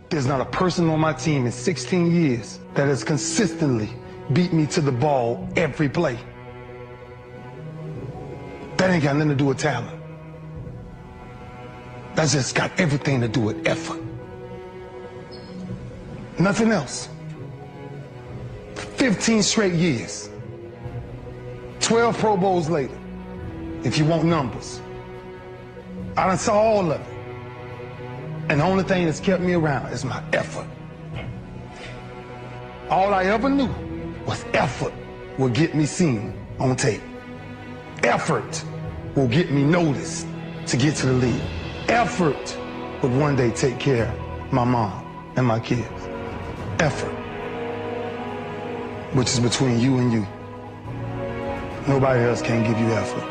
There's not a person on my team in 16 years that has consistently beat me to the ball every play. That ain't got nothing to do with talent. That's just got everything to do with effort. Nothing else. 15 straight years. 12 Pro Bowls later, if you want numbers. I done saw all of it. And the only thing that's kept me around is my effort. All I ever knew was effort will get me seen on tape. Effort will get me noticed to get to the league. Effort would one day take care of my mom and my kids. Effort, which is between you and you. Nobody else can give you effort.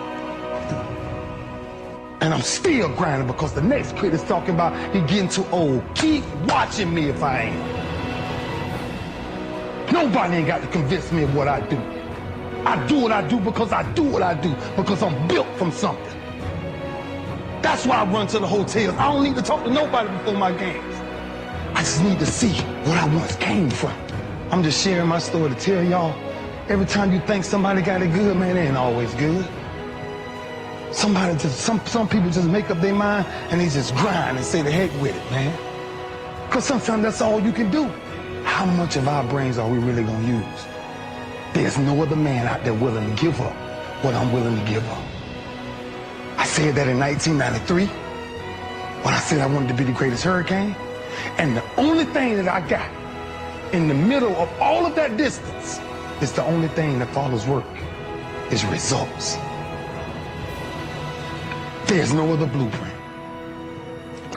And I'm still grinding because the next kid is talking about he getting too old. Keep watching me if I ain't. Nobody ain't got to convince me of what I do. I do what I do because I do what I do, because I'm built from something. That's why I run to the hotels. I don't need to talk to nobody before my games. I just need to see what I once came from. I'm just sharing my story to tell y'all, every time you think somebody got it good, man, it ain't always good. Somebody just, some people just make up their mind and they just grind and say the heck with it, man. Because sometimes that's all you can do. How much of our brains are we really gonna use? There's no other man out there willing to give up what I'm willing to give up. I said that in 1993 when I said I wanted to be the greatest hurricane. And the only thing that I got in the middle of all of that distance is the only thing that follows work is results. There's no other blueprint.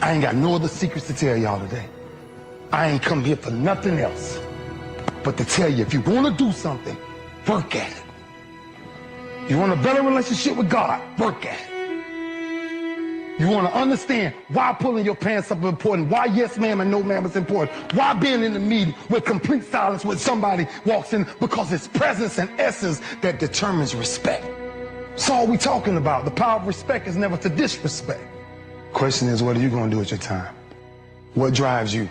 I ain't got no other secrets to tell y'all today. I ain't come here for nothing else but to tell you, if you want to do something, work at it. You want a better relationship with God, work at it. You want to understand why pulling your pants up is important, why yes ma'am and no ma'am is important, why being in the meeting with complete silence when somebody walks in, because it's presence and essence that determines respect. That's all we talking about. The power of respect is never to disrespect. Question is, what are you going to do with your time? What drives you?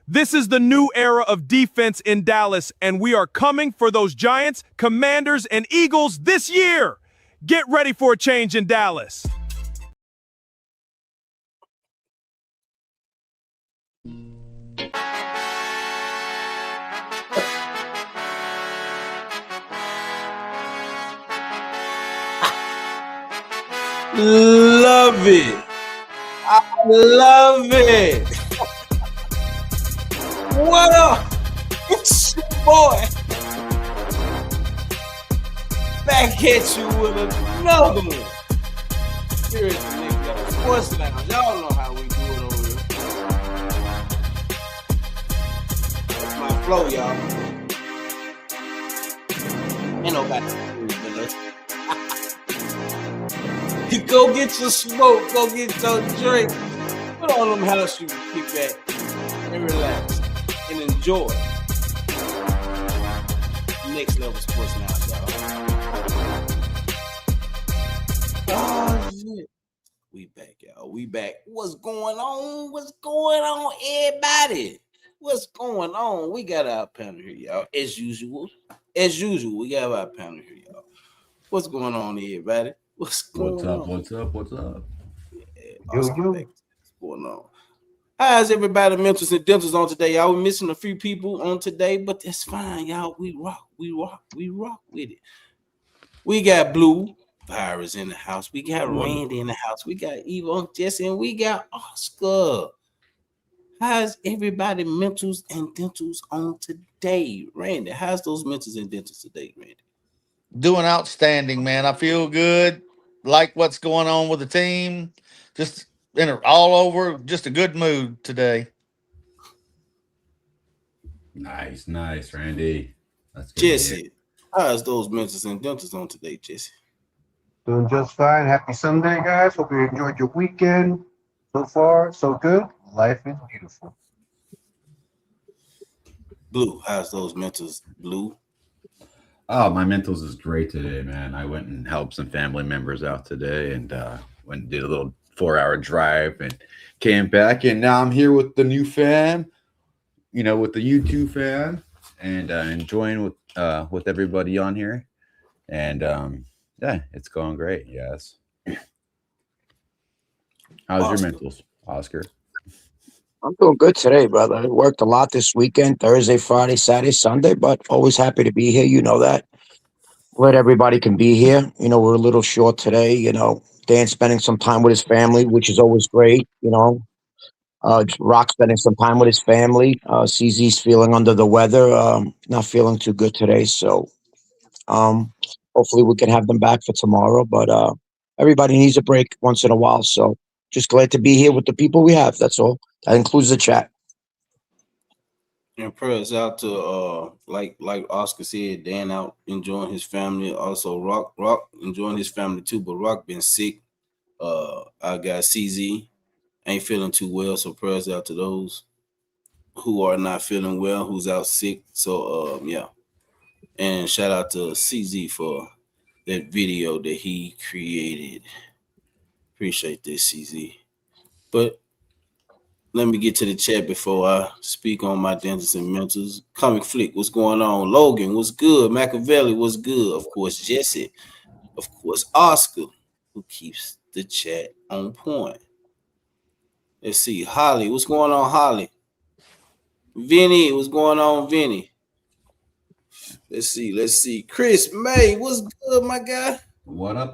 This is the new era of defense in Dallas, and we are coming for those Giants, Commanders, and Eagles this year. Get ready for a change in Dallas. Love it. I love it. What up? It's your boy. Back at you with another one. Seriously, nigga. Sports Lounge. Y'all know how we do it over here. That's my flow, y'all. Ain't nobody but us. You go get your smoke, go get your drink. Put on them house shoes, kick back and relax and enjoy. Next level sports now, y'all. Oh shit. We back, y'all. We back. What's going on? What's going on, everybody? What's going on? We got our panel here, y'all. As usual, we got our panel here, y'all. What's going on, everybody? What's going on? What's up? Yeah, what's going on? How's everybody mentals and dentals on today? Y'all, we're missing a few people on today, but that's fine, y'all. We rock with it. We got Blue Virus in the house. We got Randy in the house. We got Eva, Jesse, and we got Oscar. How's everybody mentals and dentals on today? Randy, how's those mentals and dentals today, Randy? Doing outstanding, man. I feel good. Like what's going on with the team. Just all over. Just a good mood today. Nice, Randy. That's good. Jesse, how's those mentals and dentals on today, Jesse? Doing just fine. Happy Sunday, guys. Hope you enjoyed your weekend. So far, so good. Life is beautiful. Blue, how's those mentals, Blue? Oh, my mentals is great today, man. I went and helped some family members out today and went and did a little 4-hour drive and came back, and now I'm here with the new fan, with the YouTube fan, and enjoying with everybody on here, and yeah, it's going great. Yes. How's your mentals, Oscar? I'm doing good today, brother. I worked a lot this weekend, Thursday, Friday, Saturday, Sunday, but always happy to be here. You know that. Glad everybody can be here. We're a little short today. Dan's spending some time with his family, which is always great. Rock spending some time with his family. CZ's feeling under the weather, not feeling too good today. So hopefully we can have them back for tomorrow. But everybody needs a break once in a while. So just glad to be here with the people we have. That's all. That includes the chat. And prayers out to like Oscar said, Dan out enjoying his family. Also Rock enjoying his family too, but Rock been sick. I got CZ ain't feeling too well, so prayers out to those who are not feeling well, who's out sick. So yeah. And shout out to CZ for that video that he created. Appreciate this, CZ. But let me get to the chat before I speak on my dentists and mentors. Comic Flick, what's going on? Logan, what's good? Machiavelli, what's good? Of course, Jesse. Of course, Oscar, who keeps the chat on point. Let's see. Holly, what's going on, Holly? Vinny, what's going on, Vinny? Let's see. Chris May, what's good, my guy? What up?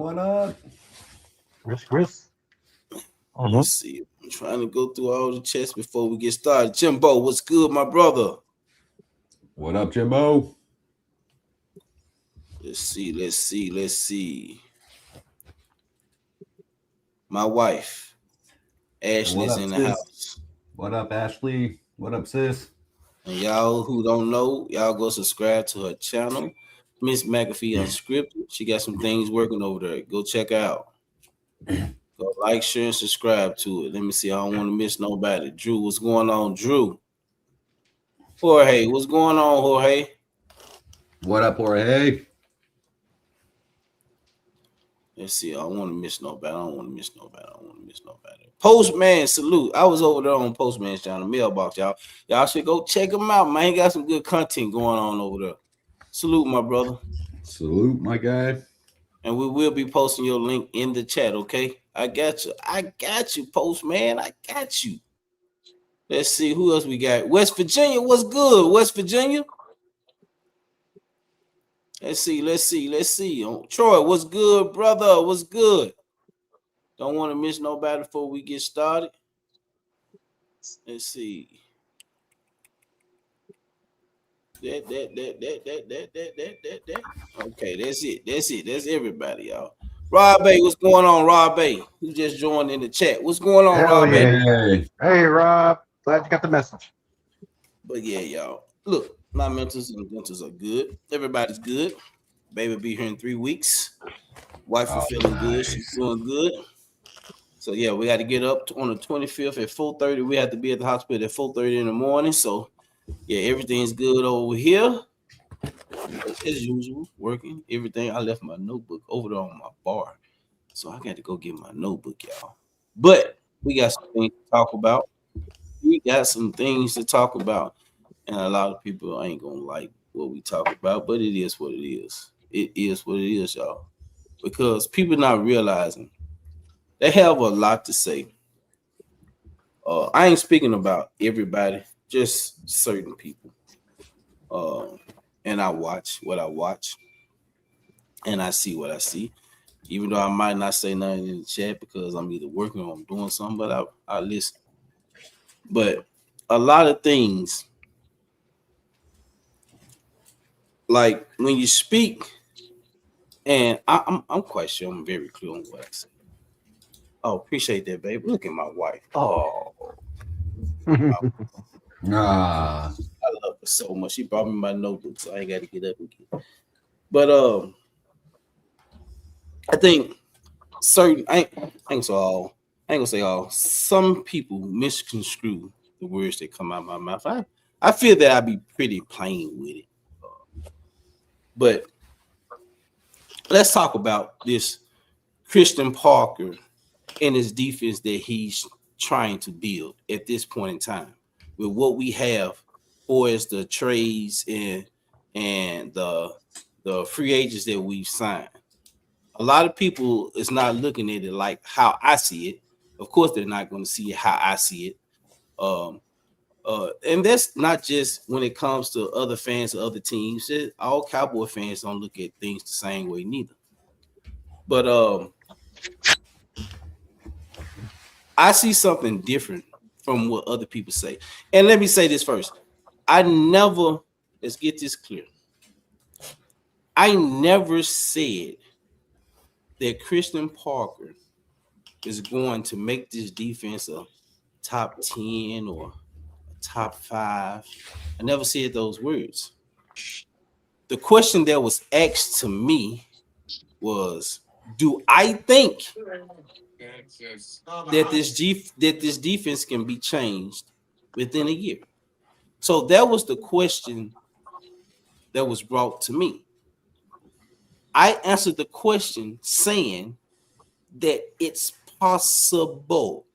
Chris. Let's see. I'm trying to go through all the chats before we get started. Jimbo, what's good, my brother? What up, Jimbo? Let's see. My wife, Ashley's in the house. What up, Ashley? What up, sis? And y'all who don't know, y'all go subscribe to her channel, Miss McAfee Unscripted. She got some things working over there. Go check out. Go like, share, and subscribe to it. Let me see. I don't want to miss nobody. Drew, what's going on, Drew? Jorge, what's going on, Jorge? What up, Jorge? Let's see. I don't want to miss nobody. Postman, salute. I was over there on Postman's channel, mailbox, y'all. Y'all should go check him out, man. He got some good content going on over there. Salute, my brother. Salute, my guy. And we will be posting your link in the chat, okay? I got you, Postman. I got you. Let's see who else we got. West Virginia, what's good? West Virginia. Let's see. Troy, what's good, brother? What's good? Don't want to miss nobody before we get started. Let's see. That. Okay, that's it. That's everybody, y'all. Rob Bay, what's going on, Rob Bay? Who just joined in the chat? What's going on, Rob Bay? Hey, Rob. Glad you got the message. But yeah, y'all. Look, my mentors and dentals are good. Everybody's good. Baby be here in 3 weeks. Wife is feeling good. She's doing good. So yeah, we got to get up on the 25th at 4:30. We have to be at the hospital at 4:30 in the morning. So yeah, everything's good over here. As usual, working everything. I left my notebook over there on my bar, so I got to go get my notebook, y'all. But we got some things to talk about. And a lot of people ain't gonna like what we talk about, but it is what it is. It is what it is, y'all. Because people not realizing they have a lot to say. I ain't speaking about everybody, just certain people. And I watch what I watch, and I see what I see. Even though I might not say nothing in the chat because I'm either working or I'm doing something, but I listen. But a lot of things, like when you speak, and I'm quite sure I'm very clear on what I say. Oh, appreciate that, baby. Look at my wife. Oh, I love her so much. She brought me my notebook, so I ain't got to get up again. But I think certain I ain't gonna say all. Some people misconstrue the words that come out of my mouth. I feel that I be pretty plain with it. But let's talk about this Christian Parker in his defense that he's trying to build at this point in time with what we have for as the trades and the free agents that we've signed. A lot of people is not looking at it like how I see it. Of course, they're not going to see it how I see it. And that's not just when it comes to other fans of other teams. All Cowboy fans don't look at things the same way neither. But I see something different from what other people say. And let me say this first. Let's get this clear. I never said that Christian Parker is going to make this defense a top 10 or a top 5. I never said those words. The question that was asked to me was, do I think that this defense can be changed within a year? So that was the question that was brought to me. I answered the question saying that it's possible.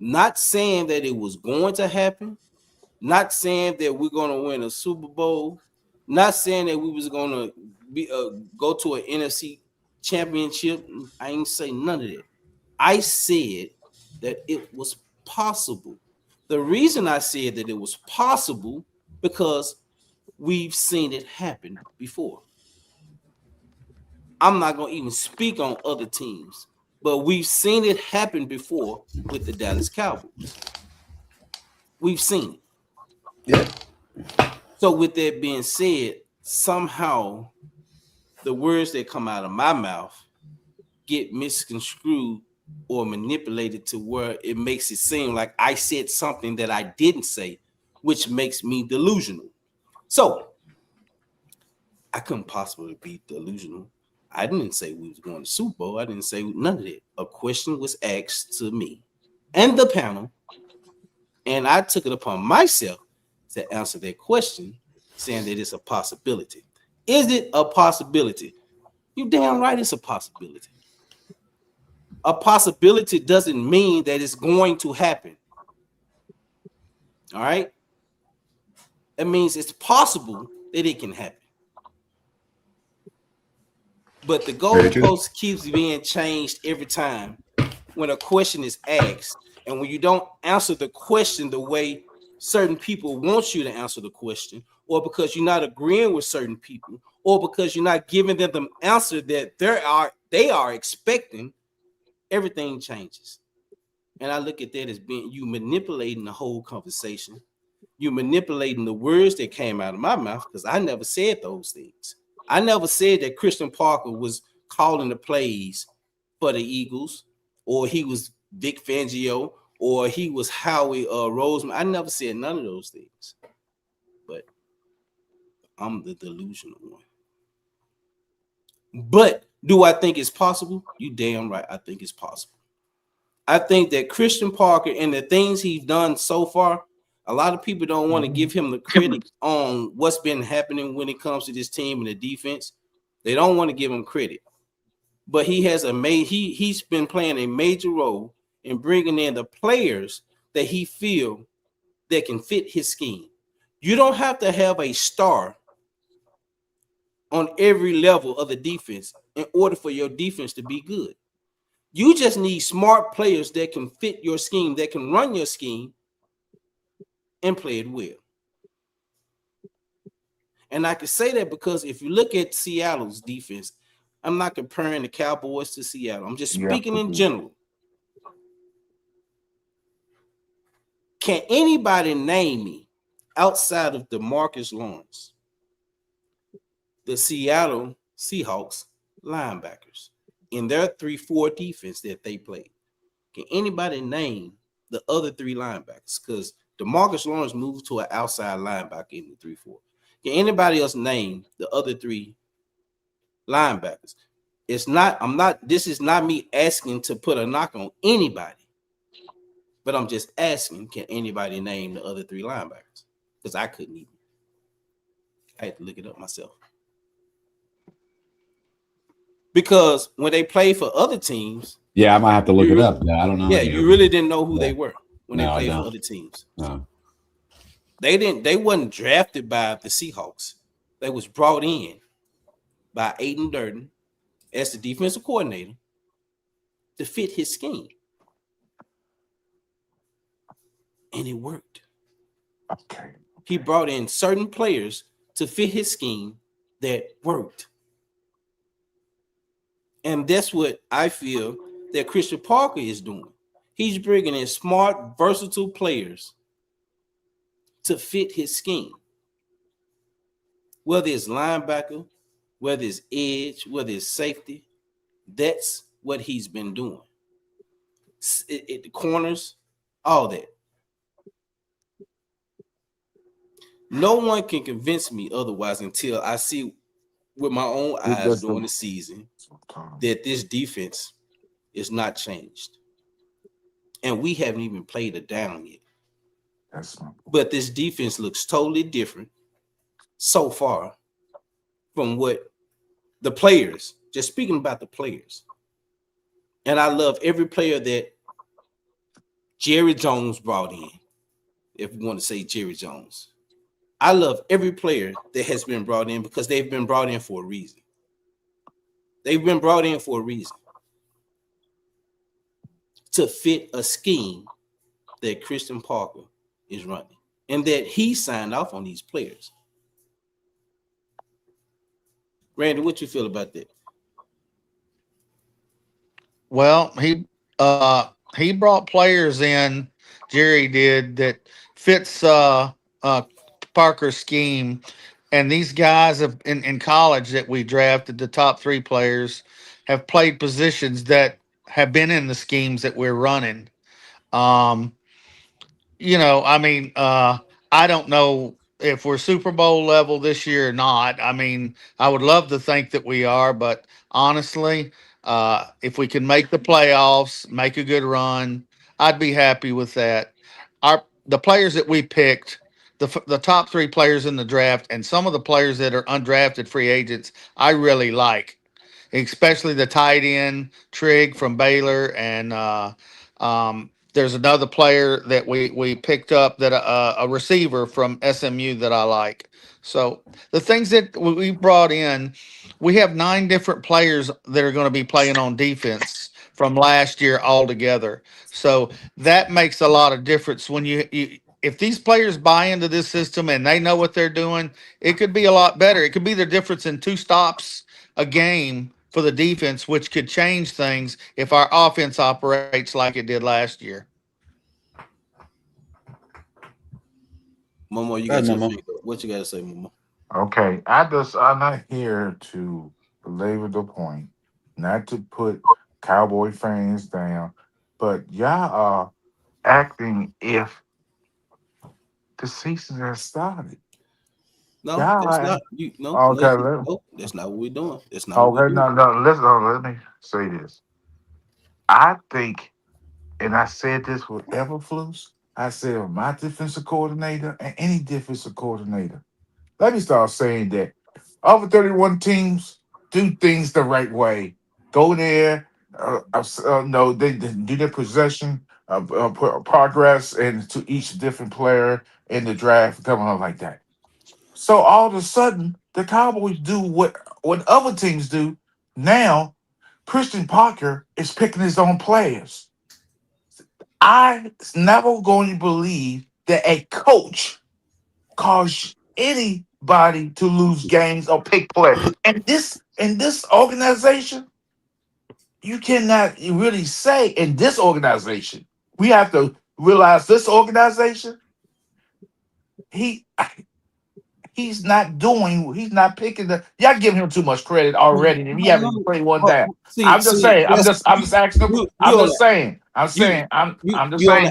Not saying that it was going to happen. Not saying that we're going to win a Super Bowl. Not saying that we was going to be go to an NFC championship. I ain't say none of that. I said that it was possible. The reason I said that it was possible because we've seen it happen before. I'm not going to even speak on other teams, but we've seen it happen before with the Dallas Cowboys. We've seen it. Yeah. So with that being said, somehow the words that come out of my mouth get misconstrued or manipulated to where it makes it seem like I said something that I didn't say, which makes me delusional. So I couldn't possibly be delusional. I didn't say we was going to Super Bowl. I didn't say none of that. A question was asked to me and the panel, and I took it upon myself to answer that question, saying that it's a possibility. Is it a possibility? You damn right it's a possibility. A possibility doesn't mean that it's going to happen. All right? It means it's possible that it can happen. But the goalpost keeps being changed every time when a question is asked. And when you don't answer the question the way certain people want you to answer the question, or because you're not agreeing with certain people, or because you're not giving them the answer that they are expecting, everything changes. And I look at that as being you manipulating the whole conversation. You manipulating the words that came out of my mouth because I never said those things. I never said that Christian Parker was calling the plays for the Eagles, or he was Vic Fangio, or he was Howie Roseman. I never said none of those things. But I'm the delusional one. But do I think it's possible? You damn right, I think it's possible. I think that Christian Parker and the things he's done so far, a lot of people don't want to give him the credit on what's been happening when it comes to this team and the defense. They don't want to give him credit. But he has he's been playing a major role in bringing in the players that he feel that can fit his scheme. You don't have to have a star on every level of the defense in order for your defense to be good. You just need smart players that can fit your scheme, that can run your scheme and play it well. And I can say that because if you look at Seattle's defense, I'm not comparing the Cowboys to Seattle. I'm just speaking in general. Can anybody name me outside of DeMarcus Lawrence, the Seattle Seahawks linebackers in their 3-4 defense that they played? Can anybody name the other 3 linebackers? Because DeMarcus Lawrence moved to an outside linebacker in the 3-4. Can anybody else name the other 3 linebackers? This is not me asking to put a knock on anybody, but I'm just asking, can anybody name the other 3 linebackers? Because I couldn't even. I had to look it up myself. Because when they play for other teams, Yeah, I might have to look it up. Yeah, I don't know. Yeah, any of you them. really didn't know who Yeah. they were when No, they I played for don't. other teams. No. They wasn't drafted by the Seahawks. They was brought in by Aiden Durden as the defensive coordinator to fit his scheme. And it worked. Okay. He brought in certain players to fit his scheme that worked. And that's what I feel that Christian Parker is doing. He's bringing in smart, versatile players to fit his scheme. Whether it's linebacker, whether it's edge, whether it's safety, that's what he's been doing. The corners, all that. No one can convince me otherwise until I see with my own eyes during the season that this defense is not changed. And we haven't even played it down yet. But this defense looks totally different so far from what the players, just speaking about the players. And I love every player that Jerry Jones brought in, if we want to say Jerry Jones. I love every player that has been brought in because they've been brought in for a reason. They've been brought in for a reason. To fit a scheme that Christian Parker is running and that he signed off on these players. Randy, what you feel about that? Well, he brought players in, Jerry did, that fits Parker's scheme. And these guys have in college that we drafted, the top 3 players, have played positions that have been in the schemes that we're running. Um, I mean, I don't know if we're Super Bowl level this year or not. I mean, I would love to think that we are, but honestly, if we can make the playoffs, make a good run, I'd be happy with that. The players that we picked, the top 3 players in the draft, and some of the players that are undrafted free agents, I really like, especially the tight end Trigg from Baylor, and there's another player that we picked up, that a receiver from SMU that I like. So the things that we brought in, we have 9 different players that are going to be playing on defense from last year altogether. So that makes a lot of difference when you if these players buy into this system and they know what they're doing, it could be a lot better. It could be the difference in 2 stops a game for the defense, which could change things if our offense operates like it did last year. Momo, you got your finger. What you got to say, Momo? Okay, I'm not here to belabor the point, not to put Cowboy fans down, but y'all are acting if the season has started. No, Y'all that's are, not. That's not what we're doing. That's not what we're okay, doing. no, listen, let me say this. I think, and I said this with Everflus, I said with my defensive coordinator and any defensive coordinator. Let me start saying that over 31 teams do things the right way. Go there, no, they do their possession, progress, and to each different player in the draft, coming on like that. So all of a sudden, the Cowboys do what other teams do. Now, Christian Parker is picking his own players. I never going to believe that a coach cause anybody to lose games or pick players. And in this organization, you cannot really say in this organization. We have to realize this organization, he's not picking y'all giving him too much credit already. And he haven't even played one down. I'm just saying, I'm just asking him, I'm just saying,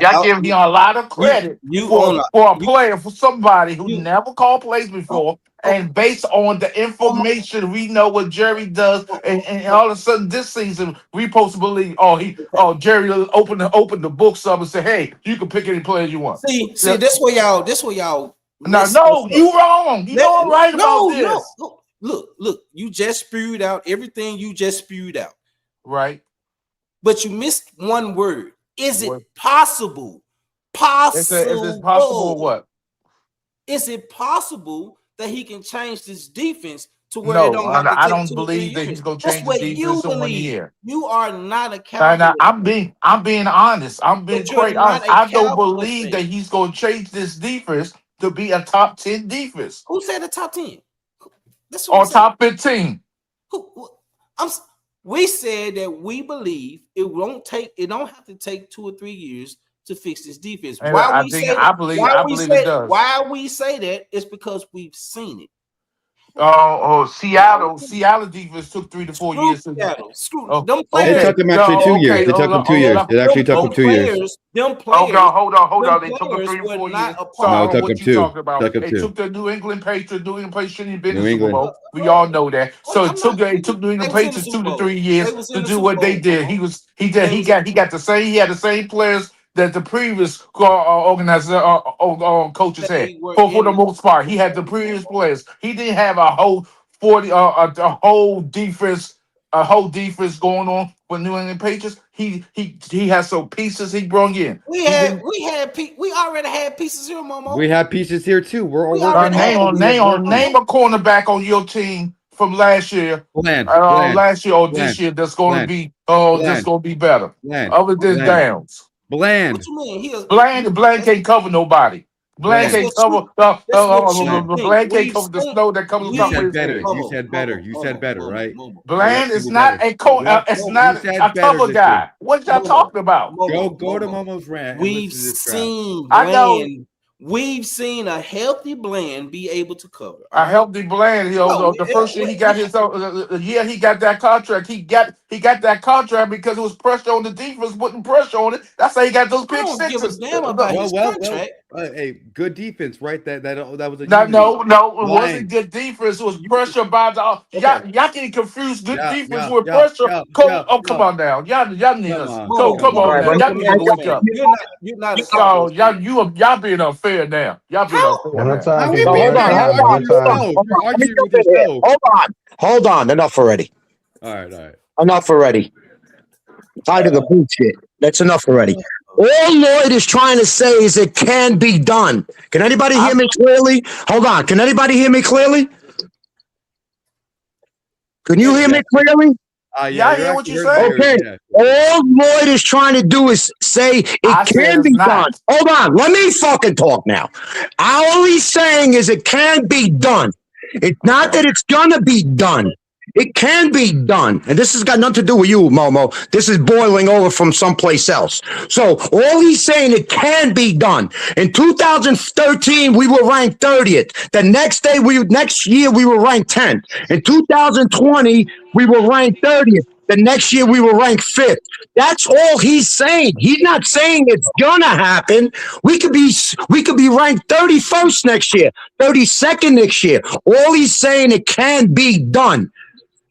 y'all giving him a lot of credit for a player, for somebody who never called plays before. And based on the information we know what Jerry does, and all of a sudden this season we supposed to believe, Jerry opened the books up and said, hey, you can pick any player you want. See, this way y'all. No, you wrong. You know I'm right about this. No. Look, you just spewed out everything you just spewed out. Right. but you missed one word. Is it What? possible? Is it possible or what? Is it possible that he can change this defense to where it No, don't have to I take don't 2 or 3 believe that years? he's going to That's change the what you defense in 1 believe. year. You are not a And Cowboy. I'm being honest. I'm being But you're quite not honest. a I don't Cowboy believe that fan. he's going to change this defense to be a top 10 defense Who said the top 10? That's what I'm or saying. top 15. I'm we said that we believe it don't have to take 2 or 3 years to fix this defense. And Why I we think say I believe it does. why we say that is because we've seen it. Seattle defense took 3 to 4 Screw years. Seattle. Screw Oh, them It players. took them actually 2 years. It took them 2 years. It actually took them 2 years. Them Hold players. on. They took them Players 3 to were 4 not years. a part. Sorry, No, I it don't know took them what you 2. talking about. Took them They 2. took the New England Patriots. New England Patriots shouldn't have been in New the Super England. Bowl. We all know that. So I'm it took New they England was in the Patriots Super 2 to Bowl. 3 years They was in to the do Super what they Bowl, did. Momo. He They was in- got the same. He had the same players that the previous organizer coaches had. They were For in the the most part, he had Super the Bowl, previous Momo. players. He didn't have a whole 40 a whole defense. A whole defense going on with New England Patriots. He has some pieces he brought in. We He didn't already had pieces here, Momo. We have pieces here too. We're all We working already hard. had We have work here. name a cornerback on your team from last year. Bland. Last year or Bland. this year that's going to Bland. be Bland. better. Bland. Other than Bland. Downs. What Bland. you mean? Bland can't cover nobody. Bland That's Bland. can't what cover that's what you Bland. think. Bland can't cover the snow that comes on You top of We said his better. head. You said better. You said better, right? You Bland actually is did not better. a Yep. it's You not said a better cover this year. guy. What y'all talking about? Go to Momo's rant and We've listen to this crap. seen I know Bland. We've seen a healthy Bland be able to cover. I helped him Bland. The first year he got his year he got that contract. He got that contract because it was pressure on the defense, putting pressure on it. That's how he got those I pick don't give a sixes. damn about his contract. Hey, good defense, right? That was a No, unity. it wasn't good defense. It was pressure by the y'all getting confused. Good defense with Yeah, pressure. Come on now, y'all niggas. Come Momo, on now, y'all need to wake up. You're not a So Cowboys fan. y'all being unfair now. Y'all being unfair One at a now. time, How we people. being One at a fair? time. You're One at a time. You're Let me arguing jump with in here. yourself. Hold on. Enough already. All right. Enough already. Tired of the bullshit. That's enough already. All Lloyd is trying to say is it can be done. Can anybody hear me clearly? Hold on. Can anybody hear me clearly? Can you hear me clearly? Yeah, I hear what you're saying. Okay. All Lloyd is trying to do is say it can be done. Hold on. Let me fucking talk now. All he's saying is it can be done. It's not that it's gonna be done. It can be done. And this has got nothing to do with you, Momo. This is boiling over from someplace else. So all he's saying, it can be done. In 2013, we were ranked 30th. The next year, we were ranked 10th. In 2020, we were ranked 30th. The next year, we were ranked 5th. That's all he's saying. He's not saying it's gonna happen. We could be ranked 31st next year, 32nd next year. All he's saying, it can be done.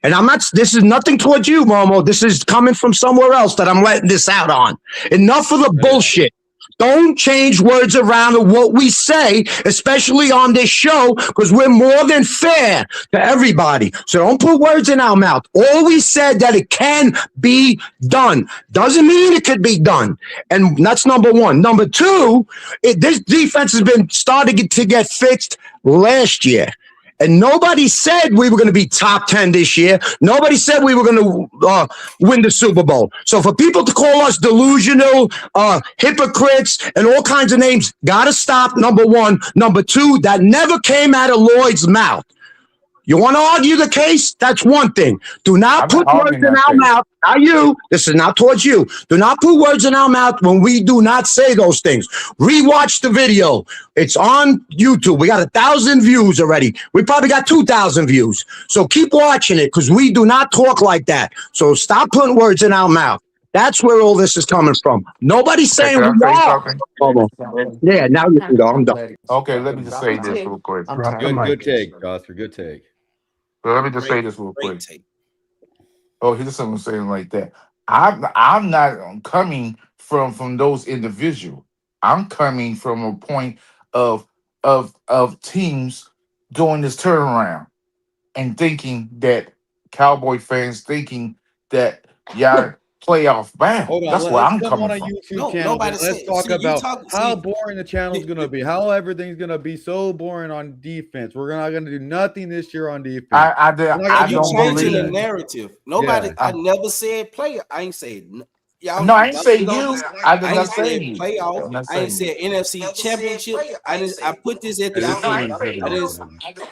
And this is nothing towards you, Momo. This is coming from somewhere else that I'm letting this out on. Enough of the bullshit. Don't change words around of what we say, especially on this show, because we're more than fair to everybody. So don't put words in our mouth. All we said that it can be done. Doesn't mean it could be done. And that's number one. Number two, this defense has been starting to get fixed last year. And nobody said we were going to be top 10 this year. Nobody said we were going to win the Super Bowl. So for people to call us delusional, hypocrites, and all kinds of names, got to stop, number one. Number two, that never came out of Lloyd's mouth. You want to argue the case? That's one thing. Do not put words in our mouth. Not you. This is not towards you. Do not put words in our mouth when we do not say those things. Rewatch the video. It's on YouTube. We got 1,000 views already. We probably got 2,000 views. So keep watching it because we do not talk like that. So stop putting words in our mouth. That's where all this is coming from. Nobody's saying we are. Yeah, now you can go. I'm done. Okay, let me just say this real quick. Good take, Oscar. Good take. So let me just say this real quick. Oh, here's something saying like that. I'm not coming from those individuals. I'm coming from a point of teams doing this turnaround and thinking that Cowboy fans thinking that y'all playoff bound. Hold on, That's where I'm let's come on coming a from. YouTube No, channel. nobody Let's said. talk See, you about talk. how See, boring the channel's gonna be. How everything's gonna be so boring on defense. We're not gonna do nothing this year on defense. I you don't changing the believe. narrative. Nobody. Yeah. I never said player. I ain't said y'all. No, I ain't y'all say don't you. listen. I did I not ain't say said you. playoff. I'm not I ain't saying you. said NFC Championship. I put this at the Hey, this beginning. one is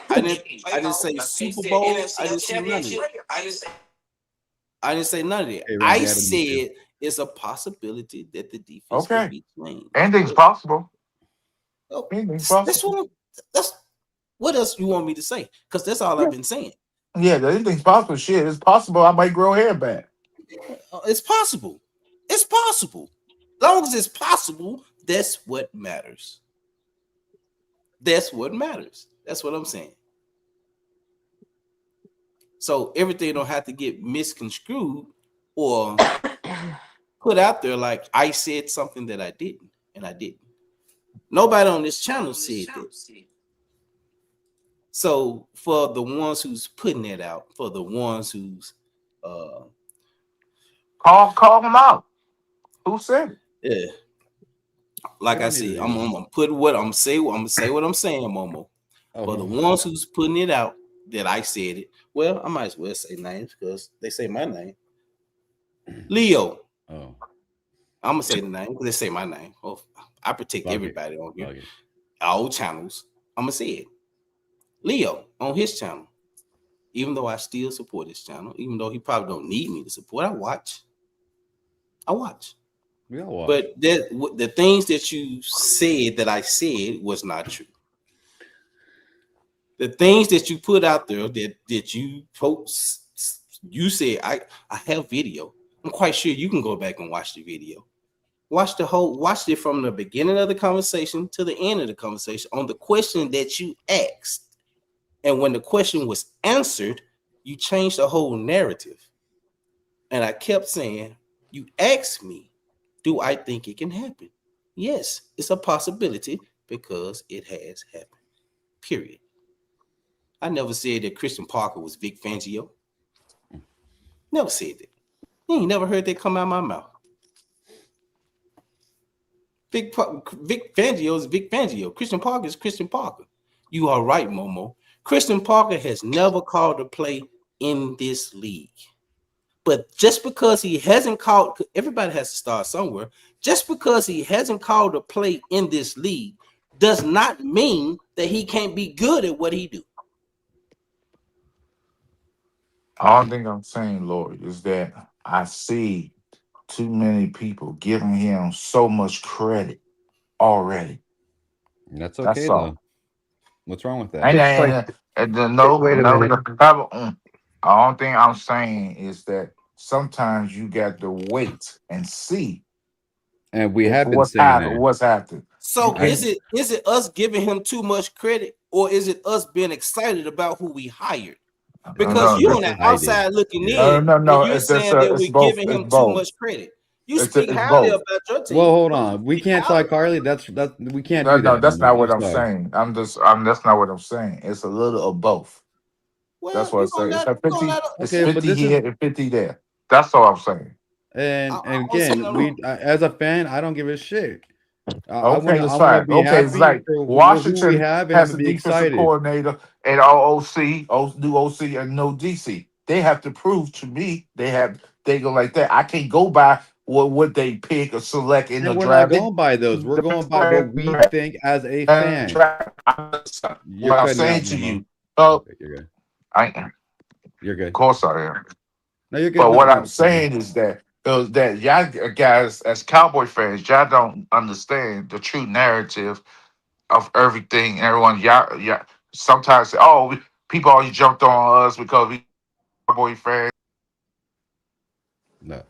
I heavy. didn't say Super Bowl. I didn't say none of that. I didn't say none of that. Hey, Randy, I I didn't do said it's a possibility that the defense could Okay. be changed. Anything's possible. Oh, Anything's that's possible. what else you want me to say? Because that's all I've been saying. Yeah, anything's possible. Shit, it's possible I might grow hair back. It's possible. It's possible. As long as it's possible, that's what matters. That's what matters. That's what I'm saying. So everything don't have to get misconstrued or put out there like I said something that I didn't, and I didn't. Nobody on this channel said that. So for the ones who's putting it out, for the ones who's call them out. Who said it? yeah. Like I said, I'm gonna put what I'm say. I'm gonna say what I'm saying, Momo. For the ones who's putting it out that I said it, well, I might as well say names because they say my name. Leo. Oh. I'm gonna say the name because they say my name. Oh, I protect everybody on here. All channels. I'm gonna say it. Leo on his channel. Even though I still support his channel, even though he probably don't need me to support, I watch. We all watch. But the things that you said that I said was not true. The things that you put out there that you post, you said I have video. I'm quite sure you can go back and watch the video. Watch it from the beginning of the conversation to the end of the conversation on the question that you asked. And when the question was answered, you changed the whole narrative. And I kept saying, you asked me, do I think it can happen? Yes, it's a possibility because it has happened. Period. I never said that Christian Parker was Vic Fangio. Never said that. You ain't never heard that come out of my mouth. Vic Fangio is Vic Fangio. Christian Parker is Christian Parker. You are right, Momo. Christian Parker has never called a play in this league. But just because he hasn't called, everybody has to start somewhere. Just because he hasn't called a play in this league does not mean that he can't be good at what he do. All thing I'm saying, Lord, is that I see too many people giving him so much credit already. That's okay all. though. What's wrong with that? Wait a minute. All thing I'm saying is that sometimes you got to wait and see. And we have been saying that. What's happened. So is it us giving him too much credit, or is it us being excited about who we hired? Because you're on the outside looking in, no. and you're saying that we're giving him too much credit. You speak highly about your team. Well, hold on. We can't talk Carly. That's we can't do that. No, that's not what I'm saying. That's not what I'm saying. It's a little of both. Well, that's what I'm saying. It's 50 here and 50 there. That's all I'm saying. And again, as a fan, I don't give a shit. Okay, it's fine. Okay, it's like Washington has a defensive coordinator and new OC and no DC. They have to prove to me they go like that. I can't go by what they pick or select in the draft. We're not going by those. We're going by what we think as a fan. What I'm saying to you, you're good. You're good. Of course I am. No, you're good. But what I'm saying is that y'all guys, as Cowboy fans, y'all don't understand the true narrative of everything. Everyone, y'all sometimes say, "Oh, people always jumped on us because we Cowboy fans." No,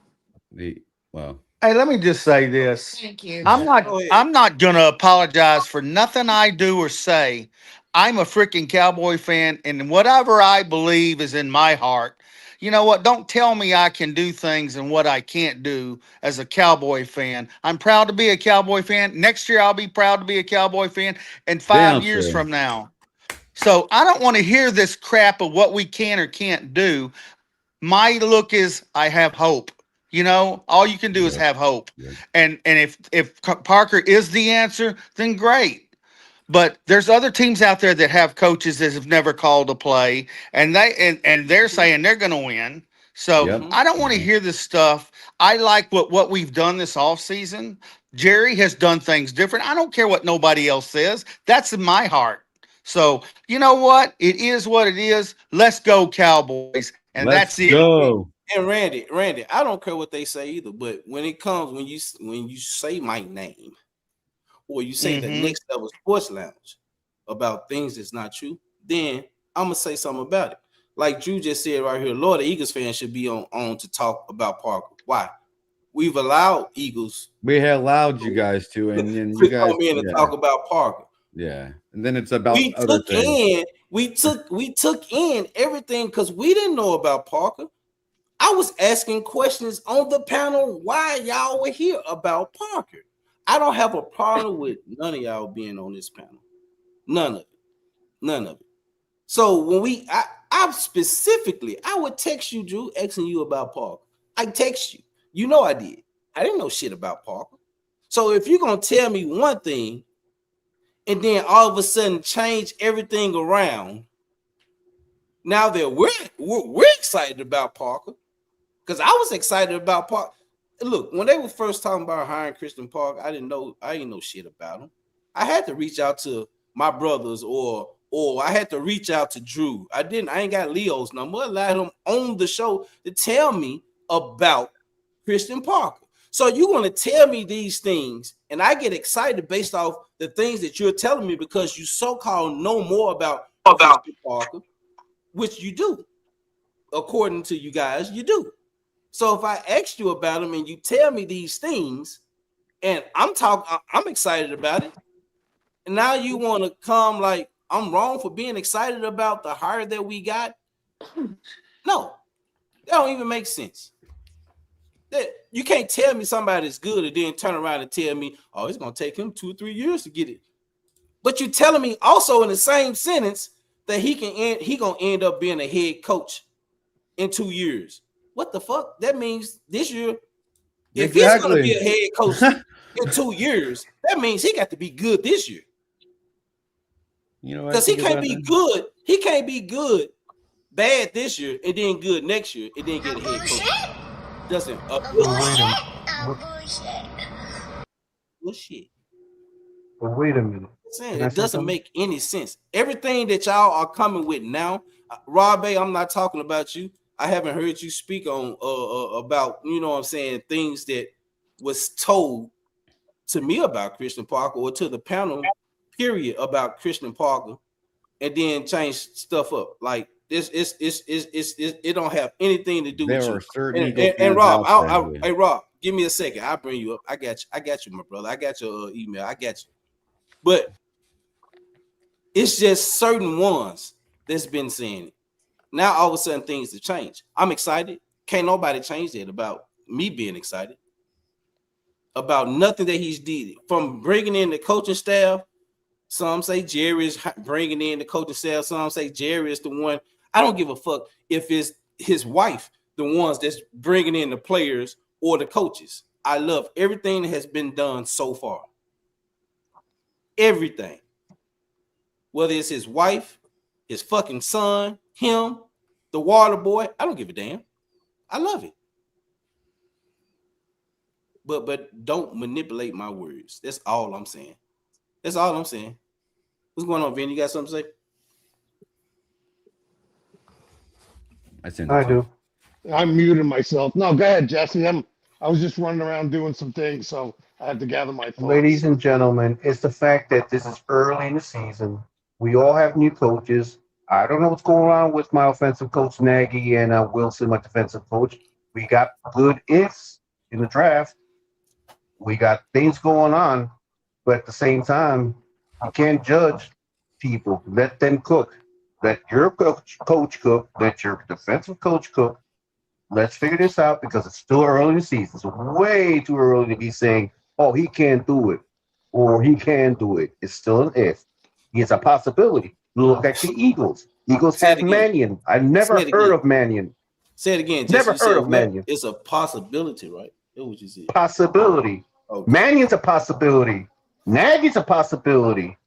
well. Hey, let me just say this. Thank you. I'm not gonna apologize for nothing I do or say. I'm a freaking Cowboy fan, and whatever I believe is in my heart. You know what? Don't tell me I can do things and what I can't do as a Cowboy fan. I'm proud to be a Cowboy fan. Next year, I'll be proud to be a Cowboy fan. And 5 years from now. So I don't want to hear this crap of what we can or can't do. My look is I have hope. You know, all you can do is have hope. Yeah. And if Parker is the answer, then great. But there's other teams out there that have coaches that have never called a play, and they're saying they're going to win. So Yep. I don't want to hear this stuff. I like what we've done this offseason. Jerry has done things different. I don't care what nobody else says. That's in my heart. So you know what? It is what it is. Let's go, Cowboys. And Let's that's go. And Randy, I don't care what they say either. But when it comes, when you say my name, or you say the Next Level Sports Lounge about things that's not true, then I'm gonna say something about it. Like Drew just said right here, Lord, the Eagles fans should be on to talk about Parker. Why? We've allowed Eagles. We have allowed you guys to, and then to you guys come in and talk about Parker. Yeah, and then it's about We other took things. we took in everything because we didn't know about Parker. I was asking questions on the panel why y'all were here about Parker. I don't have a problem with none of y'all being on this panel. None of it. So when I specifically, I would text you, Drew, asking you about Parker. I text you. You know I did. I didn't know shit about Parker. So if you're going to tell me one thing and then all of a sudden change everything around, now that we're excited about Parker, because I was excited about Parker. Look, when they were first talking about hiring Christian Parker, I didn't know shit about him. I had to reach out to my brothers or I had to reach out to Drew. I ain't got Leo's number. I allowed him on the show to tell me about Christian Parker. So you want to tell me these things, and I get excited based off the things that you're telling me because you so-called know more about Christian Parker, which you do. According to you guys, you do. So if I asked you about him and you tell me these things, and I'm excited about it, and now you want to come like I'm wrong for being excited about the hire that we got? No, that don't even make sense. You can't tell me somebody's good and then turn around and tell me, oh, it's gonna take him 2 or 3 years to get it. But you're telling me also in the same sentence that he gonna end up being a head coach in 2 years. What the fuck? That means this year, if he's gonna be a head coach in 2 years, that means he got to be good this year. You know, because he can't be good. He can't be good, bad this year, and then good next year, and then get a head coach. Doesn't bullshit. But wait a minute. It doesn't make any sense. Everything that y'all are coming with now, Rob A, I'm not talking about you. I haven't heard you speak on about, you know what I'm saying, things that was told to me about Christian Parker or to the panel, period, about Christian Parker, and then change stuff up. Like this, it don't have anything to do with you. And Rob, hey Rob, give me a second. I'll bring you up. I got you, my brother. I got your email. I got you. But it's just certain ones that's been saying it. Now all of a sudden things have changed. I'm excited. Can't nobody change that about me being excited about nothing that he's did. From bringing in the coaching staff, some say Jerry is bringing in the coaching staff. Some say Jerry is the one. I don't give a fuck if it's his wife, the ones that's bringing in the players or the coaches. I love everything that has been done so far. Everything. Whether it's his wife, his fucking son, him, the water boy, I don't give a damn. I love it. But don't manipulate my words. That's all I'm saying. That's all I'm saying. What's going on, Vin? You got something to say? I do. I'm muting myself. No, go ahead, Jesse. I was just running around doing some things, so I had to gather my thoughts. Ladies and gentlemen, it's the fact that this is early in the season. We all have new coaches. I don't know what's going on with my offensive coach, Nagy, and Wilson, my defensive coach. We got good ifs in the draft. We got things going on, but at the same time, you can't judge people. Let them cook. Let your coach cook. Let your defensive coach cook. Let's figure this out because it's still early in the season. It's way too early to be saying, oh, he can't do it or he can do it. It's still an if. It's a possibility. Look at the Eagles. Eagles had Mannion. I never heard of Mannion. Say it again. Never heard of Mannion. It's a possibility, right? That's what you said. Possibility. Okay. Mannion's a possibility. Nagy's a possibility.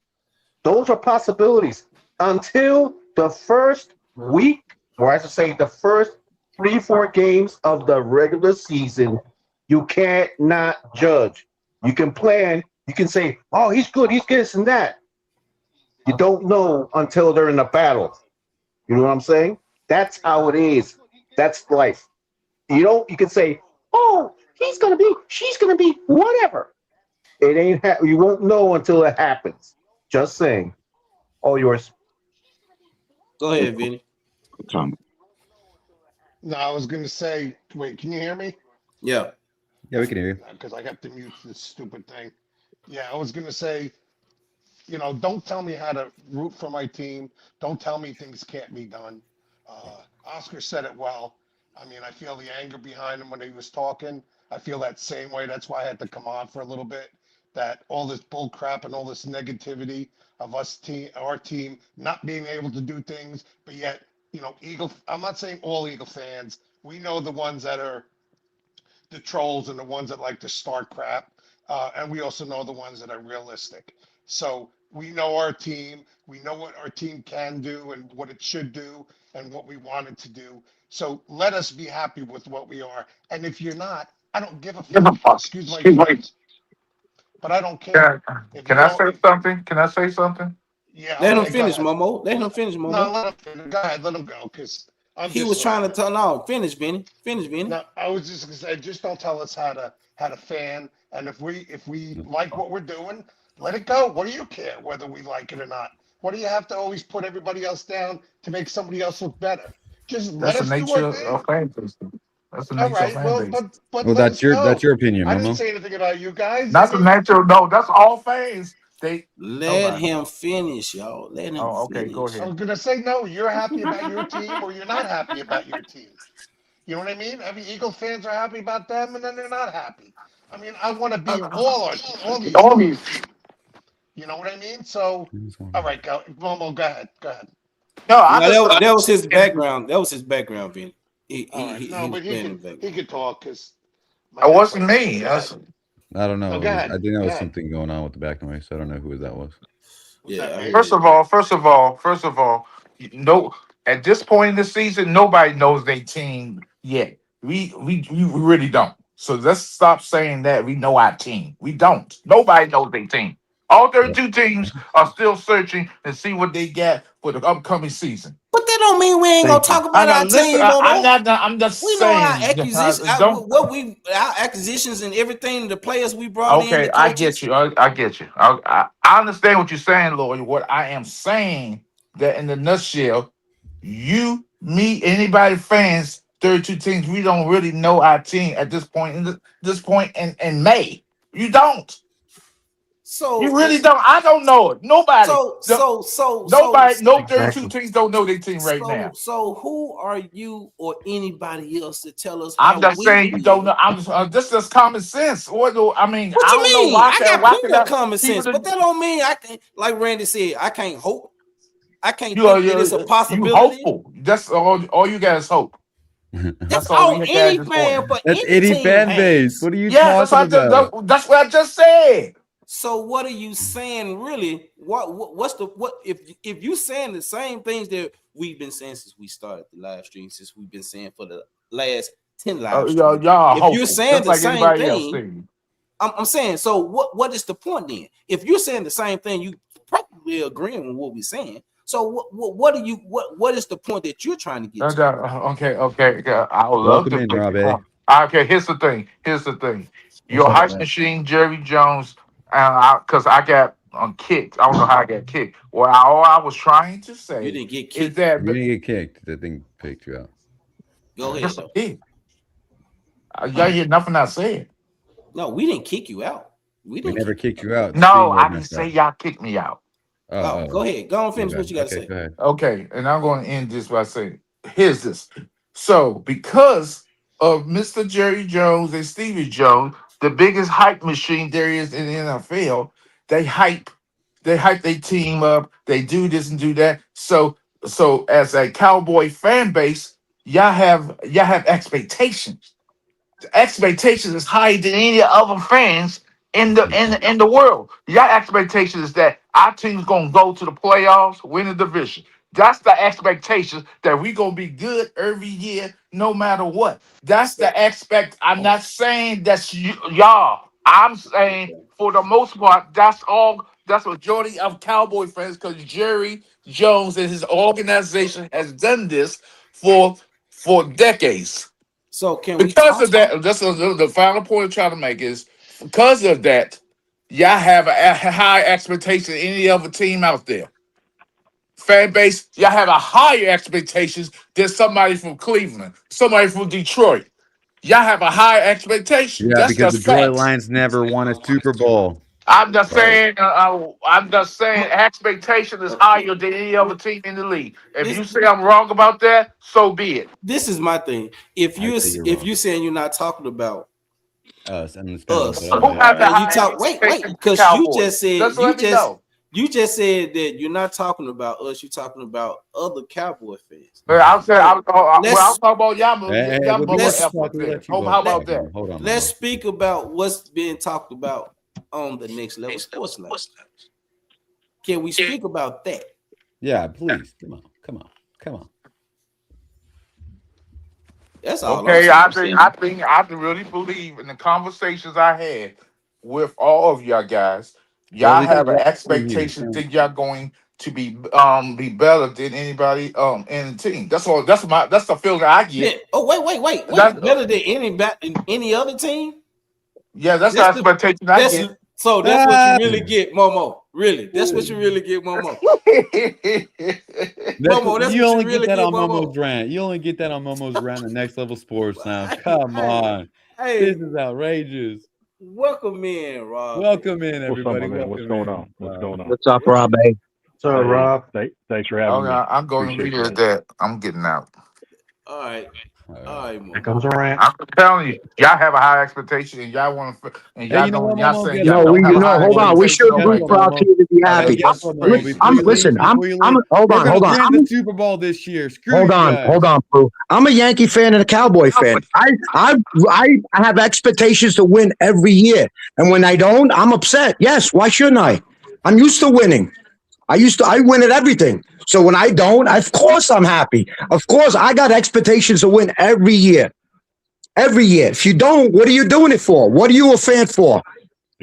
Those are possibilities until the first week, or I should say the first 3-4 games of the regular season. You can't not judge. You can plan. You can say, oh, he's good. He's this and that. You don't know until they're in a battle. You know what I'm saying? That's how it is. That's life. You can say, oh, she's gonna be whatever. It ain't you won't know until it happens. Just saying. All yours. Go ahead, Vinny. No, I was gonna say, wait, can you hear me? Yeah. Yeah, we can hear you. Because I got to mute this stupid thing. Yeah, I was gonna say, don't tell me how to root for my team. Don't tell me things can't be done. Oscar said it well. I mean, I feel the anger behind him when he was talking. I feel that same way. That's why I had to come on for a little bit. That all this bull crap and all this negativity of our team not being able to do things, but yet, Eagle. I'm not saying all Eagle fans. We know the ones that are the trolls and the ones that like to start crap. And we also know the ones that are realistic. So we know our team. We know what our team can do and what it should do and what we want it to do. So let us be happy with what we are. And if you're not, I don't give a fuck. Excuse my French, but I don't care. Can I say something? Can I say something? Yeah. Let him finish, Momo. Let him finish, Momo. No, let him finish. Go ahead. Let him go, because he was trying to tell. No, finish, Benny. Finish, Benny. No, I was just gonna say, just don't tell us how to fan. And if we like what we're doing, let it go. What do you care whether we like it or not? What do you have to always put everybody else down to make somebody else look better? Just let us do our thing. Of fan base. That's the All nature right. of Well, fan base. but Well, let us know. that's your opinion, I didn't Momo. say anything about you guys. That's the nature. No, that's all fans. Let him finish, y'all. Let him okay, finish. go ahead. I was gonna say no. You're happy about your team, or you're not happy about your team. You know what I mean? Every Eagle fans are happy about them, and then they're not happy. I mean, I want to be all these. You know what I mean? So, all right, Momo, go ahead. No, that was his background. That was his background, Vinny. He could talk because it wasn't me. I don't know. Oh, go ahead. I think that was something going on with the back noise. I don't know who that was. Yeah. First of all, at this point in the season, nobody knows their team yet. We really don't. So let's stop saying that we know our team. We don't. Nobody knows their team. All 32 teams are still searching and see what they get for the upcoming season. But that don't mean we ain't gonna talk about our team. I'm just we saying. Know our acquisitions and everything. The players we brought in. Okay, I get you. I get you. I understand what you're saying, Lloyd. What I am saying that in the nutshell, you, me, anybody, fans, 32 teams, we don't really know our team at this point. In May, you don't. So you really don't. I don't know it. Nobody. Nobody. No 32 teams don't know their team right now. So who are you or anybody else to tell us? I'm just saying you don't know. I'm just this is common sense. What do I mean? What I you don't mean? know why I got plenty of common sense, but that don't mean I can. Like Randy said, I can't hope. I can't think that it's a possibility. You hopeful. That's all you guys hope. That's all any fan for that's any fan base. What are you talking about? That's what I just said. So what are you saying really? What's if you saying the same things that we've been saying since we started the live stream, since we've been saying for the last 10 live streams. If you're saying the same thing, I'm saying, so what is the point then? If you're saying the same thing, you probably agreeing with what we're saying. So what is the point that you're trying to get to? Okay. I would love to. Okay, here's the thing. Your hype machine, Jerry Jones, because I got kicked. I don't know how I got kicked. Well, all I was trying to say you didn't get kicked. Is that you didn't get kicked. The thing picked you out. Go ahead. Y'all hear nothing I said. No, we didn't kick you out. We never kicked you out. No, I didn't say y'all kicked me out. Go ahead. Go on, finish what you got to say. Go ahead. Okay, and I'm going to end this by saying, here's this. So, because of Mr. Jerry Jones and Stevie Jones, the biggest hype machine there is in the NFL, they hype their team up. They do this and do that. So as a Cowboy fan base, y'all have expectations. The expectations is higher than any other fans in the world. Your expectation is that our team's gonna go to the playoffs, win the division. That's the expectations that we gonna be good every year, no matter what. That's the expect. I'm not saying that's y'all. I'm saying for the most part, that's all. That's majority of Cowboy fans because Jerry Jones and his organization has done this for decades. So can we Because talk? of that, that's the final point I'm trying to make is because of that, y'all have a high expectation than any other team out there. Fan base, y'all have a higher expectations than somebody from Cleveland, somebody from Detroit. Y'all have a higher expectation. Yeah, That's because the just Detroit facts. Lions never won a Super Bowl. I'm just So saying. I'm just saying. Expectation is higher than any other team in the league. If This you say I'm wrong about that, so be it. this is my thing. If I you say you're if wrong. you saying you're not talking about Us and the fandom, us, but Who have the and you highest talk wait expectations for the because you Cowboys? just said Just let me know. you just said that you're not talking about us. You're talking about other Cowboy fans. Well, I'm saying, So I'll let's talk about y'all, hey, y'all when people bubble let you let's talk, effort we there. let you go. How let about that? Hold on, let's Momo. speak about what's being talked about on the next level sports level. Can we speak about that? Yeah, please. Come on. That's all I'm Okay, saying. I really believe in the conversations I had with all of y'all guys. Well, at Y'all least have an from you. expectation that y'all going to be better than anybody in the team. That's the feeling I Yeah. get. Oh wait. That's Better than any other team. yeah, that's the That's the expectation I that's get. so that's what you Ah, really get, Momo. Really, that's what you really get, Momo. Momo, that's you what you only get really that get, on Momo. Momo's rant. You only get that on Momo's rant. The next level sports now. Come Hey, on, hey, this is outrageous. welcome in, Rob. Welcome in, What's up, everybody. my man? What's Welcome going in. on? What's going on? What's up, Rob? So, Hey, Rob, thanks for having Okay, me. I'm going to Appreciate leave you it at guys. that. I'm getting out. All right, All all right. right, here Momo. comes a rant. I'm telling you, y'all have a high expectation, and y'all want to, and Hey, y'all you know don't. what, Y'all Momo? saying Guess y'all No, what? don't have a high hold on. We expectation should on root right for now. our Momo. team to be Oh, Hey, happy. guess that's what, Momo? crazy. Before you leave, Listen, they're gonna hold on. win the Super Bowl this year. Screw you Hold guys. on, Pooh. I'm a Yankee fan and a Cowboy fan. I have expectations to win every year, and when I don't, I'm upset. Yes, why shouldn't I? I'm used to winning. I win at everything. So when I don't, of course I'm happy. Of course, I got expectations to win every year. Every year. If you don't, what are you doing it for? What are you a fan for?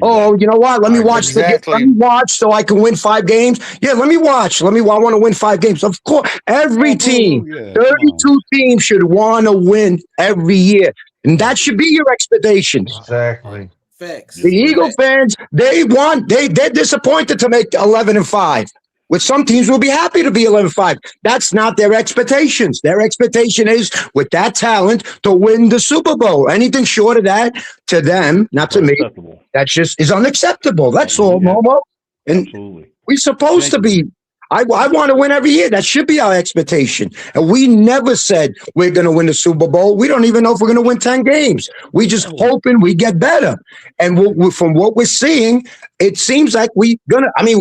Oh, you Exactly. know what? Let me I watch agree. let Exactly. me watch so I can win 5 games. Yeah, let me watch. I want to win 5 games. Of course, every Oh, team, boo. Yeah, come on. 32 teams should want to win every year. And that should be your expectations. Exactly. Facts. The Yes, sir. Eagle fans, they're disappointed to make 11-5. With some teams will be happy to be 11-5. That's not their expectations. Their expectation is with that talent to win the Super Bowl. Anything short of that to them, not It's to me, unacceptable. that just is unacceptable. That's all, Yeah, Momo. And absolutely. we're supposed to be. I want to win every year. That should be our expectation. And we never said we're going to win the Super Bowl. We don't even know if we're going to win 10 games. We just Oh, hoping we get better. And from what we're seeing, it seems like we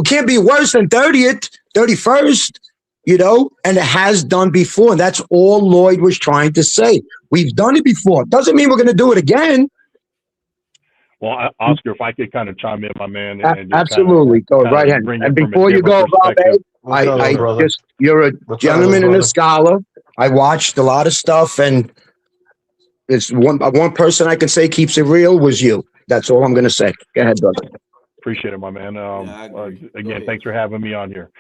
can't be worse than 30th, 31st, and it has done before. And that's all Lloyd was trying to say. We've done it before. Doesn't mean we're going to do it again. Well, Oscar, if I could kind of chime in, my man, and just Absolutely. Go right ahead. bring And it from a before you different go, Rob, perspective. What's up, Yes, little sir. brother? you're a What's up, little gentleman and a brother? scholar. I watched a lot of stuff, and it's one person I can say keeps it real was you. That's all I'm going to say. Go ahead, brother. Appreciate it, my man. Yeah, I agree. Go Again, ahead. thanks for having me on here.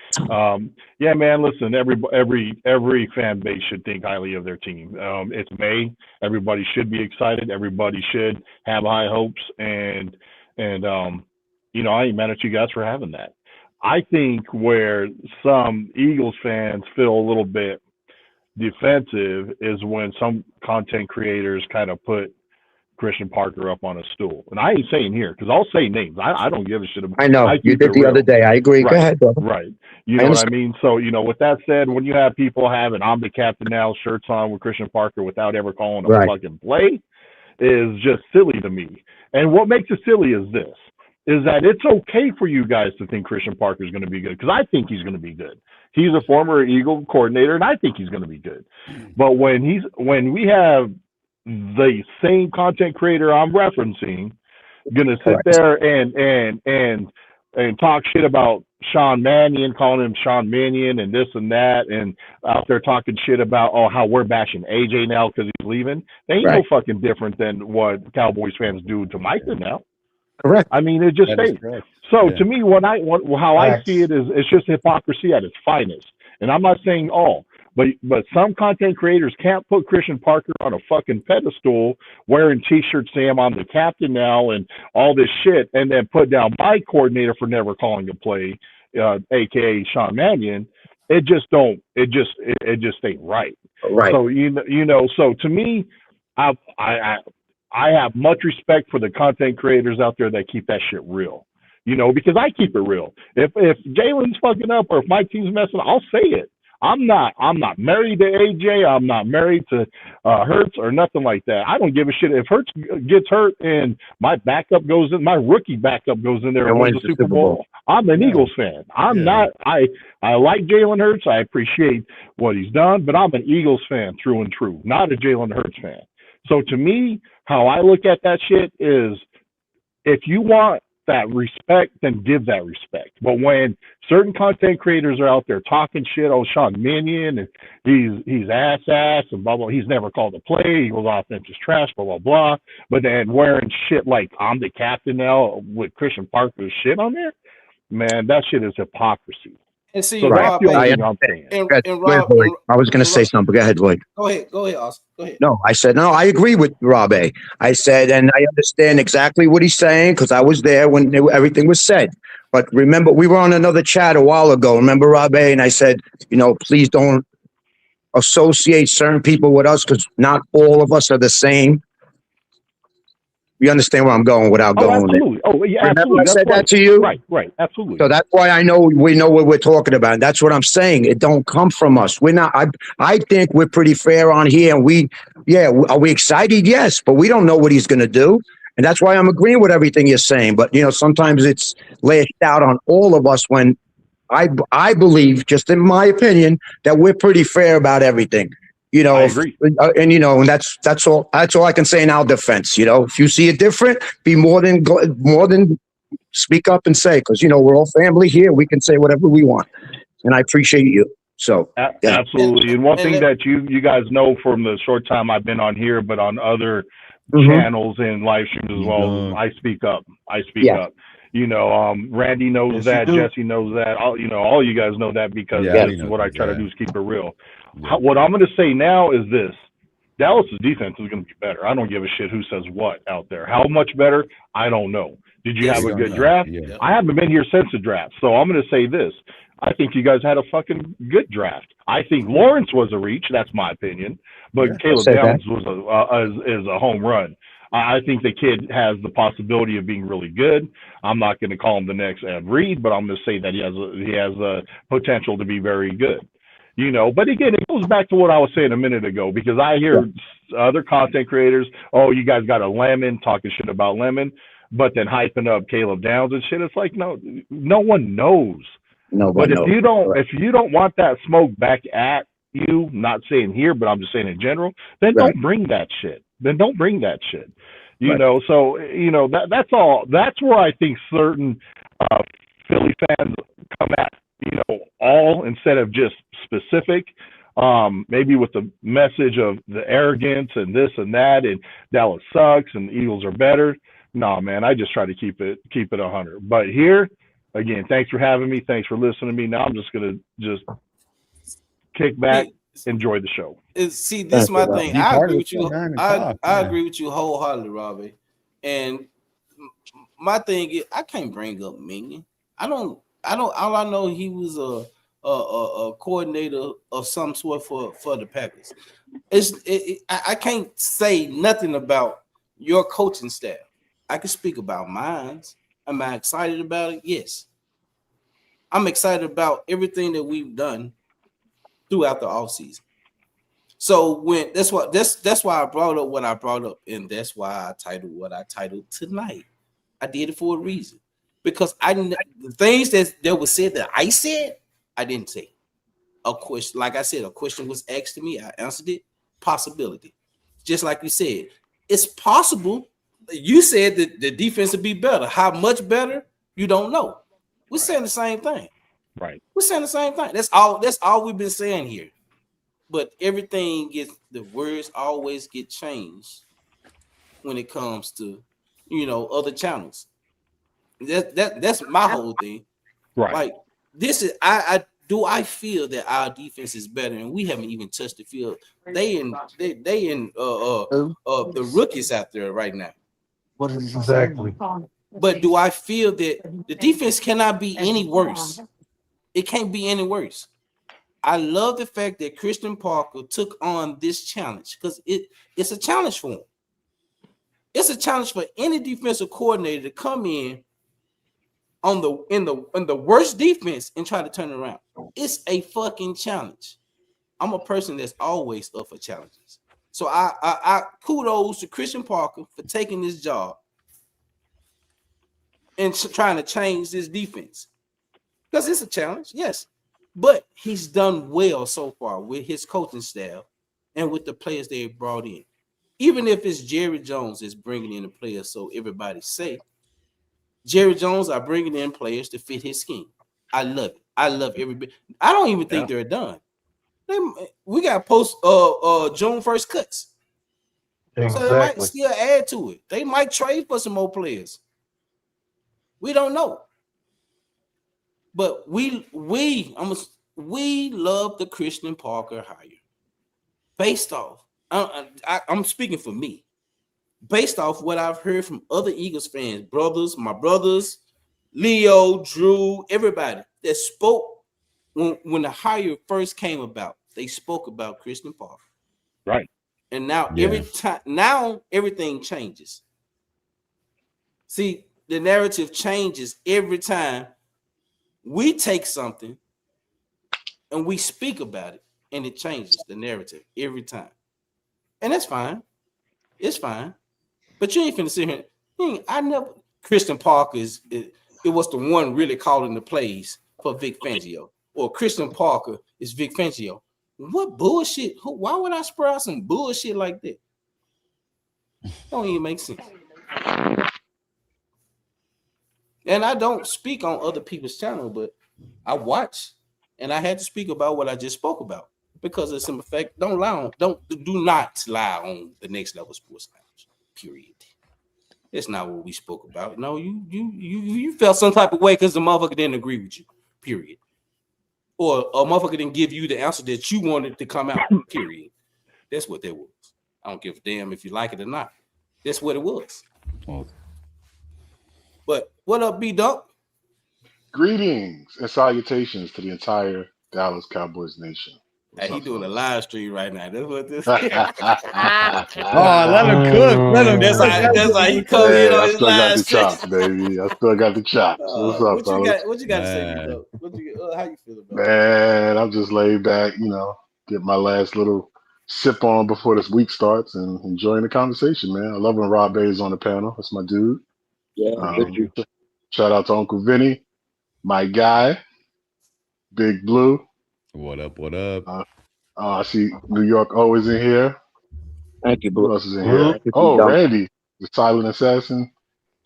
Yeah, man. Listen, every fan base should think highly of their team. It's May. Everybody should be excited. Everybody should have high hopes, and I ain't mad at you guys for having that. I think where some Eagles fans feel a little bit defensive is when some content creators kind of put Christian Parker up on a stool. And I ain't saying here because I'll say names. I don't give a shit. I know I you keep it did the other real. day. I agree. Go Right, ahead, brother. right. You I know what I understand. mean? So, with that said, when you have people having I'm the captain now shirts on with Christian Parker without ever calling a Right. fucking play is just silly to me. And what makes it silly is this. is that it's okay for you guys to think Christian Parker is going to be good, because I think he's going to be good. He's a former Eagle coordinator, and I think he's going to be good. But when we have the same content creator I'm referencing going to sit there and talk shit about Sean Mannion, calling him Sean Mannion and this and that, and out there talking shit about how we're bashing AJ now because he's leaving. They ain't no fucking different than what Cowboys fans do to Micah now. Correct. I mean, it just stays. So to me, how I see it is, it's just hypocrisy at its finest. And I'm not saying all, but some content creators can't put Christian Parker on a fucking pedestal wearing T-shirts saying I'm the captain now and all this shit, and then put down my coordinator for never calling a play, aka Sean Mannion. It just ain't right. Right. So so to me, I have much respect for the content creators out there that keep that shit real. Because I keep it real. If Jalen's fucking up or if my team's messing up, I'll say it. I'm not married to AJ. I'm not married to Hurts or nothing like that. I don't give a shit if Hurts gets hurt and my rookie backup goes in there and wins the Super Bowl. I'm an Eagles fan. I'm not. I like Jalen Hurts. I appreciate what he's done, but I'm an Eagles fan through and through, not a Jalen Hurts fan. So to me, how I look at that shit is, if you want that respect, then give that respect. But when certain content creators are out there talking shit, Sean Mannion, and he's ass and blah blah, he's never called a play, Eagles offense is trash, blah blah blah. But then wearing shit like I'm the captain now with Christian Parker's shit on there, man, that shit is hypocrisy. And see, So Rob, I was going to say something. Go ahead, Lloyd. Go ahead, Austin. Go ahead. No, I said, no, I agree with Rob A. I said, and I understand exactly what he's saying because I was there when everything was said. But remember, we were on another chat a while ago. Remember, Rob A? And I said, please don't associate certain people with us because not all of us are the same. You understand where I'm going without going absolutely. there. Oh, yeah, remember absolutely. I said that to you? Right, absolutely. So that's why we know what we're talking about. And that's what I'm saying. It don't come from us. We're not. I think we're pretty fair on here. And are we excited? Yes, but we don't know what he's going to do. And that's why I'm agreeing with everything you're saying. But sometimes it's lashed out on all of us when I believe, just in my opinion, that we're pretty fair about everything. I agree. And that's all I can say in our defense. If you see it different, be more than speak up and say, because we're all family here. We can say whatever we want, and I appreciate you. So absolutely. And one thing that you guys know from the short time I've been on here, but on other channels and live streams as well, I speak up. Up. Randy knows that. Jesse knows that. All you guys know that because that's what I try to do is keep it real. What I'm going to say now is this: Dallas' defense is going to be better. I don't give a shit who says what out there. How much better? I don't know. Did you have a good draft? Yeah. I haven't been here since the draft, so I'm going to say this: I think you guys had a fucking good draft. I think Lawrence was a reach. That's my opinion, but Caleb Downs is a home run. I think the kid has the possibility of being really good. I'm not going to call him the next Ed Reed, but I'm going to say that he has a potential to be very good. But again, it goes back to what I was saying a minute ago, because I hear other content creators, you guys got a Lemon, talking shit about Lemon, but then hyping up Caleb Downs and shit. It's like, no one knows. But if you don't want that smoke back at you, not saying here, but I'm just saying in general, then don't bring that shit. So that's all. That's where I think certain Philly fans come at, all instead of just specific. Maybe with the message of the arrogance and this and that, and Dallas sucks and the Eagles are better. No, man, I just try to keep it 100. But here, again, thanks for having me. Thanks for listening to me. Now I'm just gonna kick back, enjoy the show. See, this is my thing. I agree with you. I agree with you wholeheartedly, Robbie. And my thing is, I can't bring up Minion. I don't. All I know, he was a coordinator of some sort for the Packers. I can't say nothing about your coaching staff. I can speak about mine. Am I excited about it? Yes. I'm excited about everything that we've done throughout the offseason. So that's why I brought up what I brought up, and that's why I titled what I titled tonight. I did it for a reason. because the things that was said that I said, I didn't say. A question, like I said, a question was asked to me. I answered it. Possibility. Just like you said, it's possible. You said that the defense would be better. How much better? You don't know. We're saying the same thing. Right. We're saying the same thing. That's all we've been saying here. But everything the words always get changed when it comes to, other channels. That's my whole thing. Right. Like this is I feel that our defense is better, and we haven't even touched the field. They in the rookies out there right now. Exactly. But do I feel that the defense cannot be any worse? It can't be any worse. I love the fact that Christian Parker took on this challenge because it's a challenge for him. It's a challenge for any defensive coordinator to come in in the worst defense and try to turn it around. It's a fucking challenge. I'm a person that's always up for challenges. So I kudos to Christian Parker for taking this job and trying to change this defense. Because it's a challenge, yes. But he's done well so far with his coaching staff and with the players they brought in. Even if it's Jerry Jones is bringing in the players, so everybody say, Jerry Jones are bringing in players to fit his scheme. I love it. I love every bit. I don't even think they're done. We got post June 1st cuts. Exactly. So they might still add to it. They might trade for some more players. We don't know. But we love the Christian Parker hire. Based off, I'm speaking for me. Based off what I've heard from other Eagles fans, my brothers, Leo, Drew, everybody that spoke when the hire first came about, they spoke about Christian Parker. Right. And now everything changes. See, the narrative changes every time we take something and we speak about it, and it changes the narrative every time. And that's fine. It's fine. But you ain't finna sit here. Christian Parker it was the one really calling the plays for Vic Fangio. Or Christian Parker is Vic Fangio. What bullshit? Why would I spread some bullshit like that? Don't even make sense. And I don't speak on other people's channel, but I watch, and I had to speak about what I just spoke about because of some effect. Do not lie on the Next Level Sports Lounge. Period. That's not what we spoke about. No, you felt some type of way because the motherfucker didn't agree with you. Period. Or a motherfucker didn't give you the answer that you wanted to come out. Period. That's what that was. I don't give a damn if you like it or not. That's what it was. Okay. But what up, B-Dunk? Greetings and salutations to the entire Dallas Cowboys nation. Hey, he doing a live stream right now. That's what this is. Let him cook. Let him. That's how he come in on his live stream. I still got the chops, baby. I still got the chops. What's up, fellas? What you got to say, B-Dunk? How you feel about it? Man, I'm just laid back, get my last little sip on before this week starts and enjoying the conversation, man. I love when Rob Bay is on the panel. That's my dude. Yeah, shout out to Uncle Vinny, my guy, Big Blue. What up? What up? I see New York always in here. Thank you, Blue. Who else is in here? Oh, Randy, the silent assassin,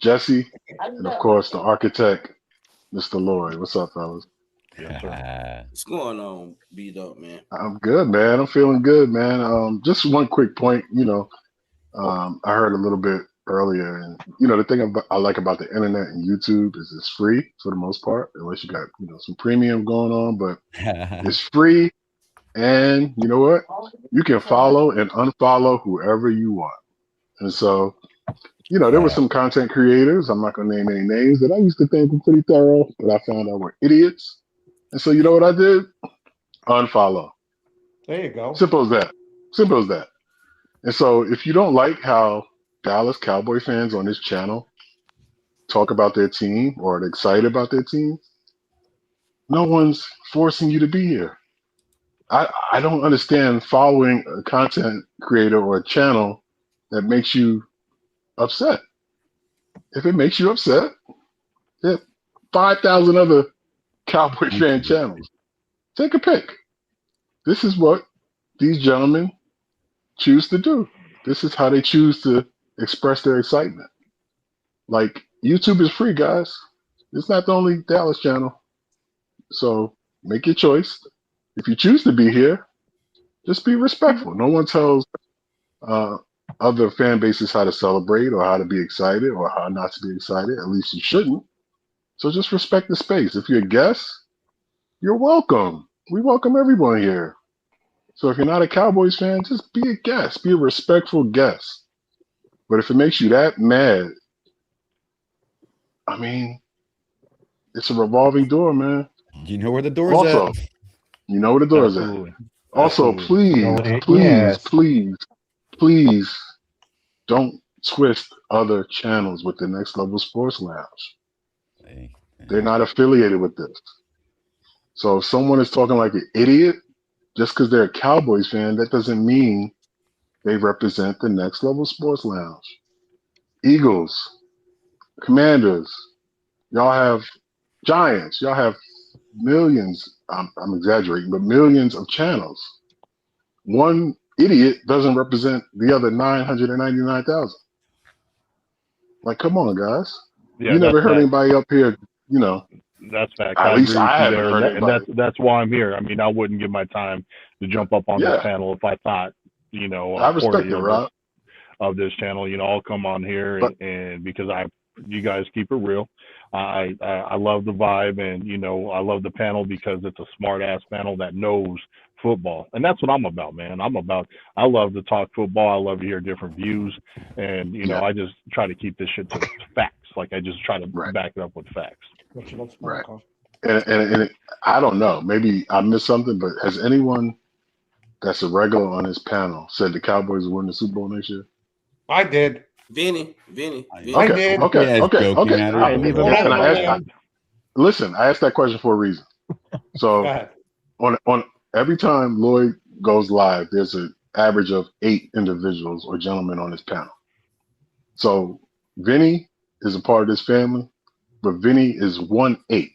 Jesse, and of course the architect, Mr. Lloyd. What's up, fellas? What's going on, B-Dog, man? I'm good, man. I'm feeling good, man. Just one quick point, I heard a little bit earlier, and the thing I like about the internet and YouTube is it's free for the most part, unless you got some premium going on, but it's free, and you know what? You can follow and unfollow whoever you want, and so there were some content creators. I'm not gonna name any names that I used to think were pretty thorough, but I found out were idiots, and so you know what I did? Unfollow. There you go. Simple as that. Simple as that. And so if you don't like how Dallas Cowboy fans on this channel talk about their team or are excited about their team, no one's forcing you to be here. I don't understand following a content creator or a channel that makes you upset. If it makes you upset, yeah, 5,000 other Cowboy fan channels. Take a pick. This is what these gentlemen choose to do. This is how they choose to express their excitement. Like, YouTube is free, guys. It's not the only Dallas channel. So make your choice. If you choose to be here, just be respectful. No one tells other fan bases how to celebrate or how to be excited or how not to be excited. At least you shouldn't. So just respect the space. If you're a guest, you're welcome. We welcome everyone here. So if you're not a Cowboys fan, just be a guest. Be a respectful guest. But if it makes you that mad, I mean, it's a revolving door, man. You know where the door's Also, at. you know where the door's at. Absolutely. Also, Absolutely. please don't twist other channels with the Next Level Sports Lounge. They're not affiliated with this. So if someone is talking like an idiot, just because they're a Cowboys fan, that doesn't mean they represent the Next Level Sports Lounge. Eagles, Commanders, y'all have Giants, y'all have millions, I'm exaggerating, but millions of channels. One idiot doesn't represent the other 999,000. Like, come on, guys. Yeah, You never heard that. anybody up here, you know. That's facts. At I least agree with I you haven't there, heard and anybody. that's why I'm here. I mean, I wouldn't give my time to jump up on this Yeah. panel if I thought, I respect poorly it, Rob. of this channel. I'll come on here and because you guys keep it real. I love the vibe, and I love the panel because it's a smart ass panel that knows football, and that's what I'm about, man. I love to talk football. I love to hear different views, and I just try to keep this shit to facts. Like, I just try to back it up with facts. Right. And I don't know, maybe I missed something, but has anyone that's a regular on this panel said the Cowboys will win the Super Bowl next year? I did. Vinny. Okay. Listen, I asked that question for a reason. So on every time Lloyd goes live, there's an average of 8 individuals or gentlemen on this panel. So Vinny is a part of this family, but Vinny is 1/8.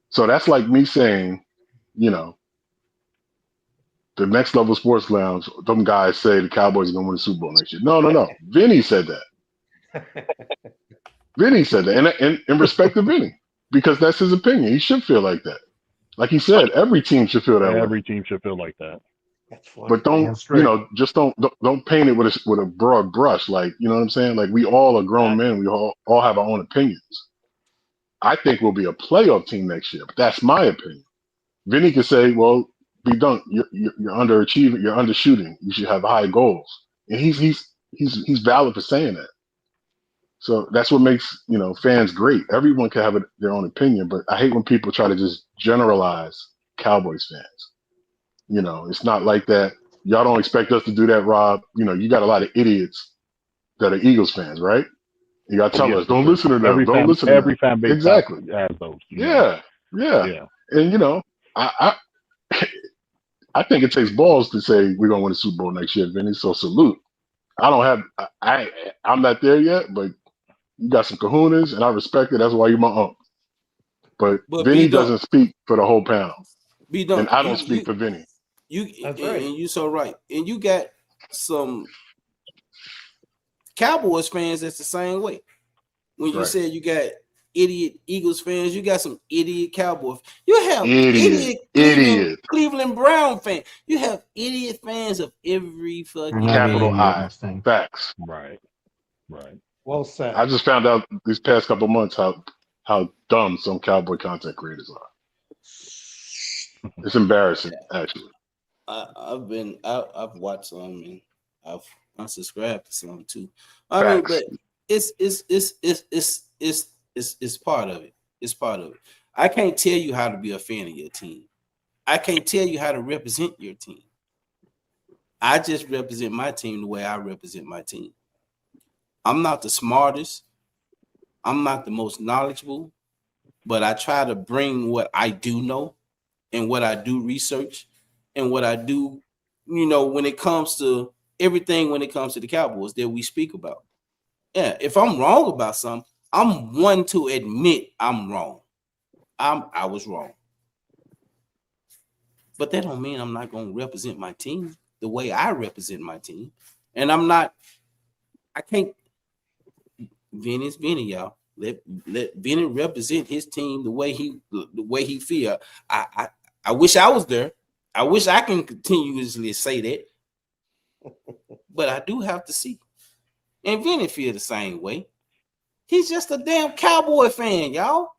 So that's like me saying, the Next Level Sports Lounge, them guys say the Cowboys are going to win the Super Bowl next year. No. Vinny said that. Vinny said that. And in respect to Vinny, because that's his opinion. He should feel like that. Like he said, every team should feel that way. Every team should feel like that. But don't paint it with a broad brush. Like, you know what I'm saying? Like, we all are grown men. We all have our own opinions. I think we'll be a playoff team next year, but that's my opinion. Vinny could say, well, be done. You're underachieving. You're undershooting. You should have high goals. And he's valid for saying that. So that's what makes, fans great. Everyone can have their own opinion, but I hate when people try to just generalize Cowboys fans. It's not like that. Y'all don't expect us to do that, Rob. You got a lot of idiots that are Eagles fans, right? You got to tell us, don't listen to them. Don't listen to them. Every fan base exactly has those. Yeah. And, I think it takes balls to say we're going to win the Super Bowl next year, Vinny. So salute. I'm not there yet, but you got some kahunas, and I respect it. That's why you're my uncle. But Vinny doesn't speak for the whole panel. And I don't speak for Vinny. That's right. And you so right. And you got some Cowboys fans that's the same way. When you said you got idiot Eagles fans, you got some idiot Cowboys. You have idiot Cleveland Brown fans. You have idiot fans of every fucking capital I. Facts. Right. Well said. I just found out these past couple months how dumb some Cowboy content creators are. It's embarrassing, actually. I've watched some and I've unsubscribed to some too. I mean, but it's part of it. It's part of it. I can't tell you how to be a fan of your team. I can't tell you how to represent your team. I just represent my team the way I represent my team. I'm not the smartest. I'm not the most knowledgeable, but I try to bring what I do know and what I do research and what I do, when it comes to everything, when it comes to the Cowboys that we speak about. Yeah, if I'm wrong about something, I'm one to admit I'm wrong. I was wrong. But that don't mean I'm not going to represent my team the way I represent my team. And I can't. Vinny's Vinny, y'all. Let Vinny represent his team the way he feel. I wish I was there. I wish I can continuously say that. But I do have to see. And Vinny feel the same way. He's just a damn Cowboy fan, y'all.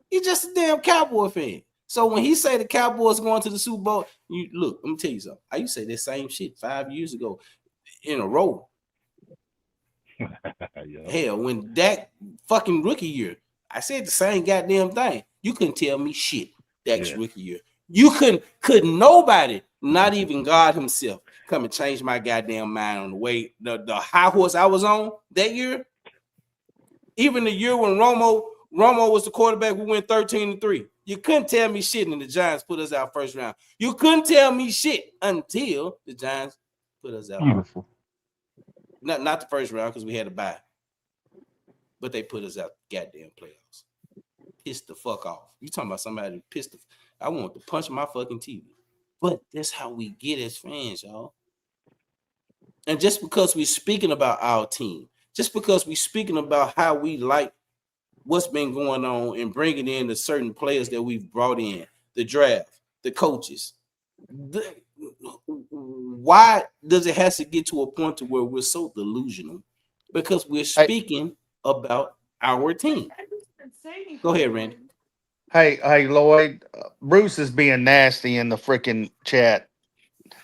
He's just a damn Cowboy fan. So when he say the Cowboys going to the Super Bowl, you look, let me tell you something. I used to say that same shit 5 years ago in a row. Yeah. Hell, when Dak fucking rookie year, I said the same goddamn thing. You couldn't tell me shit. Dak's rookie year. You couldn't nobody, not even God himself, come and change my goddamn mind on the way the high horse I was on that year. Even the year when Romo was the quarterback, we went 13-3. You couldn't tell me shit, and the Giants put us out first round. You couldn't tell me shit until the Giants put us out. Beautiful. Not the first round because we had a bye, but they put us out goddamn playoffs. Pissed the fuck off. You talking about somebody pissed? I want to punch my fucking TV. But that's how we get as fans, y'all. And just because we're speaking about our team, just because we're speaking about how we like what's been going on and bringing in the certain players that we've brought in, the draft, the coaches. Why does it have to get to a point to where we're so delusional? Because we're speaking about our team. Go ahead, Randy. Hey, Lloyd. Bruce is being nasty in the freaking chat.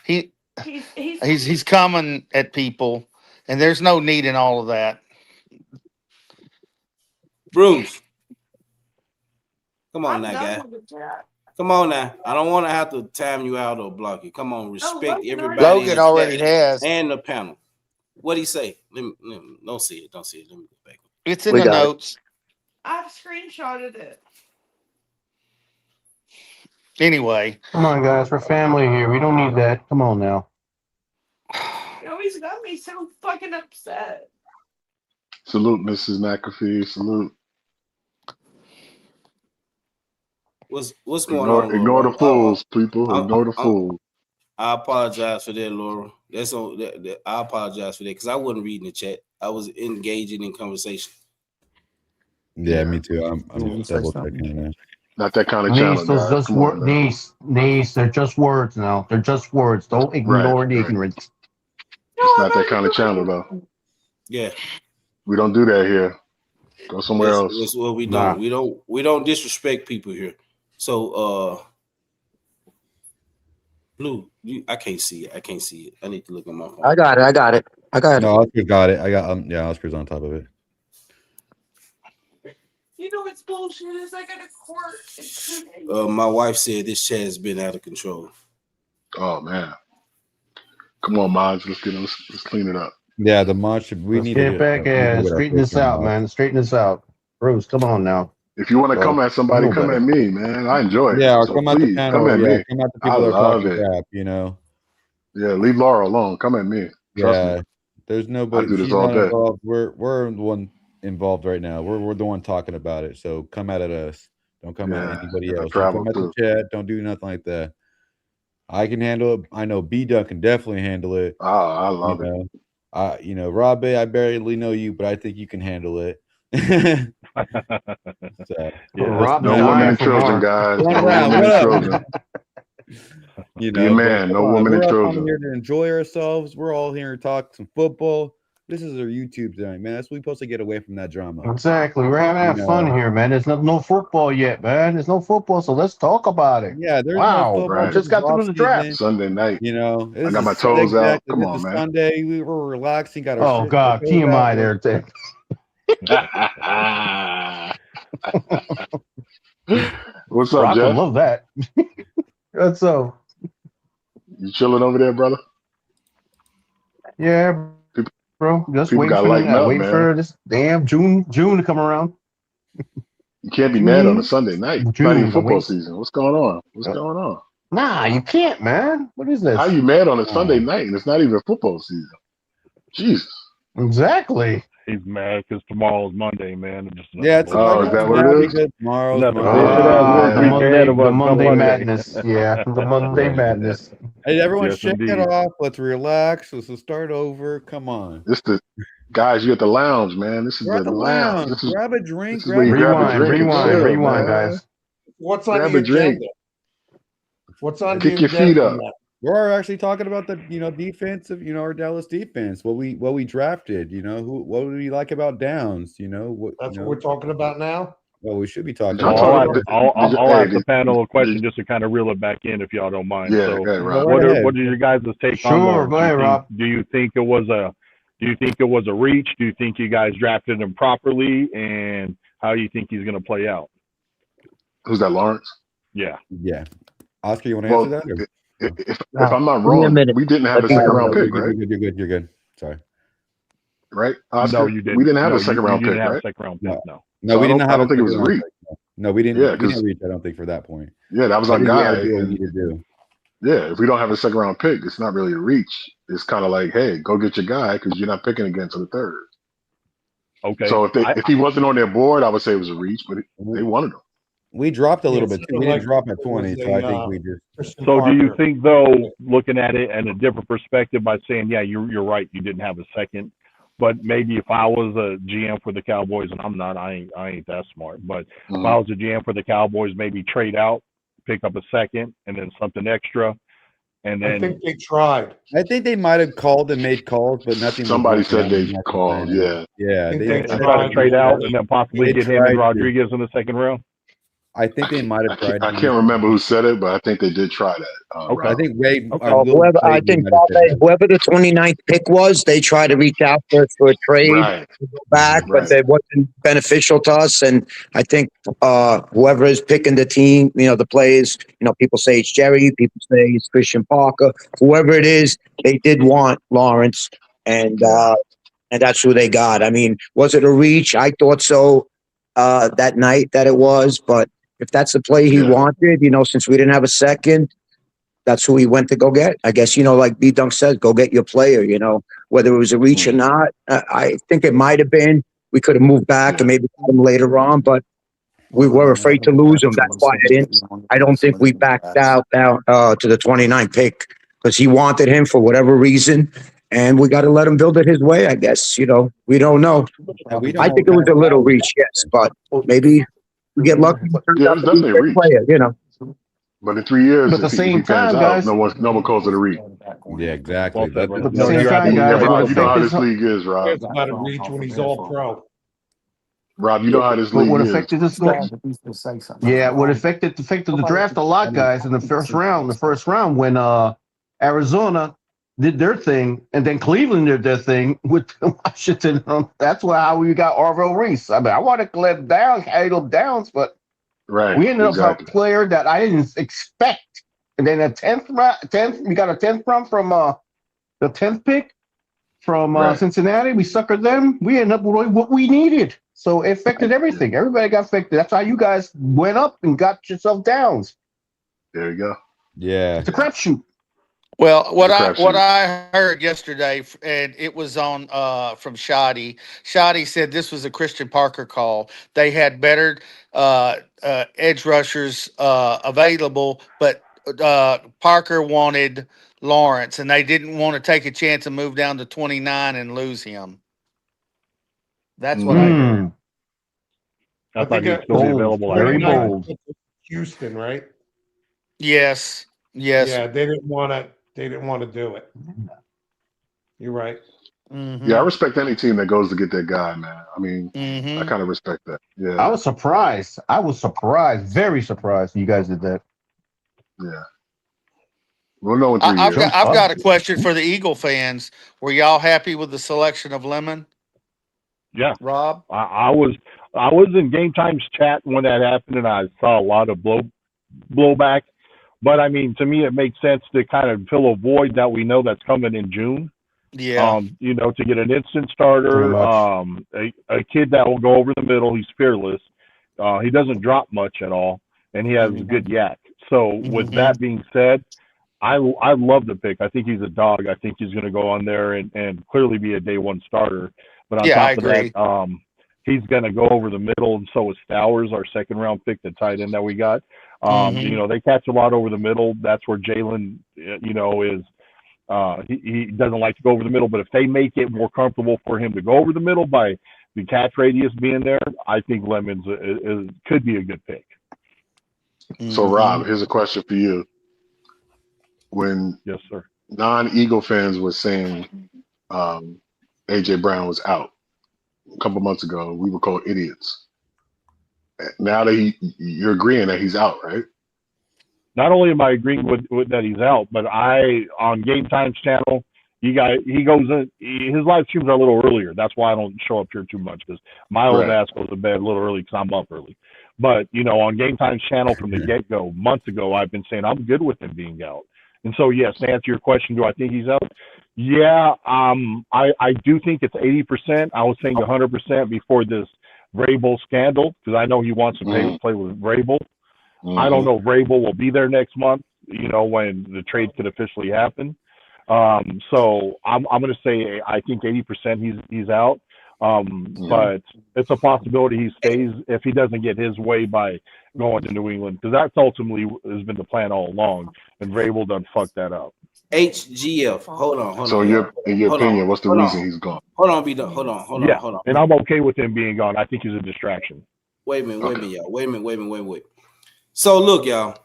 He's coming at people, and there's no need in all of that. Bruce, come on now, guy. Come on now. I don't want to have to time you out or block you. Come on, respect everybody. Logan already has. And the panel. What'd he say? Don't see it. Don't see it. Let me go back. It's in the notes. I've screenshotted it. Anyway. Come on, guys. We're family here. We don't need that. Come on now. You know, he's got me so fucking upset. Salute, Mrs. McAfee. Salute. What's going on? Ignore the fools, people. Ignore the fools. I apologize for that, Laura. I apologize for that because I wasn't reading the chat. I was engaging in conversation. Yeah, me too. I'm double checking that. Not that kind of channel. Niece, they're just words now. They're just words. Don't ignore the ignorance. It's not that kind of channel, though. Yeah. We don't do that here. Go somewhere else. That's what we don't. Nah. We don't disrespect people here. So Blue, I can't see it. I need to look at my phone. I got it. No, Oscar got it. I got Oscar's on top of it. You know it's bullshit. It's like at a court. My wife said this chat has been out of control. Oh man. Come on, mods. Let's clean it up. Yeah, the mod we need to get back and straighten this out, man. Straighten this out. Bruce, come on now. If you want to come at somebody, come at me, man. I enjoy it. Yeah, or so come at the panel. Come at me. Come at the people that are talking crap, you know. Yeah, leave Laura alone. Come at me. Trust me. There's nobody. I do this all day. Involved. We're the one involved right now. We're the one talking about it. So come at us. Don't come at anybody else. Don't come at the chat. Don't do nothing like that. I can handle it. I know B-Duck can definitely handle it. Oh, I love it. Rob, I barely know you, but I think you can handle it. No women and children, guys. No women and children. Be a man, no women and children. We're here to enjoy ourselves. We're all here to talk some football. This is our YouTube tonight, man. That's what we're supposed to get away from that drama. Exactly. We're having fun here, man. There's no football yet, man. There's no football, so let's talk about it. Yeah, there's no football. Right. Just got through the draft. Sunday night. I got my toes out. Come on, man. Sunday, we were relaxing. Got our God, TMI there, Ted. What's up, Jeff? I love that. What's up? You chilling over there, brother? Yeah, bro. Just waiting for this damn June to come around. You can't be mad on a Sunday night. It's not even football season. What's going on? What's going on? Nah, you can't, man. What is this? How you mad on a Sunday night and it's not even football season? Jesus. Exactly. He's mad because tomorrow's Monday, man. Just Yeah, it's Oh, is that what it is? tomorrow's nothing. Monday. It has Oh, one week ahead of The us on Monday Monday. Madness. Yeah, the Monday Madness. Hey, everyone, Yes, shake it indeed. off. Let's relax. Let's start over. Come on. this the guys. You at the lounge, man. This is We're the at the lounge. lounge. Grab a drink. This is where you grab a drink and chill, Rewind, man. guys. What's on Grab the a drink. agenda? What's on Kick the your feet agenda? up. Matt? We're actually talking about the defensive, our Dallas defense. What we drafted. What do we like about Downs? That's what we're talking about now. Well, we should be talking Y'all about. talking- I'll hey, ask the panel a question just to kind of reel it back in, if y'all don't mind. Yeah, So, go ahead, Rob. what Go are ahead. what are your guys' take Sure, on Lawrence? go ahead, Rob. Do you think it was a reach? Do you think you guys drafted him properly? And how do you think he's going to play out? Who's that, Lawrence? Yeah. Yeah, Oscar, you want to Well, answer that? if I'm not Give me a wrong, minute. we didn't have a Let me second have round a- pick, right? You're good. Sorry. Right, Oscar? No, you didn't. We didn't have No, a second round you pick, didn't have right? a second round pick. No. No, So we I didn't don't- have I don't think it was a second round reach. pick. No, we didn't. Yeah, we didn't 'cause- reach. I don't think for that point. Yeah, that was I our think we had guy. to do what we And, need to do. yeah, if we don't have a second round pick, it's not really a reach. It's kind of like, hey, go get your guy because you're not picking again to the third. Okay. So if he wasn't on their board, I would say it was a reach, but they wanted him. We dropped a little bit too. We didn't like drop at it 20, was so I a, think we just. Christian So do you Parker. think, though, looking at it in a different perspective by saying, yeah, you're right, you didn't have a second, but maybe if I was a GM for the Cowboys, and I'm not, I ain't that smart, but if I was a GM for the Cowboys, maybe trade out, pick up a second, and then something extra, and I then think they tried. I think they might have called and made calls, but nothing. Somebody was said they nothing called. planned. Yeah, Yeah. think They and try to trade out and then possibly They get him and tried to. Rodriguez in the second round. I think they might have tried. I can't remember who said it, but I think they did try that. Okay. I think Wade. Whoever I think whoever the 29th pick was, they tried to reach out for us for a trade, Right. to go back, but Right. they wasn't beneficial to us. And I think whoever is picking the team, the players, people say it's Jerry, people say it's Christian Parker, whoever it is, they did want Lawrence, and that's who they got. I mean, was it a reach? I thought so that night that it was, but if that's the play he wanted, since we didn't have a second, that's who he went to go get. I guess, like B Dunk says, go get your player, whether it was a reach or not. I think it might have been. We could have moved back and maybe got him later on, but we were afraid to lose him. That's why I don't think we backed out to the 29th pick because he wanted him for whatever reason. And we got to let him build it his way, I guess. We don't know. I think it was a little reach, yes, but maybe we get lucky. Yeah, it was definitely a reach. Player, But in 3 years, But at the if he same pans time, out, guys. no one calls it a reach. Yeah, exactly. Well said, That's- But at the same time, Yeah, guys, Rob, what you know how affected this league is, Rob. It's about a reach when he's all pro. Rob, you know how this But league what is. affected this? Yeah, what affected the draft a lot, guys, in the first round. The first round when Arizona did their thing, and then Cleveland did their thing with Washington. That's how we got Orville Reese. I mean, I want to let Caleb Downs, but Right. we ended up exactly. with a player that I didn't expect. And then we got a 10th round from the 10th pick from Right. Cincinnati. We suckered them. We ended up with what we needed. So it affected everything. Everybody got affected. That's how you guys went up and got yourself Downs. There you go. Yeah. It's a crapshoot. Well, what It's a I crapshoot. heard yesterday, and it was on from Shoddy. Shoddy said this was a Christian Parker call. They had better edge rushers available, but Parker wanted Lawrence, and they didn't want to take a chance and move down to 29 and lose him. That's what I heard. I thought he would still be bold, available. very after that. bold. Houston, right? Yes. Yes. Yeah, they didn't want to. They didn't want to do it. You're right. Mhm. Yeah, I respect any team that goes to get their guy, man. I mean, I Mhm. kind of respect that. I Yeah. was surprised. Very surprised you guys did that. Yeah. We'll know in 3 I've years. got a question for the Eagle fans. Were y'all happy with the selection of Lemon, Yeah. Rob? I was in Game Times chat when that happened, and I saw a lot of blowback. But I mean, to me, it makes sense to kind of fill a void that we know that's coming in June. Yeah. To get an instant starter, a kid that will go over the middle. He's fearless. He doesn't drop much at all, and he has a good yak. So with that being said, I love the pick. I think he's a dog. I think he's going to go on there and clearly be a day one starter. But on Yeah, I top of agree. that, he's going to go over the middle, and so is Stowers, our second-round pick, the tight end that we got. They catch a lot over the middle. That's where Jalen, is. He doesn't like to go over the middle, but if they make it more comfortable for him to go over the middle by the catch radius being there, I think Lemons could be a good pick. So, Rob, here's a question for you. When yes, sir, non-Eagle fans were saying AJ Brown was out a couple months ago, we were called idiots. Now that you're agreeing that he's out, right? Not only am I agreeing with that he's out, but on Game Times channel, he goes in. His live streams are a little earlier. That's why I don't show up here too much, because my old ass goes to bed a little early because I'm up early. But on Game Times channel from the get go, months ago, I've been saying I'm good with him being out. And so, yes, to answer your question, do I think he's out? Yeah, I do think it's 80%. I was saying 100% before this Vrabel scandal, because I know he wants to play with Vrabel. I don't know if Vrabel will be there next month, when the trade could officially happen. So I'm going to say I think 80% he's out. But it's a possibility he stays if he doesn't get his way by going to New England, because that's ultimately has been the plan all along, and Vrabel done fucked that up. HGF. Hold on. So, in your opinion, what's the reason he's gone? Hold on, hold on. And I'm okay with him being gone. I think he's a distraction. Wait a minute, y'all. Wait a minute. So look, y'all.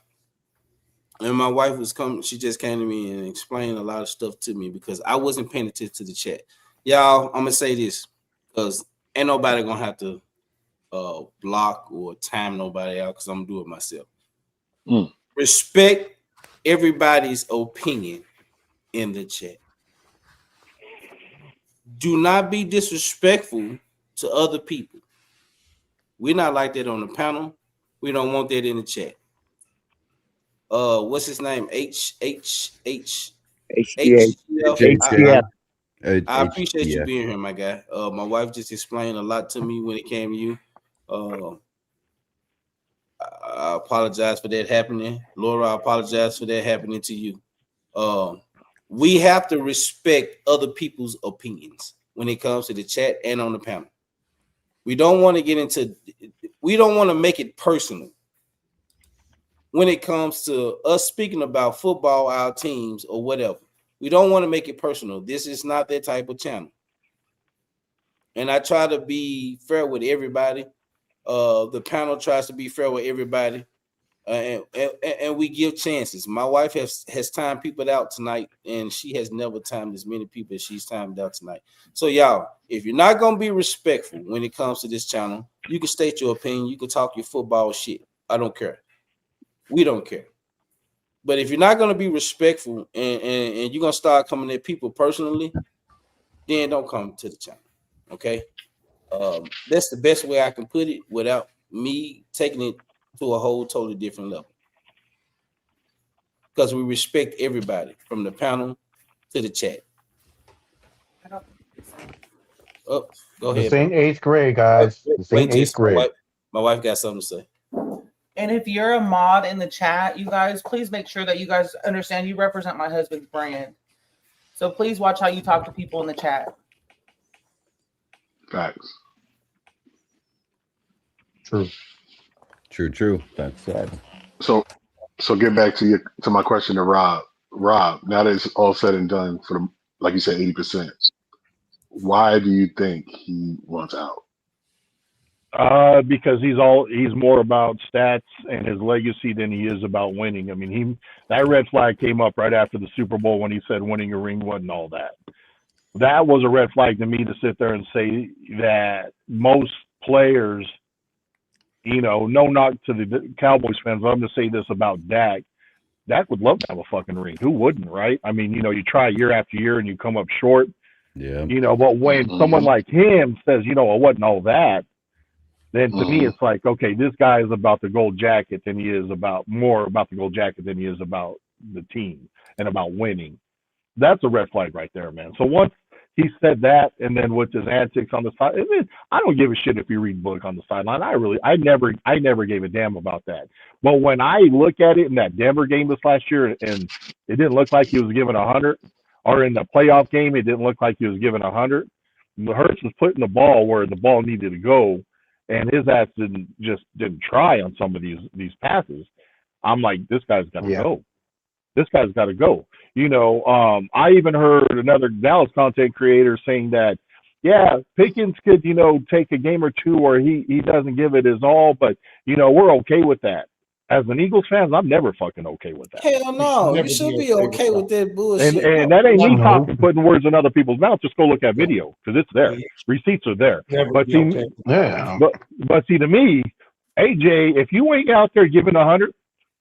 And my wife was coming. She just came to me and explained a lot of stuff to me because I wasn't paying attention to the chat. Y'all, I'm gonna say this because ain't nobody gonna have to block or time nobody out because I'm gonna do it myself. Respect everybody's opinion in the chat. Do not be disrespectful to other people. We're not like that on the panel. We don't want that in the chat. What's his name? HGF. I appreciate you being here, my guy. My wife just explained a lot to me when it came to you. I apologize for that happening. Laura, I apologize for that happening to you. We have to respect other people's opinions when it comes to the chat and on the panel. We don't want to make it personal when it comes to us speaking about football, our teams, or whatever. We don't want to make it personal. This is not that type of channel. And I try to be fair with everybody. The panel tries to be fair with everybody. And we give chances. My wife has timed people out tonight, and she has never timed as many people as she's timed out tonight. So, y'all, if you're not going to be respectful when it comes to this channel, you can state your opinion. You can talk your football shit. I don't care. We don't care. But if you're not going to be respectful and you're going to start coming at people personally, then don't come to the channel. Okay? That's the best way I can put it without me taking it to a whole totally different level. Because we respect everybody from the panel to the chat. Oh, go ahead. This ain't eighth grade, guys. This ain't eighth grade. My wife got something to say. And if you're a mod in the chat, you guys, please make sure that you guys understand you represent my husband's brand. So please watch how you talk to people in the chat. Facts. True. That's sad. So get back to my question to Rob. Rob, now that it's all said and done for the, like you said, 80%, why do you think he wants out? Because he's more about stats and his legacy than he is about winning. I mean, that red flag came up right after the Super Bowl when he said winning a ring wasn't all that. That was a red flag to me to sit there and say that most players, no knock to the Cowboys fans, but I'm going to say this about Dak. Dak would love to have a fucking ring. Who wouldn't, right? I mean, you try year after year and you come up short. Yeah. But when someone like him says, it wasn't all that, then to me it's like, okay, this guy is about the gold jacket than he is more about the gold jacket than he is about the team and about winning. That's a red flag right there, man. So once he said that, and then with his antics on the side, I don't give a shit if you read book on the sideline. I never gave a damn about that. But when I look at it in that Denver game this last year, and it didn't look like he was given 100, or in the playoff game, it didn't look like he was given 100. Hurts was putting the ball where the ball needed to go, and his ass didn't try on some of these passes. I'm like, this guy's got to go. This guy's got to go. I even heard another Dallas content creator saying that, yeah, Pickens could, take a game or two where he doesn't give it his all, but, we're okay with that. As an Eagles fan, I'm never fucking okay with that. Hell no, you should be okay with that bullshit. And that ain't me talking, putting words in other people's mouths. Just go look at video because it's there. Receipts are there. But see, to me, AJ, if you ain't out there giving 100,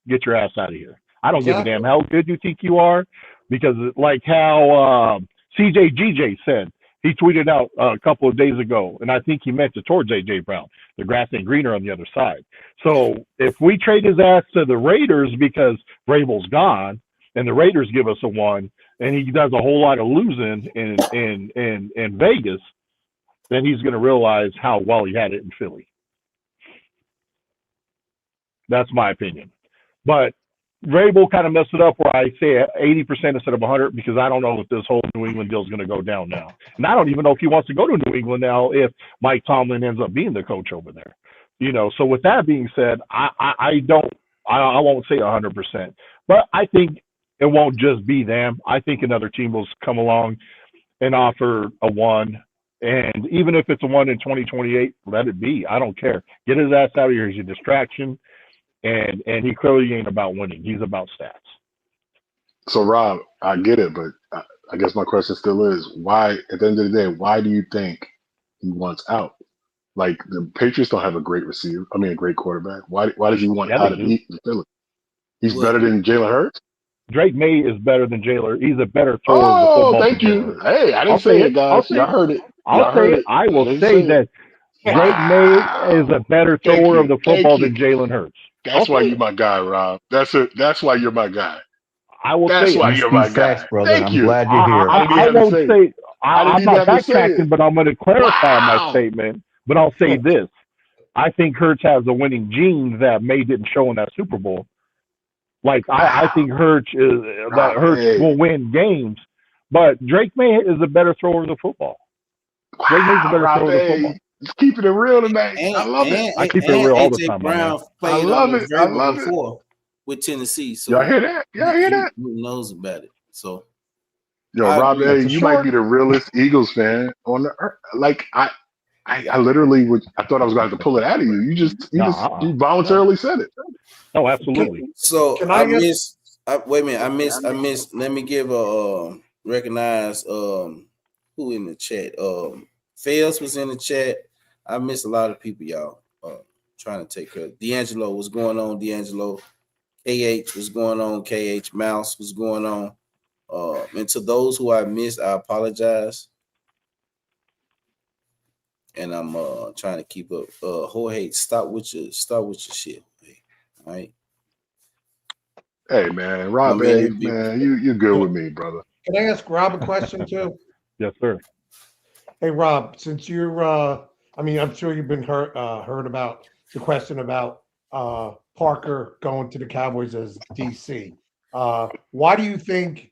get your ass out of here. I don't give a damn how good you think you are, because like how CJGJ said, he tweeted out a couple of days ago, and I think he meant it towards AJ Brown. The grass ain't greener on the other side. So if we trade his ass to the Raiders because Vrabel's gone, and the Raiders give us a 1, and he does a whole lot of losing in Vegas, then he's going to realize how well he had it in Philly. That's my opinion. But Vrabel kind of messed it up where I say 80% instead of 100, because I don't know if this whole New England deal is going to go down now. And I don't even know if he wants to go to New England now if Mike Tomlin ends up being the coach over there. So with that being said, I won't say 100%, but I think it won't just be them. I think another team will come along and offer a 1. And even if it's a 1 in 2028, let it be. I don't care. Get his ass out of here. He's a distraction. And he clearly ain't about winning. He's about stats. So, Rob, I get it, but I guess my question still is, why, at the end of the day, why do you think he wants out? Like, the Patriots don't have a great a great quarterback. Why does he want out of Philly? He's better than Jalen Hurts? Drake May is better than Jalen. He's a better thrower of the football. Thank you. Hey, I didn't say it, guys. Y'all heard it. I will say that Drake May is a better thrower of the football than Jalen Hurts. That's why you're my guy, Rob. That's why you're my guy. I will That's say why you're my guy. Facts, brother. Thank I'm you. glad you're here. I won't say I'm not backtracking, but I'm going to clarify my Wow. statement. But I'll say this: I think Hurts has a winning gene that May didn't show in that Super Bowl. Like I think Hurts will win games, but Drake May is a better thrower of the football. Drake May's a better thrower of the football. Just keeping it real tonight. I love it. I keep it real all the AJ time. Brown I played love on it. I love it. before with Tennessee. So Y'all hear that? Y'all hear that? He knows about it. So Yo, I Rob, agree. hey, you might be the realest Eagles fan on the earth. Like I literally I thought I was going to have to pull it out of you. You voluntarily said it. Oh, absolutely. So Can I I get- missed. Wait a minute. I missed. Let me give a recognize who in the chat. Fails was in the chat. I missed a lot of people, y'all. Trying to take care. D'Angelo, what's going on? D'Angelo. KH was going on. KH Mouse was going on. And to those who I missed, I apologize. And I'm trying to keep up. Jorge, stop with your shit. All right. Hey man, Rob, hey man, you're good with me, brother. Can I ask Rob a question too? Yes, sir. Hey Rob, since you're I'm sure you've been heard about the question about Parker going to the Cowboys as DC. Why do you think,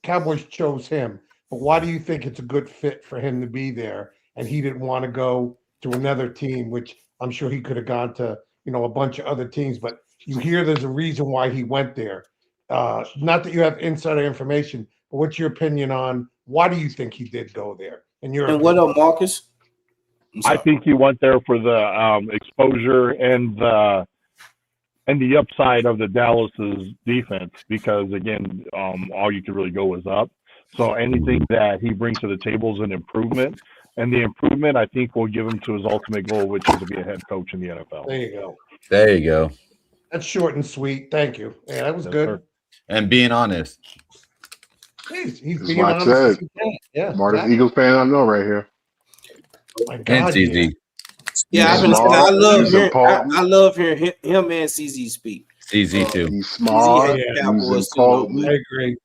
Cowboys chose him, but why do you think it's a good fit for him to be there and he didn't want to go to another team, which I'm sure he could have gone to, a bunch of other teams, but you hear there's a reason why he went there. Not that you have insider information, but what's your opinion on why do you think he did go there? And what up, Marcus? I think he went there for the exposure and the upside of the Dallas's defense, because again, all you can really go is up. So anything that he brings to the table is an improvement, and the improvement I think will give him to his ultimate goal, which is to be a head coach in the NFL. There you go. There you go. That's short and sweet. Thank you. Yeah, that was good. Sir. And being honest. He's That's being what I honest. said. as he can. Yeah, Smartest exactly. Eagles fan I know right here. My And God, yeah. CZ. Yeah, I love hearing him and CZ speak. CZ too. He's smart. CZ He's Cowboys too, important. I agree.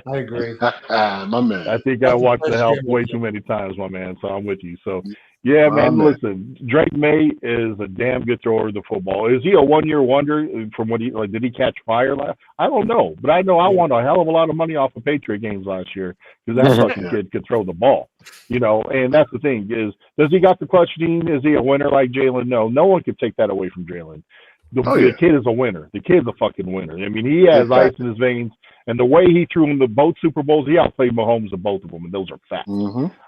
I agree. My man. I think I watched the help way too many times, my man. So I'm with you. So Yeah, My man. man. Listen, Drake May is a damn good thrower of the football. Is he a 1-year wonder from what he like? Did he catch fire last? I don't know, but I know I won a hell of a lot of money off of Patriot games last year because that fucking kid could throw the ball. And that's the thing is, does he got the clutch gene? Is he a winner like Jalen? No, no one could take that away from Jalen. The kid is a winner. The kid's a fucking winner. I mean, he has ice in his veins, and the way he threw in the both Super Bowls, he outplayed Mahomes in both of them, and those are facts.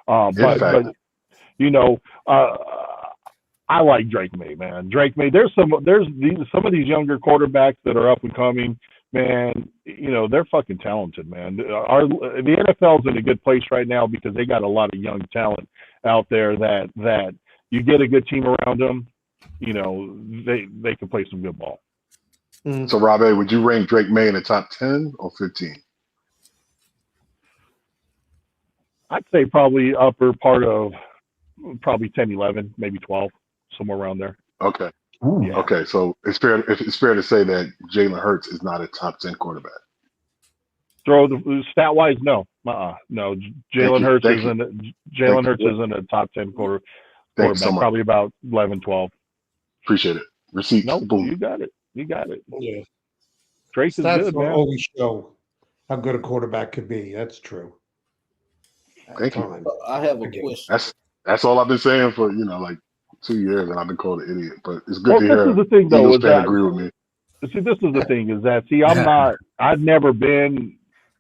But I like Drake May, man. Drake May. There's some of these younger quarterbacks that are up and coming, man. They're fucking talented, man. The NFL's in a good place right now because they got a lot of young talent out there that you get a good team around them, they can play some good ball. So, Rob A, would you rank Drake May in the top 10 or 15? I'd say probably upper part of probably 10, 11, maybe 12, somewhere around there. Okay. Yeah. Okay. So it's fair to say that Jalen Hurts is not a top 10 quarterback. Throw the stat wise, no. No. Jalen Hurts isn't a top 10 quarterback. So probably about 11, 12. Appreciate it. Receipts. Nope, Boom. you got it. Yeah. Drake is Stats good, don't man. always show how good a quarterback could be. That's true. Thank you. I have a question. That's all I've been saying for like 2 years, and I've been called an idiot. But it's good to hear. This is the thing, though. Eagles fan agree with me. See, this is the thing is that I've never been,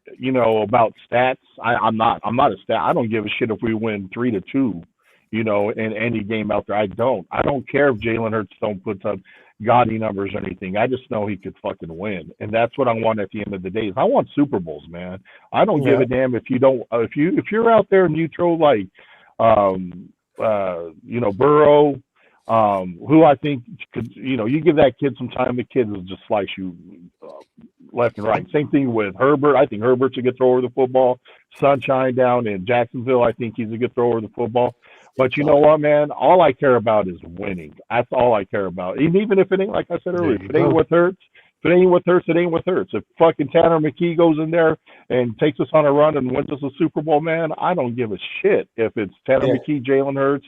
about stats. I'm not a stat. I don't give a shit if we win 3-2, in any game out there. I don't care if Jalen Hurts don't put up gaudy numbers or anything. I just know he could fucking win, and that's what I want at the end of the day. Is I want Super Bowls, man. I don't give a damn if you don't. If you're out there and you throw like, Burrow, who I think could, you give that kid some time, the kid will just slice you left and right. Same thing with Herbert. I think Herbert's a good thrower of the football. Sunshine down in Jacksonville, I think he's a good thrower of the football. But you know what, man? All I care about is winning. That's all I care about. And even if it ain't, like I said earlier, if it ain't what hurts, it ain't what hurts. If fucking Tanner McKee goes in there and takes us on a run and wins us a Super Bowl, man, I don't give a shit if it's Tanner McKee, Jalen Hurts,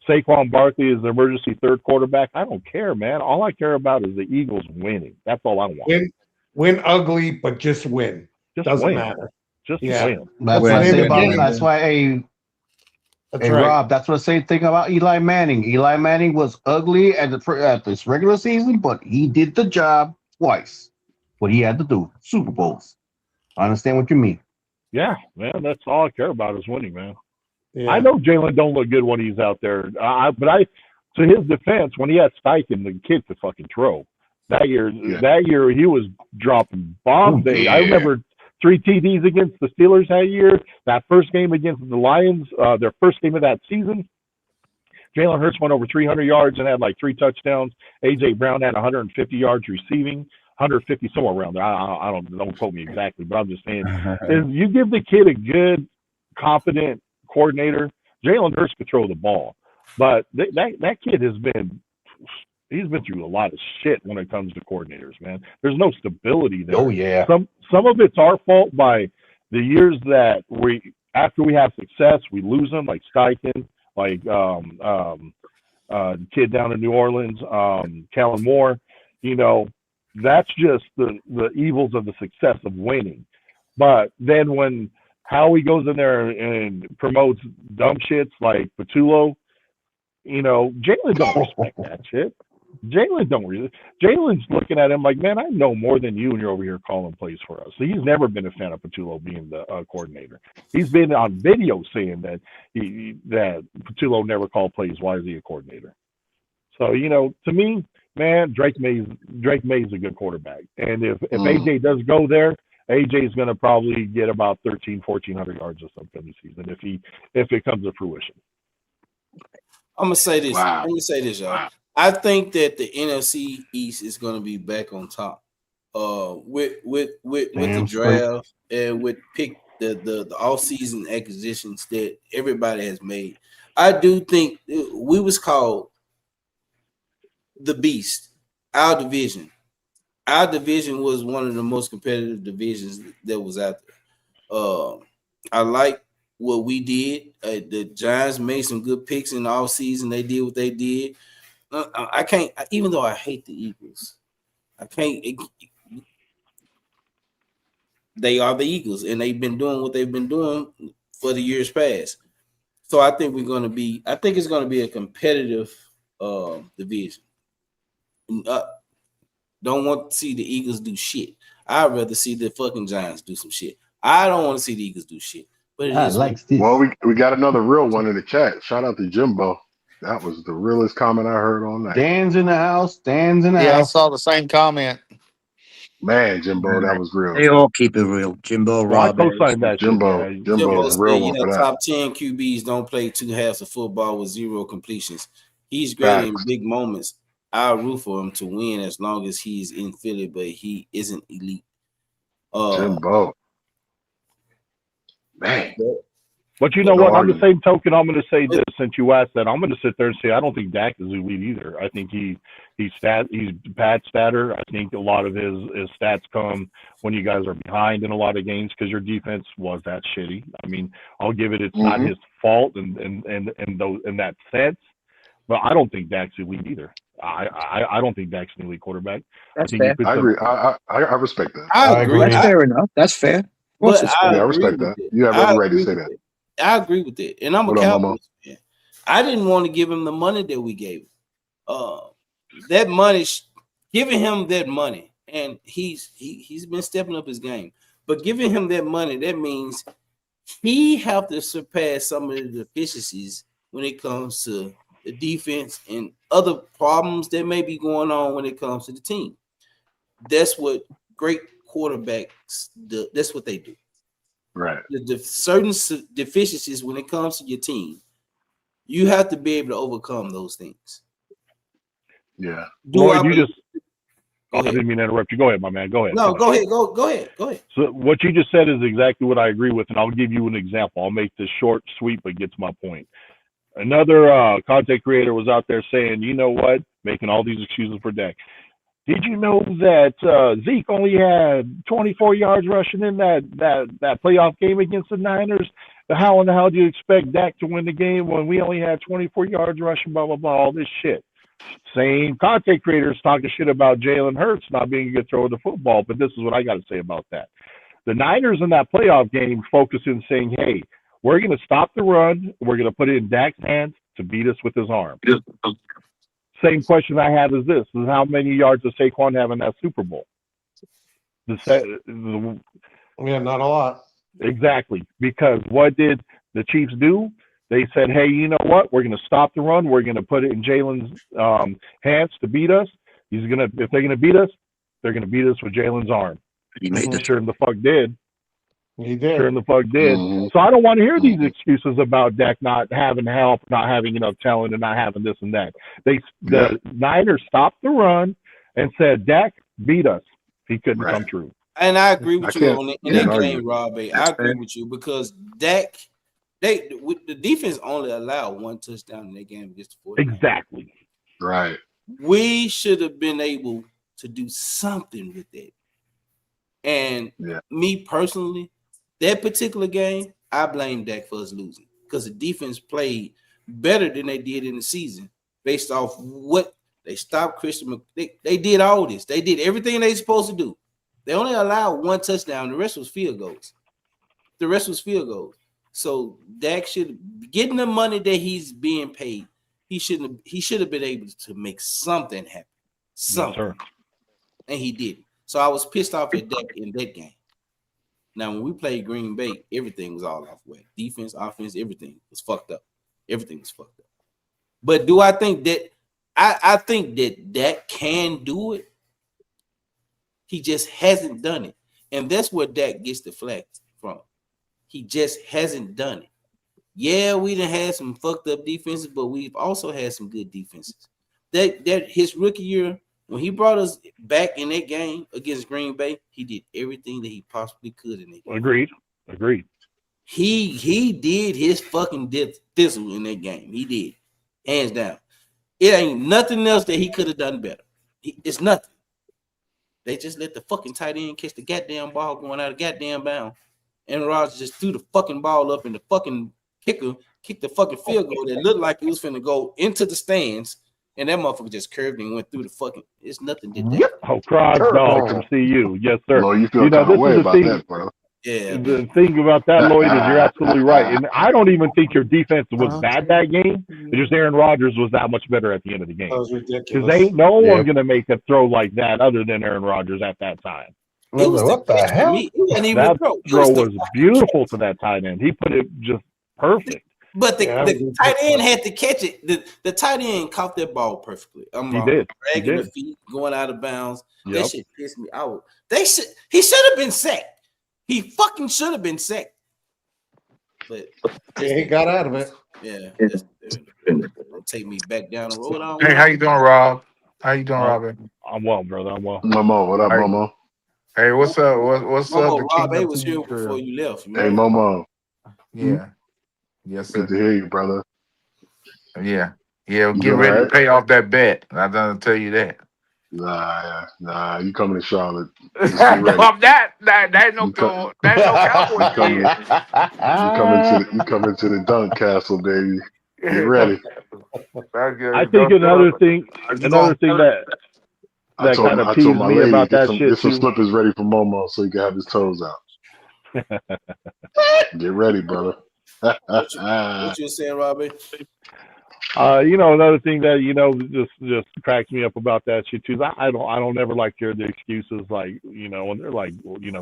Saquon Barkley is the emergency third quarterback. I don't care, man. All I care about is the Eagles winning. That's all I want. Win ugly, but just win. Doesn't win. matter. Just win. That's what I say about. That's why. Hey, right. Rob, that's what I say. Thing about Eli Manning. Eli Manning was ugly at this regular season, but he did the job twice. What he had to do, Super Bowls. I understand what you mean. Yeah, man. That's all I care about is winning, man. Yeah. I know Jalen don't look good when he's out there. But to his defense, when he had Steichen, the kid could fucking throw. That year he was dropping bombs. I remember 3 TDs against the Steelers that year. That first game against the Lions, their first game of that season, Jalen Hurts went over 300 yards and had like 3 touchdowns. A.J. Brown had 150 yards receiving, 150 somewhere around there. I don't quote me exactly, but I'm just saying, is you give the kid a good, competent coordinator, Jalen Hurts could throw the ball. But that kid he's been through a lot of shit when it comes to coordinators, man. There's no stability there. Oh yeah. Some of it's our fault by the years that after we have success, we lose them, like Steichen, like the kid down in New Orleans, Kellen Moore. That's just the evils of the success of winning. But then when Howie goes in there and promotes dumb shits like Patullo, Jalen don't respect that shit. Jalen's looking at him like, man, I know more than you, and you're over here calling plays for us. So he's never been a fan of Patullo being the coordinator. He's been on video saying that that Patullo never called plays. Why is he a coordinator? So to me, man, Drake May's a good quarterback, and if AJ does go there, AJ is going to probably get about 1,400 yards or something this season if it comes to fruition. I'm gonna say this. Wow. Let me say this, y'all. Wow. I think that the NFC East is gonna be back on top. With the draft and with the off-season acquisitions that everybody has made. I do think we was called the Beast. Our division was one of the most competitive divisions that was out there. I like what we did. The Giants made some good picks in the offseason. They did what they did. I can't, even though I hate the Eagles, I can't. They are the Eagles, and they've been doing what they've been doing for the years past. So I think I think it's going to be a competitive division. Don't want to see the Eagles do shit. I'd rather see the fucking Giants do some shit. I don't want to see the Eagles do shit. But it is like this. Well, we got another real one in the chat. Shout out to Jimbo. That was the realest comment I heard all night. Dan's in the house. Dan's in the Yeah, I house. saw the same comment. Man, Jimbo, that was real. They all keep it real. Jimbo, Rob, Jimbo, Jimbo's a real one for that. Top 10 QBs don't play 2 halves of football with 0 completions. He's great in big moments. I'll root for him to win as long as he's in Philly, but he isn't elite. Jimbo. Man. But you know what? On the same token, I'm going to say this. Since you asked that, I'm going to sit there and say I don't think Dak is elite either. I think he's bad statter. I think a lot of his stats come when you guys are behind in a lot of games because your defense was that shitty. I mean, I'll give it. It's not his fault in that sense. But I don't think Dak's elite either. I don't think Dak's an elite quarterback. That's fair. I agree. I respect that. I agree. That's fair enough. That's fair. But I respect that. You have every right to say that. I agree with it. And I'm a Cowboys fan. I didn't want to give him the money that we gave him. That money, giving him that money, and he's been stepping up his game. But giving him that money, that means he have to surpass some of the deficiencies when it comes to the defense and other problems that may be going on when it comes to the team. That's what great quarterbacks do. That's what they do. Right. The certain deficiencies when it comes to your team, you have to be able to overcome those things. Yeah. I didn't mean to interrupt you. Go ahead, my man. Go ahead. No, go ahead. Go ahead. So what you just said is exactly what I agree with, and I'll give you an example. I'll make this short, sweet, but gets my point. Another content creator was out there saying, you know what, making all these excuses for Dak. Did you know that Zeke only had 24 yards rushing in that playoff game against the Niners? How in the hell do you expect Dak to win the game when we only had 24 yards rushing, blah, blah, blah, all this shit? Same content creators talking shit about Jalen Hurts not being a good thrower of the football, but this is what I got to say about that. The Niners in that playoff game focusing saying, hey, we're going to stop the run. We're going to put it in Dak's hands to beat us with his arm. Same question I have is this: is how many yards does Saquon have in that Super Bowl? Yeah, not a lot. Exactly. Because what did the Chiefs do? They said, hey, you know what? We're going to stop the run. We're going to put it in Jalen's hands to beat us. If they're going to beat us, they're going to beat us with Jalen's arm. He made the sure the fuck did. He did. Sure in the fuck did. So I don't want to hear these excuses about Dak not having help, not having enough talent, and not having this and that. The Niners stopped the run and said, Dak beat us. He couldn't come true. And I agree with you in that game, Rob. I agree with you because Dak, the defense only allowed 1 touchdown in that game against the 49ers. Exactly. Right. We should have been able to do something with that. And me personally, that particular game, I blame Dak for us losing because the defense played better than they did in the season based off what they stopped Christian. They did all this. They did everything they supposed to do. They only allowed 1 touchdown. The rest was field goals. So Dak should getting the money that he's being paid. He should have been able to make something happen. Something. Yes, and he didn't. So I was pissed off at Dak in that game. Now, when we played Green Bay, everything was all off way. Defense, offense, everything was fucked up. Everything was fucked up. But do I think that I think that Dak can do it? He just hasn't done it. And that's where Dak gets the flack from. He just hasn't done it. Yeah, we done had some fucked up defenses, but we've also had some good defenses. That his rookie year, when he brought us back in that game against Green Bay, he did everything that he possibly could in that game. Agreed. He did his fucking thistle in that game. He did. Hands down. It ain't nothing else that he could have done better. It's nothing. They just let the fucking tight end catch the goddamn ball going out of goddamn bound. Aaron Rodgers just threw the fucking ball up, and the fucking kicker kicked the fucking field goal that looked like it was finna go into the stands, and that motherfucker just curved and went through the fucking. It's nothing did that. Oh, Krog Dog from CU. Yes, sir. Lloyd, you feel kind of way about that, bro. Yeah. The thing about that, Lloyd, is you're absolutely right. And I don't even think your defense was bad that game. It's just Aaron Rodgers was that much better at the end of the game. That was ridiculous. Because ain't no one going to make a throw like that other than Aaron Rodgers at that time. What the hell? That throw was beautiful to that tight end. He put it just perfect. But the tight end had to catch it. The tight end caught that ball perfectly. He did. Dragging the feet, going out of bounds. Yep. That shit pissed me out. He should have been sacked. He fucking should have been sacked. But yeah, he got out of it. Yeah. Take me back down the road. Hey, how you doing, Rob? How you doing, Robin? I'm well, brother. I'm well. Momo, what up, Momo? Hey, what's up? What's Momo, up? Rob A was here before you left. Hey, Momo. Yeah. Yes, sir. Good to hear you, brother. Yeah. Yeah, get ready to pay off that bet. I'm gonna tell you that. Nah, you coming to Charlotte. that ain't no Cowboys game. You coming to the dunk castle, baby. Get ready. I think another thing that kind of peeved me about that shit get some slippers ready for Momo so he can have his toes out. Get ready, brother. What you saying, Robbie? Another thing that just cracks me up about that shit too is I don't ever like hear the excuses like when they're like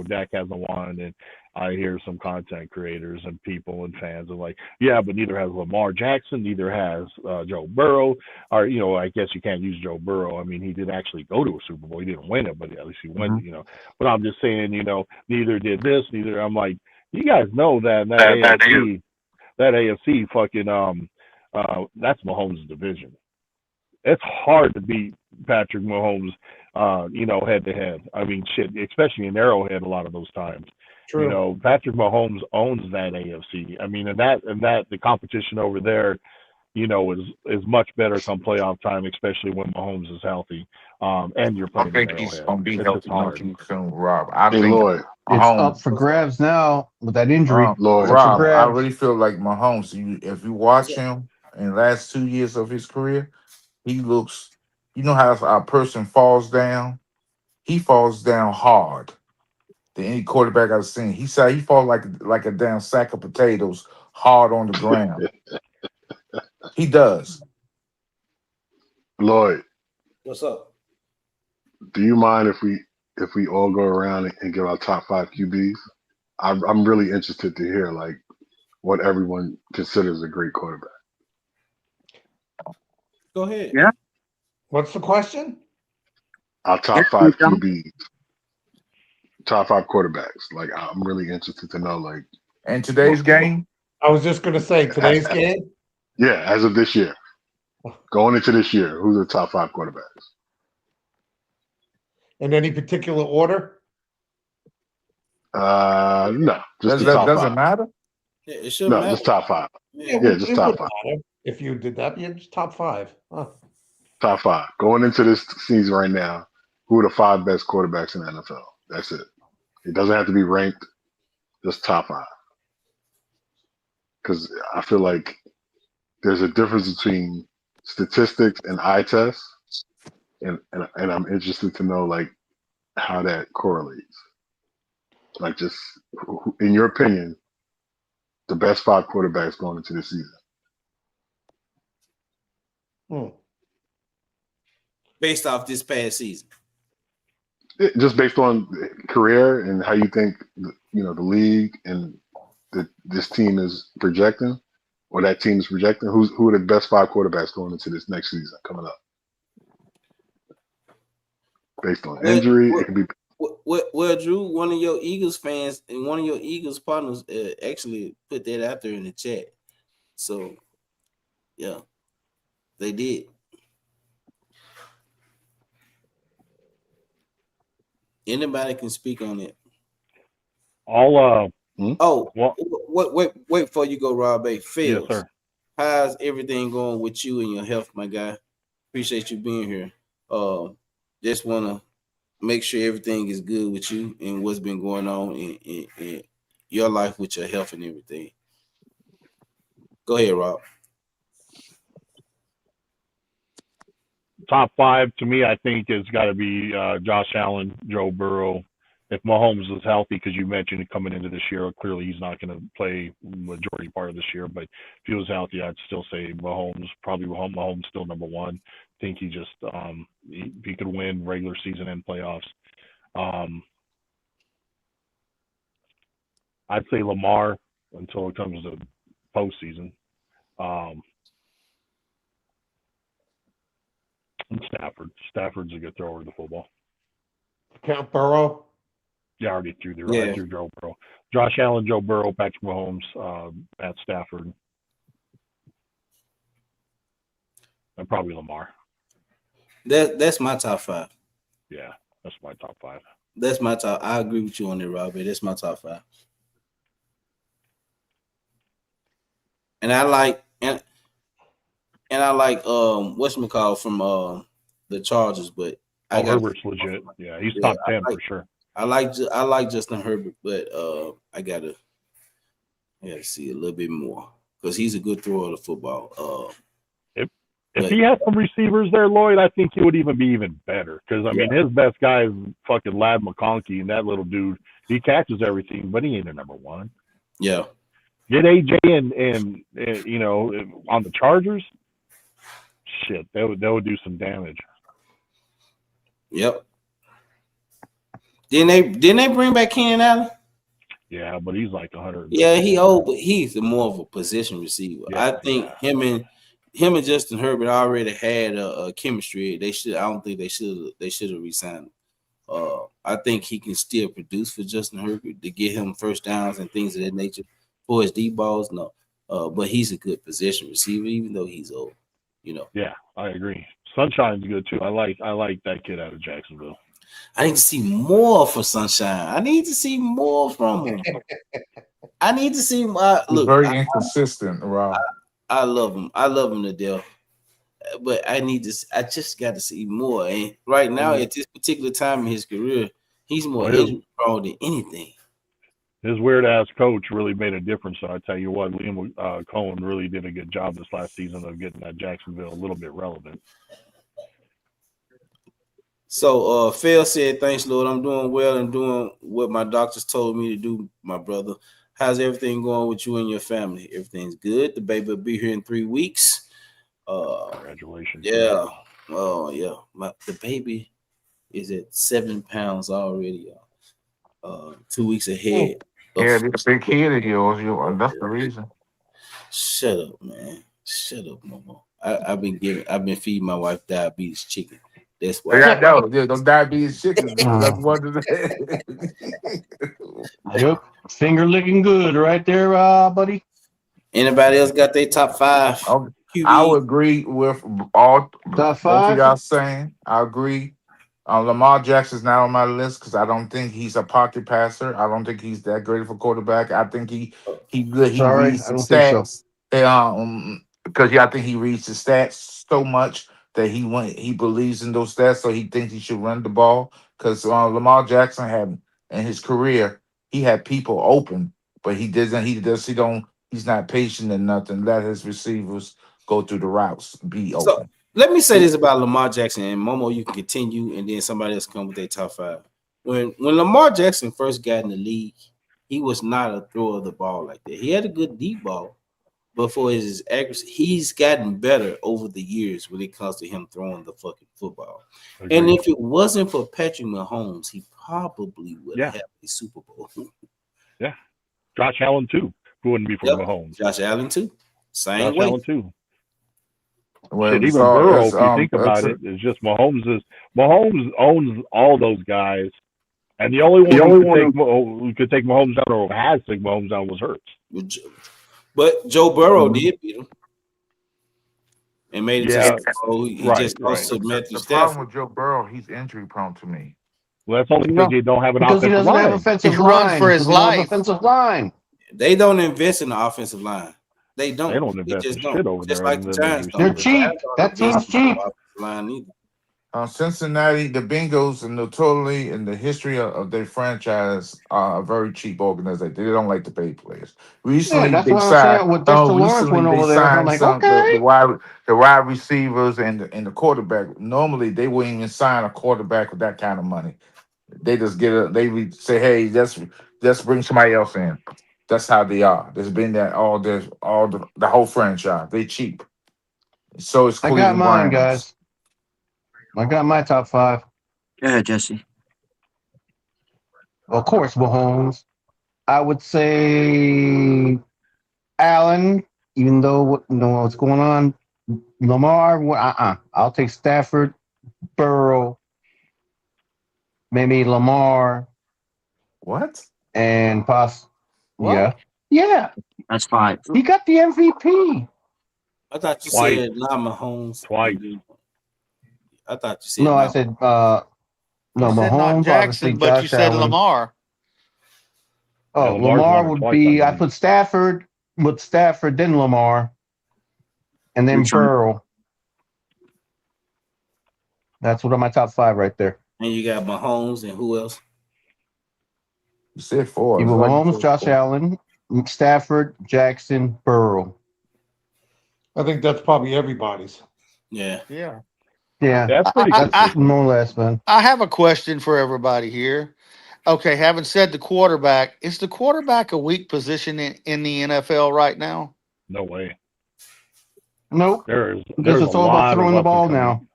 Dak hasn't won, and I hear some content creators and people and fans are like, yeah, but neither has Lamar Jackson, neither has Joe Burrow, or I guess you can't use Joe Burrow. I mean, he did actually go to a Super Bowl. He didn't win it, but at least he won. But I'm just saying, neither did this, neither. I'm like, you guys know that AFC fucking that's Mahomes' division. It's hard to beat Patrick Mahomes, head to head. I mean, shit, especially in Arrowhead a lot of those times. True. Patrick Mahomes owns that AFC. I mean, and that the competition over there, is much better come playoff time, especially when Mahomes is healthy. And you're playing. I think he's gonna be healthy soon, Rob. Lloyd. It's up for grabs now with that injury. Lloyd, Rob, I really feel like Mahomes. If you watch him in the last 2 years of his career, he looks. You know how a person falls down? He falls down hard than any quarterback I've seen. He falls like a damn sack of potatoes hard on the ground. He does. Lloyd, what's up? Do you mind if we all go around and give our top 5 QBs? I'm really interested to hear like what everyone considers a great quarterback. Go ahead. Yeah. What's the question? Our top 5 QBs, top 5 quarterbacks. Like I'm really interested to know like. And today's game. I was just gonna say today's game. Yeah, as of this year, going into this year, who's the top 5 quarterbacks? In any particular order? No, just the top 5. Doesn't matter. Yeah, it should matter. Just top 5. Yeah, just top 5. If you did that, yeah, just top 5. Huh. Top 5 going into this season right now. Who are the 5 best quarterbacks in the NFL? That's it. It doesn't have to be ranked. Just top 5. Because I feel like there's a difference between statistics and eye tests, and I'm interested to know like how that correlates. Like, just in your opinion, the best 5 quarterbacks going into this season. Based off this past season. Just based on career and how you think the league and this team is projecting, or that team is projecting. Who are the best 5 quarterbacks going into this next season coming up? Based on injury, it can be. Well, Drew, one of your Eagles fans and one of your Eagles partners actually put that out there in the chat. So, yeah, they did. Anybody can speak on it. I'll wait before you go, Rob A. Phil, yes, sir. How's everything going with you and your health, my guy? Appreciate you being here. Just want to make sure everything is good with you and what's been going on in your life with your health and everything. Go ahead, Rob. Top 5 to me, I think, has got to be Josh Allen, Joe Burrow. If Mahomes is healthy, because you mentioned coming into this year, clearly he's not going to play majority part of this year. But if he was healthy, I'd still say Mahomes. Probably Mahomes still number one. I think he just he could win regular season and playoffs. I'd say Lamar until it comes to postseason. And Stafford. Stafford's a good thrower of the football. Count Burrow. Yeah, I already threw I threw Joe Burrow. Josh Allen, Joe Burrow, Patrick Mahomes, Matt Stafford, and probably Lamar. That's my top 5. Yeah, that's my top 5. That's my top. I agree with you on that, Robbie. That's my top 5. And I like and I like whatchamacallit from the Chargers, but Herbert's legit. Yeah, he's top 10 for sure. I like Justin Herbert, but I gotta see a little bit more because he's a good thrower of the football. If he had some receivers there, Lloyd, I think he would even be even better. Because I mean, his best guy is fucking Lad McConkey, and that little dude, he catches everything, but he ain't a number one. Yeah. Get AJ and you know, on the Chargers, shit, they would do some damage. Yep. Didn't they bring back Keenan Allen? Yeah, but he's like 100. Yeah, he old, but he's more of a position receiver. I think him and Justin Herbert already had a chemistry. I don't think they should have re-signed him. I think he can still produce for Justin Herbert to get him first downs and things of that nature. For his deep balls, no. But he's a good position receiver, even though he's old. You know. Yeah, I agree. Sunshine's good too. I like that kid out of Jacksonville. I need to see more for Sunshine. I need to see more from him. I need to see look. Very inconsistent, Rob. I love him. I love him to death. But I just got to see more. And right now, at this particular time in his career, he's more injury prone than anything. His weird ass coach really made a difference. So I tell you what, Liam Cohen really did a good job this last season of getting that Jacksonville a little bit relevant. So Phil said, "Thanks, Lord. I'm doing well and doing what my doctors told me to do, my brother. How's everything going with you and your family? Everything's good. The baby will be here in 3 weeks. Congratulations. Yeah. Oh, yeah. The baby is at 7 pounds already. 2 weeks ahead. Yeah, this big kid of yours. That's the reason. Shut up, man. Shut up, Mama. I've been feeding my wife diabetes chicken. That's why. I know. Yeah, those diabetes chickens. Yep. Finger licking good right there, buddy. Anybody else got their top 5? I would agree with all top 5 both of y'all saying. I agree. Lamar Jackson's not on my list because I don't think he's a pocket passer. I don't think he's that great of a quarterback. I think he good. He reads the stats. Because I think he reads the stats so much that he believes in those stats, so he thinks he should run the ball. Because Lamar Jackson had in his career, he had people open, but he doesn't. He's not patient and nothing. Let his receivers go through the routes, be open. So, let me say this about Lamar Jackson, and Momo, you can continue, and then somebody else come with their top 5. When Lamar Jackson first got in the league, he was not a thrower of the ball like that. He had a good deep ball, but for his accuracy, he's gotten better over the years when it comes to him throwing the fucking football. Agreed. And if it wasn't for Patrick Mahomes, he probably would have a Super Bowl. Yeah. Josh Allen, too. Who wouldn't be for Mahomes? Josh Allen, too. Same Josh way. Allen, too. Well, even Burrow, if you think about it, it's just Mahomes owns all those guys, and the only one who could take Mahomes down or has taken Mahomes down was Hurts. But Joe Burrow did beat him and made it to he just lost to Matthew Stafford. The problem with Joe Burrow, he's injury prone to me. Well, that's only because you don't have an offensive line. Have offensive line. Runs for his life. Offensive line. They don't invest in the offensive line. They don't. They don't invest in shit over just there. Like the Giants. They're cheap. That team's cheap. Line either. Cincinnati, the Bengals, and notoriously in the history of their franchise, are a very cheap organization. They don't like to pay players. Yeah, Recently, that's they what I'm signed. saying. With Oh, Dexter Lawrence recently went they over there. I'm signed like, some okay. the wide receivers and the quarterback. Normally, they wouldn't even sign a quarterback with that kind of money. They just say, hey, let's bring somebody else in. That's how they are. There's been that the whole franchise. They cheap. So it's I got Cleveland mine, Browns. guys. I got my top 5. Go ahead, Jesse. Of course, Mahomes. I would say Allen, even though you know what's going on. Lamar, I'll take Stafford, Burrow, maybe Lamar, What? and What? Yeah. That's 5. He got the MVP. I thought you Twice. said not Mahomes. Twice. I thought you said No, I not. said You said not Mahomes, obviously Jackson, but you Josh said Allen. Lamar. Yeah, Oh, Lamar's Lamar won it would twice, be. I I believe. put Stafford with Stafford, then Lamar, and then Which one? Burrow. That's what are my top 5 right there. And you got Mahomes and who else? You said 4. You It's go like you Mahomes, said Josh 4. Allen, Stafford, Jackson, Burrow. I think that's probably everybody's. Yeah. Yeah. Yeah, That's pretty that's consistent. more or less, man. I have a question for everybody here. Okay, having said the quarterback, is the quarterback a weak position in the NFL right now? No way. Nope, There's because a it's all about lot of throwing the up and ball coming. now.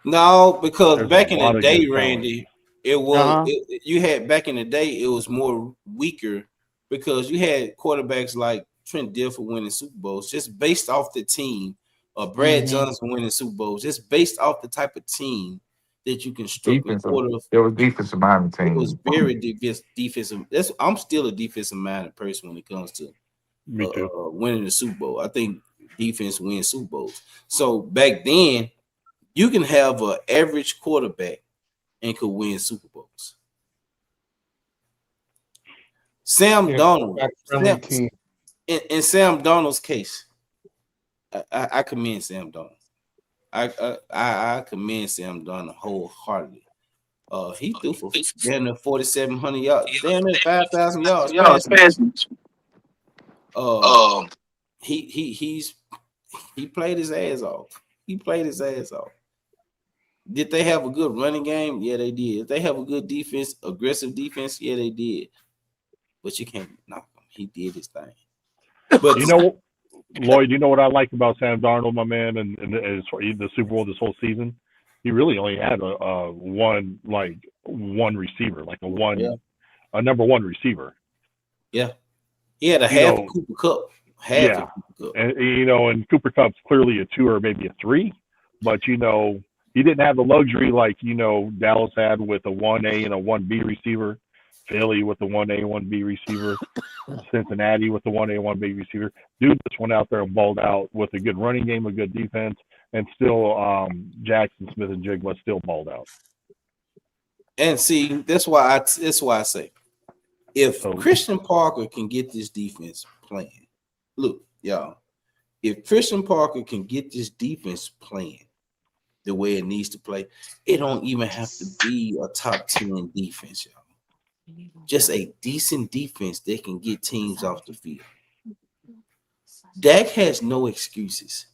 No, because There's a back in lot the of day, good talent. Randy, it was Uh-huh. you had back in the day it was more weaker because you had quarterbacks like Trent Dilfer winning Super Bowls just based off the team, or Brad Johnson winning Super Bowls just based off the type of team that you construct in Defensive. quarter. There was defensive minded It was team. very defensive. I'm still a defensive minded person when it comes to Me too. winning the Super Bowl. I think defense wins Super Bowls. So back then, you can have an average quarterback and could win Super Bowls. Sam Yeah, Darnold, friendly team. in Sam Darnold's case, I commend Sam Darnold. I commend Sam Darnold wholeheartedly. He threw for damn near 4,700 yards, damn near 5,000 yards passing. He played his ass off. He played his ass off. Did they have a good running game? Yeah, they did. Did they have a good defense, aggressive defense? Yeah, they did. But you can't knock him. He did his thing. But You know, Lloyd, you know what I like about Sam Darnold, my man, and the Super Bowl this whole season? He really only had a one receiver, like a number one receiver. Yeah. He had a half of Cooper Kupp. Half of Cooper Kupp. And Cooper Kupp's clearly a 2 or maybe a 3, but he didn't have the luxury like Dallas had with a 1A and a 1B receiver, Philly with the 1A, 1B receiver, Cincinnati with the 1A, 1B receiver. Dude just went out there and balled out with a good running game, a good defense, and still Jackson Smith and Jigba still balled out. And see, that's why I say, if Christian Parker can get this defense playing, look, y'all, if Christian Parker can get this defense playing the way it needs to play, it don't even have to be a top 10 defense, y'all. Just a decent defense that can get teams off the field. Dak has no excuses.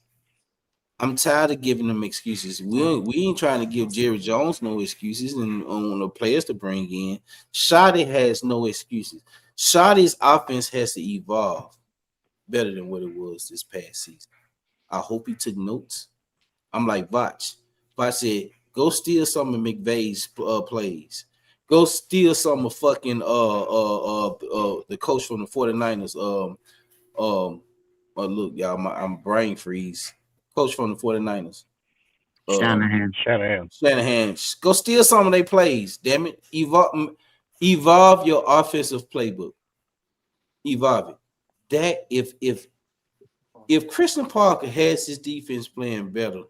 I'm tired of giving them excuses. We ain't trying to give Jerry Jones no excuses and on the players to bring in. Shoddy has no excuses. Shoddy's offense has to evolve better than what it was this past season. I hope he took notes. I'm like Vach. Vach said, go steal some of McVay's plays. Go steal some of fucking the coach from the 49ers. Look, y'all, I'm brain freeze. Coach from the 49ers. Shanahan. Go steal some of their plays. Damn it. Evolve your offensive playbook. Evolve it. That if Christian Parker has his defense playing better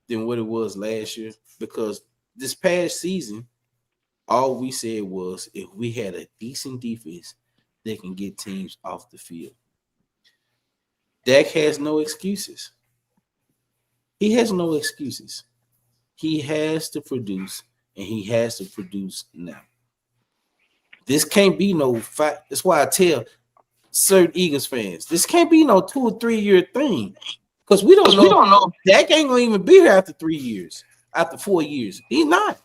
than what it was last year, because this past season, all we said was if we had a decent defense, they can get teams off the field. Dak has no excuses. He has no excuses. He has to produce, and he has to produce now. This can't be no fact. That's why I tell certain Eagles fans, this can't be no 2 or 3 year thing. Because we don't know. Dak ain't gonna even be here after 3 years, after 4 years. He's not.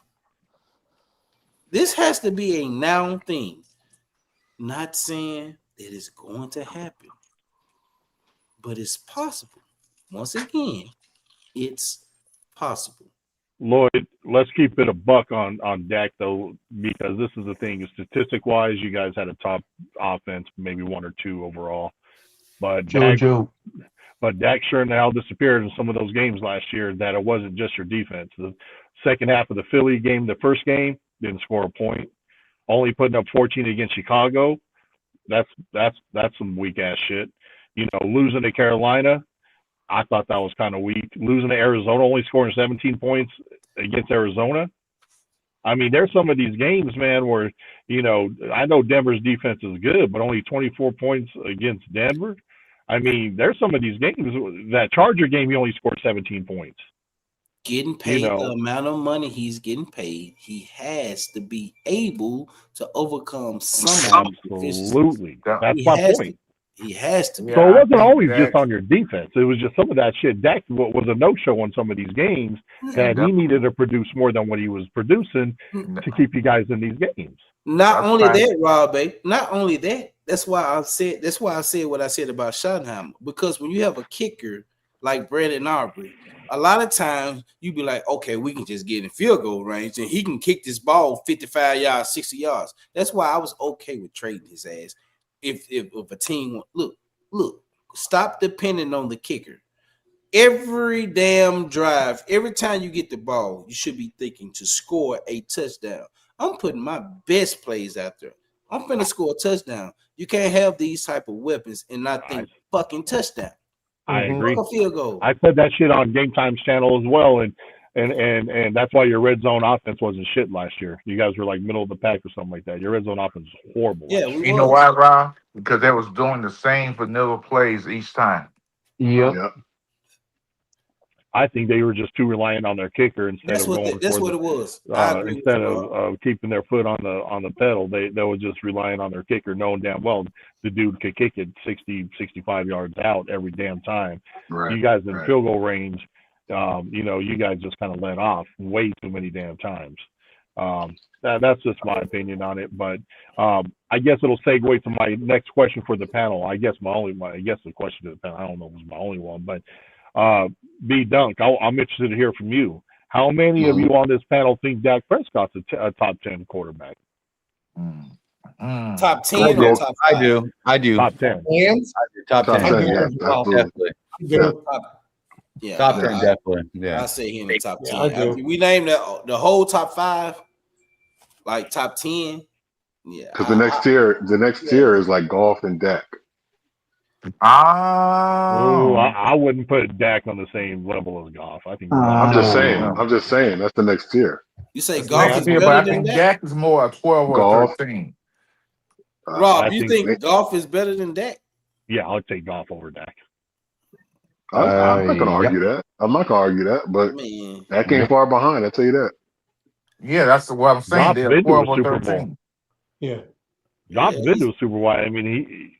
This has to be a now thing. Not saying that it's going to happen, but it's possible. Once again, it's possible. Lloyd, let's keep it a buck on Dak though, because this is the thing. Statistic wise, you guys had a top offense, maybe 1 or 2 overall, but Dak sure now disappeared in some of those games last year. That it wasn't just your defense. The second half of the Philly game, the first game, didn't score a point. Only putting up 14 against Chicago. That's some weak ass shit. Losing to Carolina, I thought that was kind of weak. Losing to Arizona, only scoring 17 points against Arizona. I mean, there's some of these games, man, where, I know Denver's defense is good, but only 24 points against Denver. I mean, there's some of these games. That Charger game, he only scored 17 points. Getting paid the amount of money he's getting paid, he has to be able to overcome some. Absolutely. That's my point. He has to. So it wasn't always just on your defense. It was just some of that shit. Dak was a no-show on some of these games that he needed to produce more than what he was producing to keep you guys in these games. Not only that, Rob, not only that. That's why I said what I said about Schottenheimer. Because when you have a kicker like Brandon Aubrey, a lot of times you be like, okay, we can just get in field goal range and he can kick this ball 55 yards, 60 yards. That's why I was okay with trading his ass. If a team look, stop depending on the kicker. Every damn drive, every time you get the ball, you should be thinking to score a touchdown. I'm putting my best plays out there. I'm finna score a touchdown. You can't have these type of weapons and not think fucking touchdown. I agree. A field goal. I said that shit on Game Time's channel as well, and that's why your red zone offense wasn't shit last year. You guys were like middle of the pack or something like that. Your red zone offense was horrible. Yeah, you know why, Rob? Because they was doing the same vanilla plays each time. Yep. I think they were just too reliant on their kicker instead of going. That's what it was. Instead of keeping their foot on the pedal, they were just relying on their kicker, knowing damn well the dude could kick it 60, 65 yards out every damn time. Right. You guys in field goal range, you guys just kind of let off way too many damn times. That's just my opinion on it. But I guess it'll segue to my next question for the panel. I guess the question to the panel, I don't know if it was my only one, but B Dunk, I'm interested to hear from you. How many of you on this panel think Dak Prescott's a top 10 quarterback? Top 10 or top 5? I do. Top 10. Top 10. Definitely. Top 10, definitely. Yeah. I say he in the top 10. We name the whole top 5, like top 10. Yeah. Because the next tier is like Goff and Dak. I wouldn't put Dak on the same level as Goff. I think. I'm just saying that's the next tier. You say Goff is better but I than think Dak? Dak is more a 12 or 13. Rob, you think Goff is better than Dak? Yeah, I'll take Goff over Dak. I'm not gonna argue that. I'm not gonna argue that, but Dak ain't far behind. I tell you that. Yeah, that's what I'm saying. Goff's They're been to 12 a or Super 13. Bowl. Yeah. Goff's been to a Super Bowl. I mean,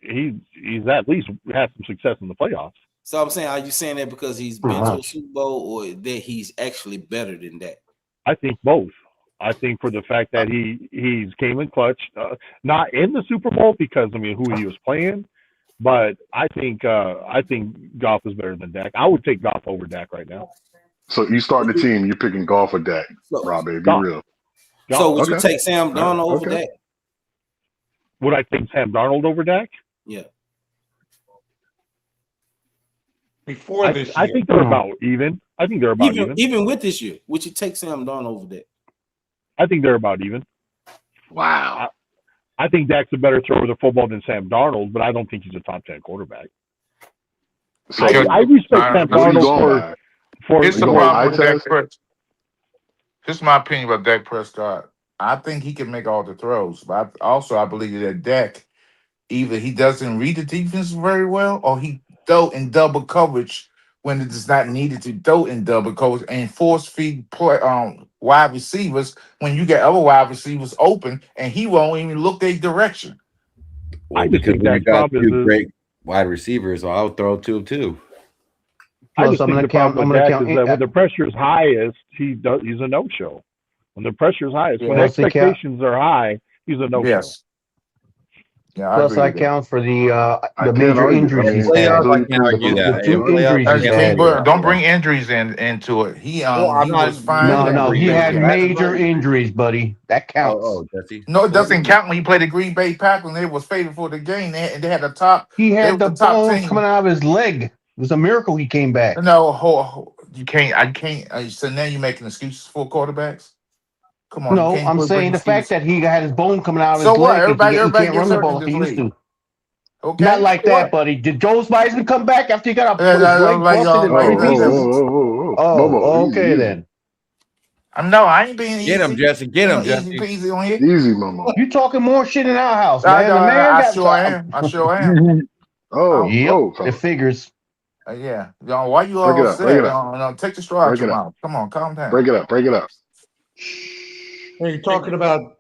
he's at least had some success in the playoffs. So I'm saying, are you saying that because he's been to a Super Bowl, or that he's actually better than that? I think both. I think for the fact that he's came in clutch, not in the Super Bowl because who he was playing, but I think Goff is better than Dak. I would take Goff over Dak right now. So you start the team, you're picking Goff or Dak, Robbie. Be real. So would you take Sam Darnold over Dak? Would I take Sam Darnold over Dak? Yeah. Before this year, I think they're about even. I think they're about even. Even with this year, would you take Sam Darnold over Dak? I think they're about even. Wow. I think Dak's a better thrower of the football than Sam Darnold, but I don't think he's a top 10 quarterback. So I respect Sam Darnold for Here's the problem with Dak Prescott. This is my opinion about Dak Prescott. I think he can make all the throws, but I believe that Dak, either he doesn't read the defense very well, or he throw in double coverage when it is not needed to throw in double coverage and force feed wide receivers when you get other wide receivers open and he won't even look their direction. Well, I just because think when you Dak's got problem two is great wide receivers, I'll throw to him too. I Plus, just I'm think gonna the problem count. with I'm gonna Dak is that when count. the pressure is highest, he's a no-show. When the pressure is highest, when Plus, they count. expectations are high, he's a no-show. Yes. Yeah, I Plus, agree I with that. count for I the can't major argue. I injuries he's mean, had. Playoffs, I completely can't agree with argue both The of that. you. Yeah, two playoffs, injuries I he's can't had. argue that. Don't Yeah. bring injuries into it. Well, I'm He not. was You fine said in No, Green he Bay. had Yeah, that's major right. injuries, buddy. That counts. Jesse. No, it Well, doesn't count when he played the Green Bay Packers and they was favored for the game. They had the top. He They had was the the top bones team. coming out of his leg. It was a miracle he came back. No, you can't. I can't. So now you're making excuses for quarterbacks. Come on, you No, can't I'm bring saying the fact excuses. that he had his bone coming out of So his what? leg, he Everybody can't gets run the hurt ball in like this he used league. to. Okay, Not like so that, what? buddy. Did Joe Biden come back after he got Yeah, his leg like busted in Oh, three whoa, whoa, pieces? whoa, whoa, whoa. Oh, Momo, okay easy. then. No, I ain't being Get him, easy. Jesse. Get him, Easy Jesse. peasy on here. Easy, Momo. You talking more shit in our house, man. The man I got sure am. I sure am. Oh, Yep, oh, it fellas. figures. Yeah. Why you Break all it up. Break upset? it up. No, take the straw out Break your it up. mouth. Come on, calm down. Break it up. Break it up. Hey, you're talking about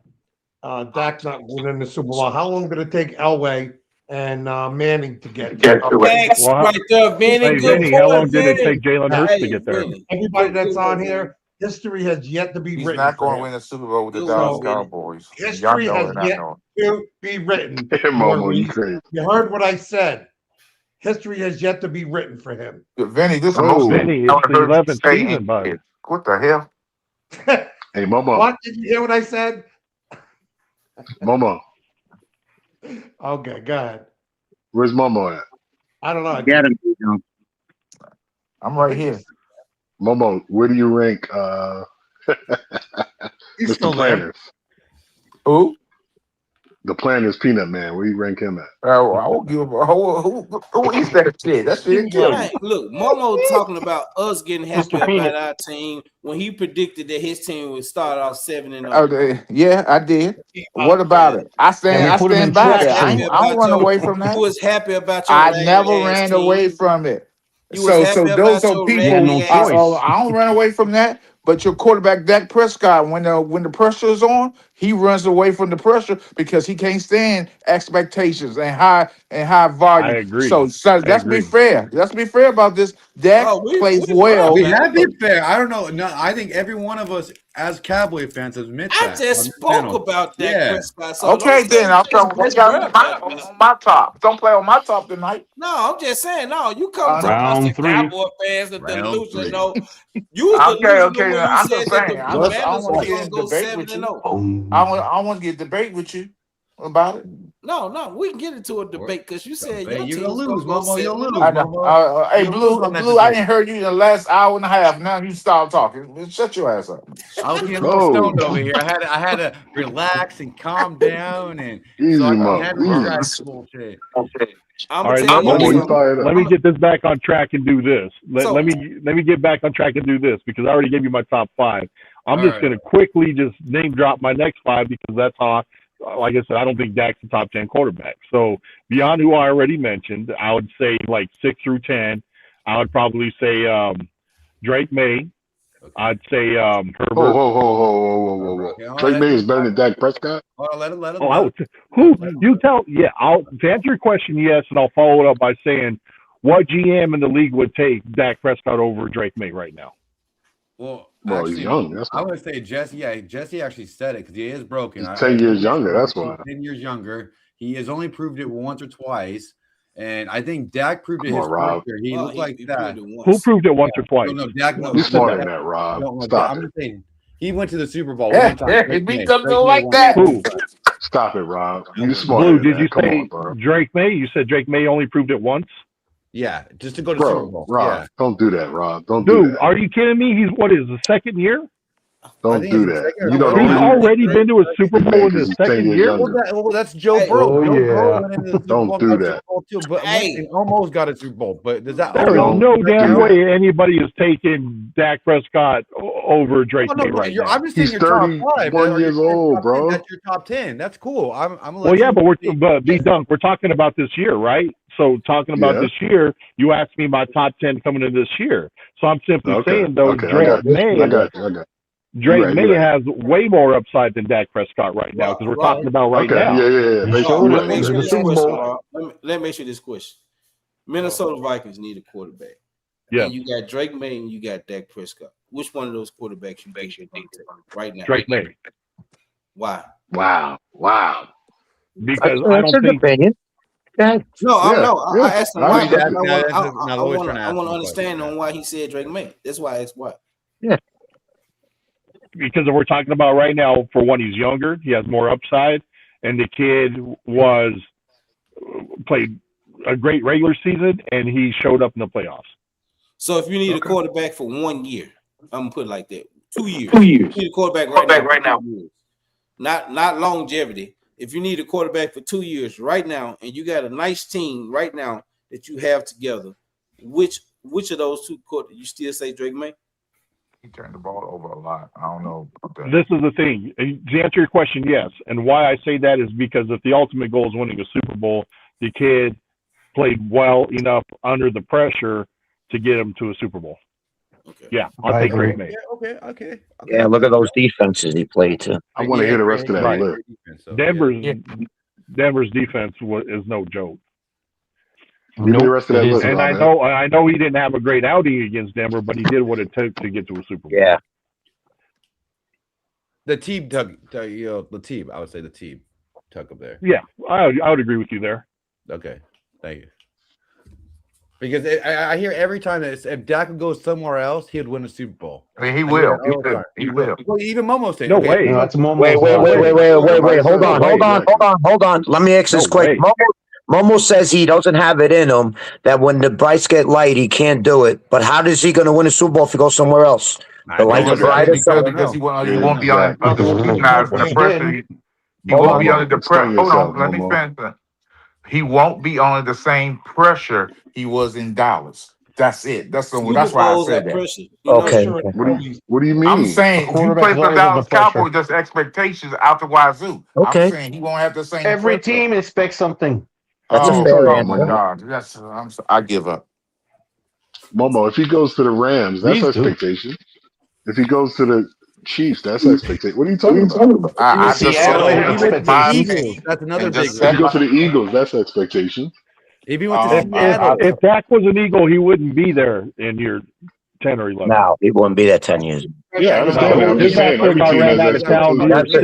Dak not winning the Super Bowl. How long did it take Elway and Manning to get to it? That's Well, right there, Vinny. hey, Good Vinny, how long point, did it Vinny. take Jalen Hurts to Hey, get there? Vinny. Everybody Good that's on one, here, history has yet to be He's written not for going to him. win the Super Bowl with the Good Dallas one, Vinny. Cowboys. Y'all History know has it. I yet know to be written. Hey, Momo, you crazy. You heard what I said. History has yet to be written for him. it. Vinny, this is the Oh. most Vinny, it's the 11th season, bud. What the hell? Hey, Momo. What? Did you hear what I said? Momo. Okay, go ahead. Where's Momo at? I don't know. Get him. I'm right here. Momo, where do you rank He's Mr. still there. Planners? Who? The Planners Peanut Man. Where do you rank him at? I won't give a who eats that shit? That shit kills me. Hey, look, Momo talking about us getting happy Mr. Peanut. about our team when he predicted that his team would start off 7-0. Yeah, I did. What about it? I stand put him in by that. traction. I don't run away from that. You was happy about your I raggedy never ass ran team. away from it. You was happy Those about are your people. He had no raggedy ass choice. I don't run away from that. But your quarterback Dak Prescott, when the pressure is on, he runs away from the pressure because he can't stand expectations and high volume. I agree. So let's be fair. Let's be fair about this. Dak plays well. We have to be fair. I don't know. No, I think every one of us as Cowboy fans admits I that. just spoke about Dak Prescott. So Okay, then I'll tell you on my top. Don't play on my top tonight. No, I'm just saying. No, you come to us, Round the 3. Cowboy fans, the Round delusional. You was Okay. delusional when you I'm said just that saying. the I don't Commanders want was to get gonna in go debate with you. 7-0. I want to get a debate with you about it. No, we can get into a debate because you said your You're team gonna was lose, gonna go Momo. You'll 7-0. lose, I know. Momo. Hey, You'll lose on that Blue. I debate. didn't heard you in the last hour and a half. Now you stop talking. Shut your ass up. I was getting a little stoned over here. I had to relax and calm down, and Easy, so I Mo. had to Easy. distract the bullshit. I'm All gonna right, tell you Momo, you something. fired up. let me get this back on track and do this. So- Let me get back on track and do this because I already gave you my top 5. I'm All just right. going to quickly just name drop my next 5 because that's how, like I said, I don't think Dak's a top 10 quarterback. So beyond who I already mentioned, I would say like 6 through 10. I would probably say Drake May. I'd say Herbert. Whoa. Okay, Drake May is better than Dak Prescott? Hold on, let him. Oh, I would. Who you tell? Yeah, I'll to answer your question. Yes, and I'll follow it up by saying, what GM in the league would take Dak Prescott over Drake May right now? Well, Well, actually, he's young. That's I'm why. going to say Jesse. Yeah, Jesse actually said it because he is broken. He's 10 years younger. That's why. 10 years younger. He has only proved it once or twice. And I think Dak proved it Come his on, Rob. first year. He looked like that. Who proved it once or twice? No, Dak. No, He's smarter than that, Rob. No, Stop I'm it. just saying he went to the Super Bowl Yeah, one time. he Drake beat May. something Drake May like won. that. Who? Stop it, Rob. You Blue, smarter than did you that. Come say on, bro. Drake May? You said Drake May only proved it once? Yeah, just to go to Super Bro, Bowl. Rob, Yeah. don't do that, Rob. Don't do Dude, that. are you kidding me? He's what is the second year? Don't think do it's that. second or You know, third. He's only already been to a Super Bowl in because his he's 10 second years year. younger. Well, that's Joe Hey, Burrow. oh, Joe yeah. Burrow went into the Super Don't Bowl, do got a that. Super Bowl too, but Hey. and almost got a Super Bowl. But does that? There is Don't no do damn that. way anybody is taking Dak Prescott over Drake Oh, no, May right now. I'm just saying He's your top 31 5. Or years your old, top 10. bro. That's your top 10. That's cool. I'm Well, yeah, but B Dunk, we're talking about this year, right? So talking about this year, you asked me my top 10 coming into this year. So I'm simply saying though, Drake May has way more upside than Dak Prescott right now because we're talking about right now. Let me answer this question, Rob. Let me answer this question. Minnesota Vikings need a quarterback. Yeah. And you got Drake May and you got Dak Prescott. Which one of those quarterbacks you think right now? Drake May. Why? Wow. Because I don't think. Opinion. I asked him why. I want to understand on why he said Drake May. That's why I asked why. Yeah. Because we're talking about right now, for one, he's younger, he has more upside, and the kid played a great regular season, and he showed up in the playoffs. So if you need a quarterback for 1 year, I'm gonna put it like that. 2 years. 2 years. You need a quarterback right now. Not longevity. If you need a quarterback for 2 years right now, and you got a nice team right now that you have together, which of those two you still say Drake May? He turned the ball over a lot. I don't know. This is the thing. To answer your question, yes. And why I say that is because if the ultimate goal is winning a Super Bowl, the kid played well enough under the pressure to get him to a Super Bowl. Okay. Yeah, I'll take Drake May. Okay. Yeah, look at those defenses he played to. I want to hear the rest of that list. Denver's defense is no joke. Give me the rest of that list. And I know he didn't have a great outing against Denver, but he did what it took to get to a Super Bowl. Yeah. The team I would say the team took him there. Yeah, I would agree with you there. Okay, thank you. Because I hear every time that if Dak goes somewhere else, he would win a Super Bowl. I mean, he will. He will. Well, even Momo saying, no way. No, that's Momo. Wait. Hold on. Let me ask this quick. Momo says he doesn't have it in him, that when the brights get light, he can't do it. But how is he going to win a Super Bowl if he goes somewhere else? The lights are brighter. Because he won't be on the pressure. He won't be under the pressure. Hold on, let me finish. He won't be under the same pressure he was in Dallas. That's it. That's why I said that. Okay. What do you mean? I'm saying if you play for the Dallas Cowboys, there's expectations out the wazoo. Okay. I'm saying he won't have the same. Every team expects something. That's a fair answer. Oh my God! I give up. Momo, if he goes to the Rams, that's expectation. If he goes to the Chiefs, that's expectation. What are you talking about? I just that's another big. If you go to the Eagles, that's expectation. If he went to Seattle, if Dak was an Eagle, he wouldn't be there in year 10 or 11. No, he wouldn't be there 10 years. Yeah, I understand.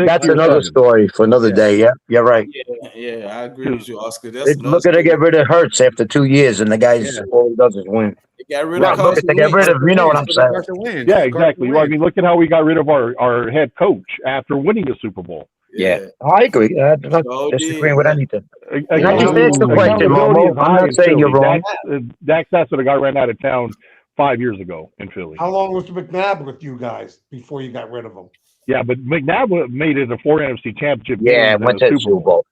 That's another story for another day. Yeah, you're right. Yeah, I agree with you, Oscar. Look at they get rid of Hurts after 2 years, and the guy's all he does is win. They got rid of Carson they get rid of, you know what I'm saying? Yeah, exactly. Well, I mean, look at how we got rid of our head coach after winning a Super Bowl. Yeah, I agree. I'm not disagreeing with anything. I just asked the question, Momo. I'm not saying you're wrong. Dak Prescott got ran out of town 5 years ago in Philly. How long was McNabb with you guys before you got rid of him? Yeah, but McNabb made it a 4 NFC championship. Yeah, went to the Super Bowl.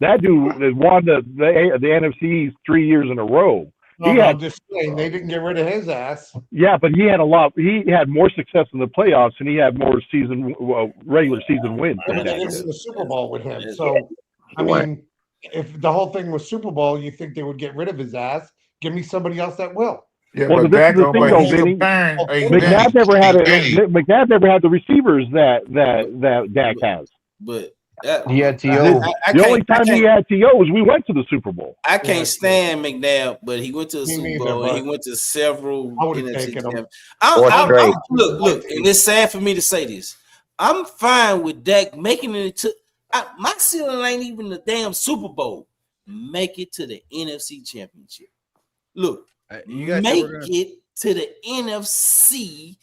That dude won the NFC 3 years in a row. I'm just saying they didn't get rid of his ass. Yeah, but he had a lot. He had more success in the playoffs, and he had more regular season wins. I mean, they didn't win the Super Bowl with him. So, I mean, if the whole thing was Super Bowl, you think they would get rid of his ass? Give me somebody else that will. Yeah, well, but this is the thing, though, Vinny. McNabb never had the receivers that Dak has. But he had T.O. The only time he had T.O. was we went to the Super Bowl. I can't stand McNabb, but he went to the Super Bowl and he went to several NFC championships. Look, and it's sad for me to say this. I'm fine with Dak making it to my ceiling ain't even the damn Super Bowl. Make it to the NFC Championship. Look, make it to the NFC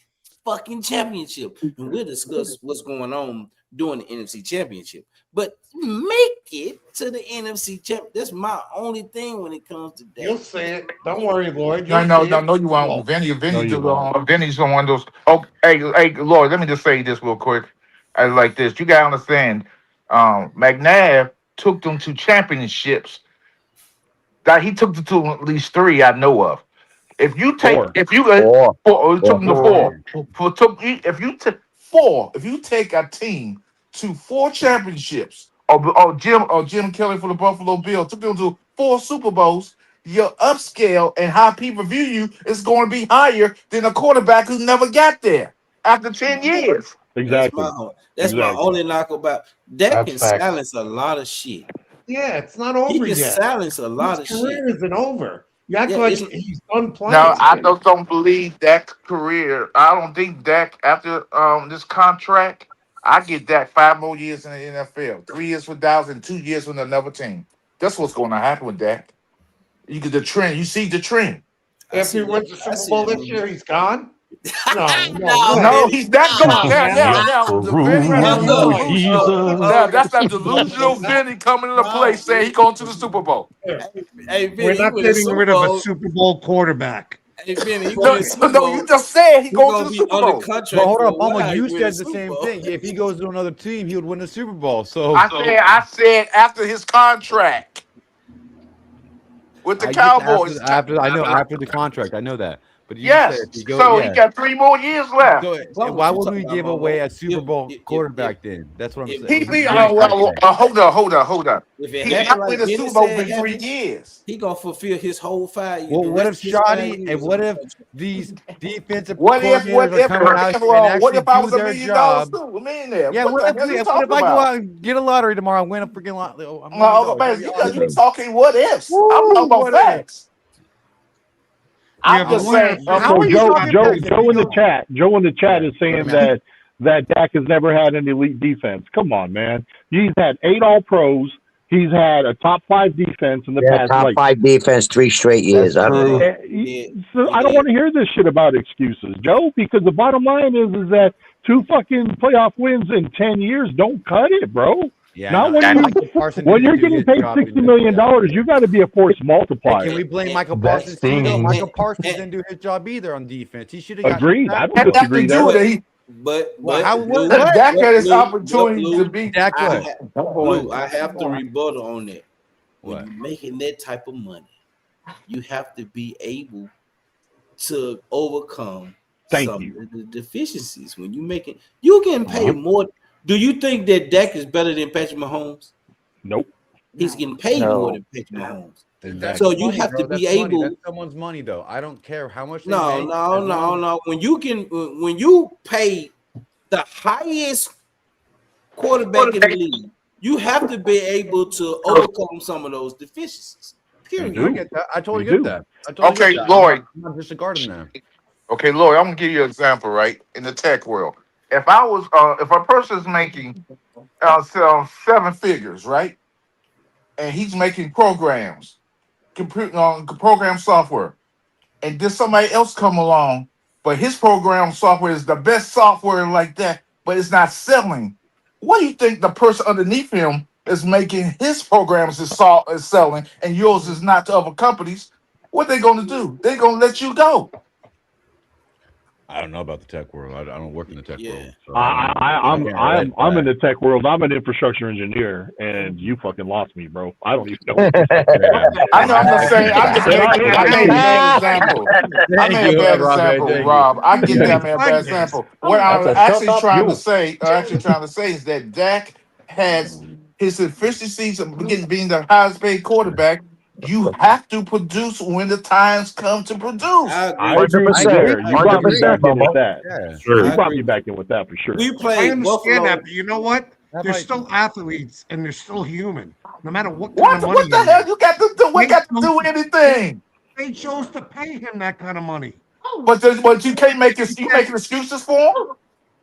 fucking championship. And we'll discuss what's going on during the NFC Championship. But make it to the NFC Championship. That's my only thing when it comes to that. You'll say it. Don't worry, Lloyd. No, you won't. Vinny's one of those. Oh, hey, Lloyd, let me just say this real quick. I like this. You gotta understand, McNabb took them to championships. That he took them to at least 3 I know of. If you take, Four. if you took them to 4. If you take a team to 4 championships, or Jim Kelly for the Buffalo Bills took them to 4 Super Bowls, your upscale and how people view you is going to be higher than a quarterback who never got there after 10 years. Exactly. That's my only knock about Dak. That's Can facts. silence a lot of shit. Yeah, it's not He over can yet. silence a lot His of career shit. isn't over. You act Yeah, like it's- he's done playing. Now, I don't believe Dak's career. I don't think Dak after this contract. I get Dak 5 more years in the NFL, 3 years with Dallas and 2 years with another team. That's what's going to happen with Dak. You get the trend. You see the trend. If he wins the Super Bowl this year, he's gone. No, he's not going now. The Vinny, that's that delusional Vinny coming into play saying he going to the Super Bowl. Hey, We're Vinny, not getting rid of a Super Bowl quarterback. Hey, Vinny, No, you just said he going to the Super Bowl. But hold on, Mama, you said the same thing. If he goes to another team, he would win the Super Bowl. So I said after his contract with the Cowboys. After the contract, I know that. But you Yes, said if he he got 3 more years left. So why would we give away a Super Bowl quarterback then? That's what I'm saying. Hold on. If He it not happened win like the Vinny Super Bowl said in 3 years. he gonna fulfill his whole 5 years. Well, what if Shoddy and what if these defensive What if coordinators are coming out and actually I was do $1 their million job? too? Millionaire. Yeah, what the hell you if talking I go about? out and get a lottery tomorrow and win a freaking lot? You talking what ifs? I'm talking about facts. I'm just saying. So Joe in the chat is saying that Dak has never had an elite defense. Come on, man. He's had 8 All Pros. He's had a top 5 defense in the past. Top 5 defense 3 straight years. So I don't want to hear this shit about excuses, Joe, because the bottom line is that 2 fucking playoff wins in 10 years don't cut it, bro. Yeah, Not when you're getting paid $60 million, you got to be a force multiplier. Can we blame Michael Parsons? Michael Parsons didn't do his job either on defense. He should have agreed. I don't disagree there. But Dak had his opportunity to be Dak. I have to rebuttal on that. When you're making that type of money, you have to be able to overcome some of the deficiencies. When you're getting paid more. Do you think that Dak is better than Patrick Mahomes? Nope. He's getting paid more than Patrick Mahomes. So you have to be able. That's someone's money, though. I don't care how much. No. When you pay the highest quarterback in the league, you have to be able to overcome some of those deficiencies. Period. I get that. I totally get that. Lloyd. I'm not disregarding that. Okay, Lloyd, I'm gonna give you an example, right? In the tech world. If a person's making 7 figures, right? And he's making programs, program software, and then somebody else come along, but his program software is the best software like that, but it's not selling. What do you think the person underneath him is making? His programs is selling, and yours is not to other companies. What they gonna do? They gonna let you go. I don't know about the tech world. I don't work in the tech world. So I'm in the tech world. I'm an infrastructure engineer, and you fucking lost me, bro. I don't even know. I know. I'm just saying. I made a bad example. I made a bad example, Rob. I get that, man. Bad example. What I'm actually trying to say is that Dak has his efficiencies of being the highest paid quarterback. You have to produce when the times come to produce. I agree with you there. You brought me back in with that. Yeah, sure. You brought me back in with that for sure. We I play understand that, but you know what? They're still athletes and they're still human. No matter what kind of money. What the hell you got to do? We got to do anything. They chose to pay him that kind of money. But you can't make you making excuses for him.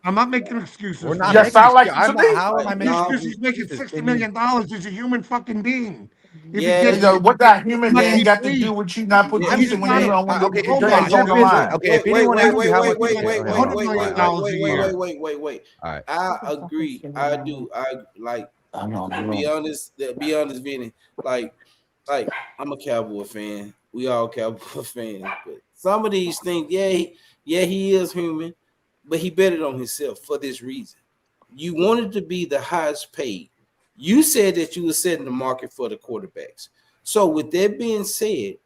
I'm not making excuses. We're not. Sound like to me. How am I making excuses? He's making $60 million. He's a human fucking being. What that human being got to do with you not producing when you're on the line? Okay, if anyone wait. All right. I agree. I do. To be honest, Vinny. Like I'm a Cowboy fan. We all Cowboy fans. But some of these things, he is human, but he betted on himself for this reason. You wanted to be the highest paid. You said that you were setting the market for the quarterbacks. So with that being said,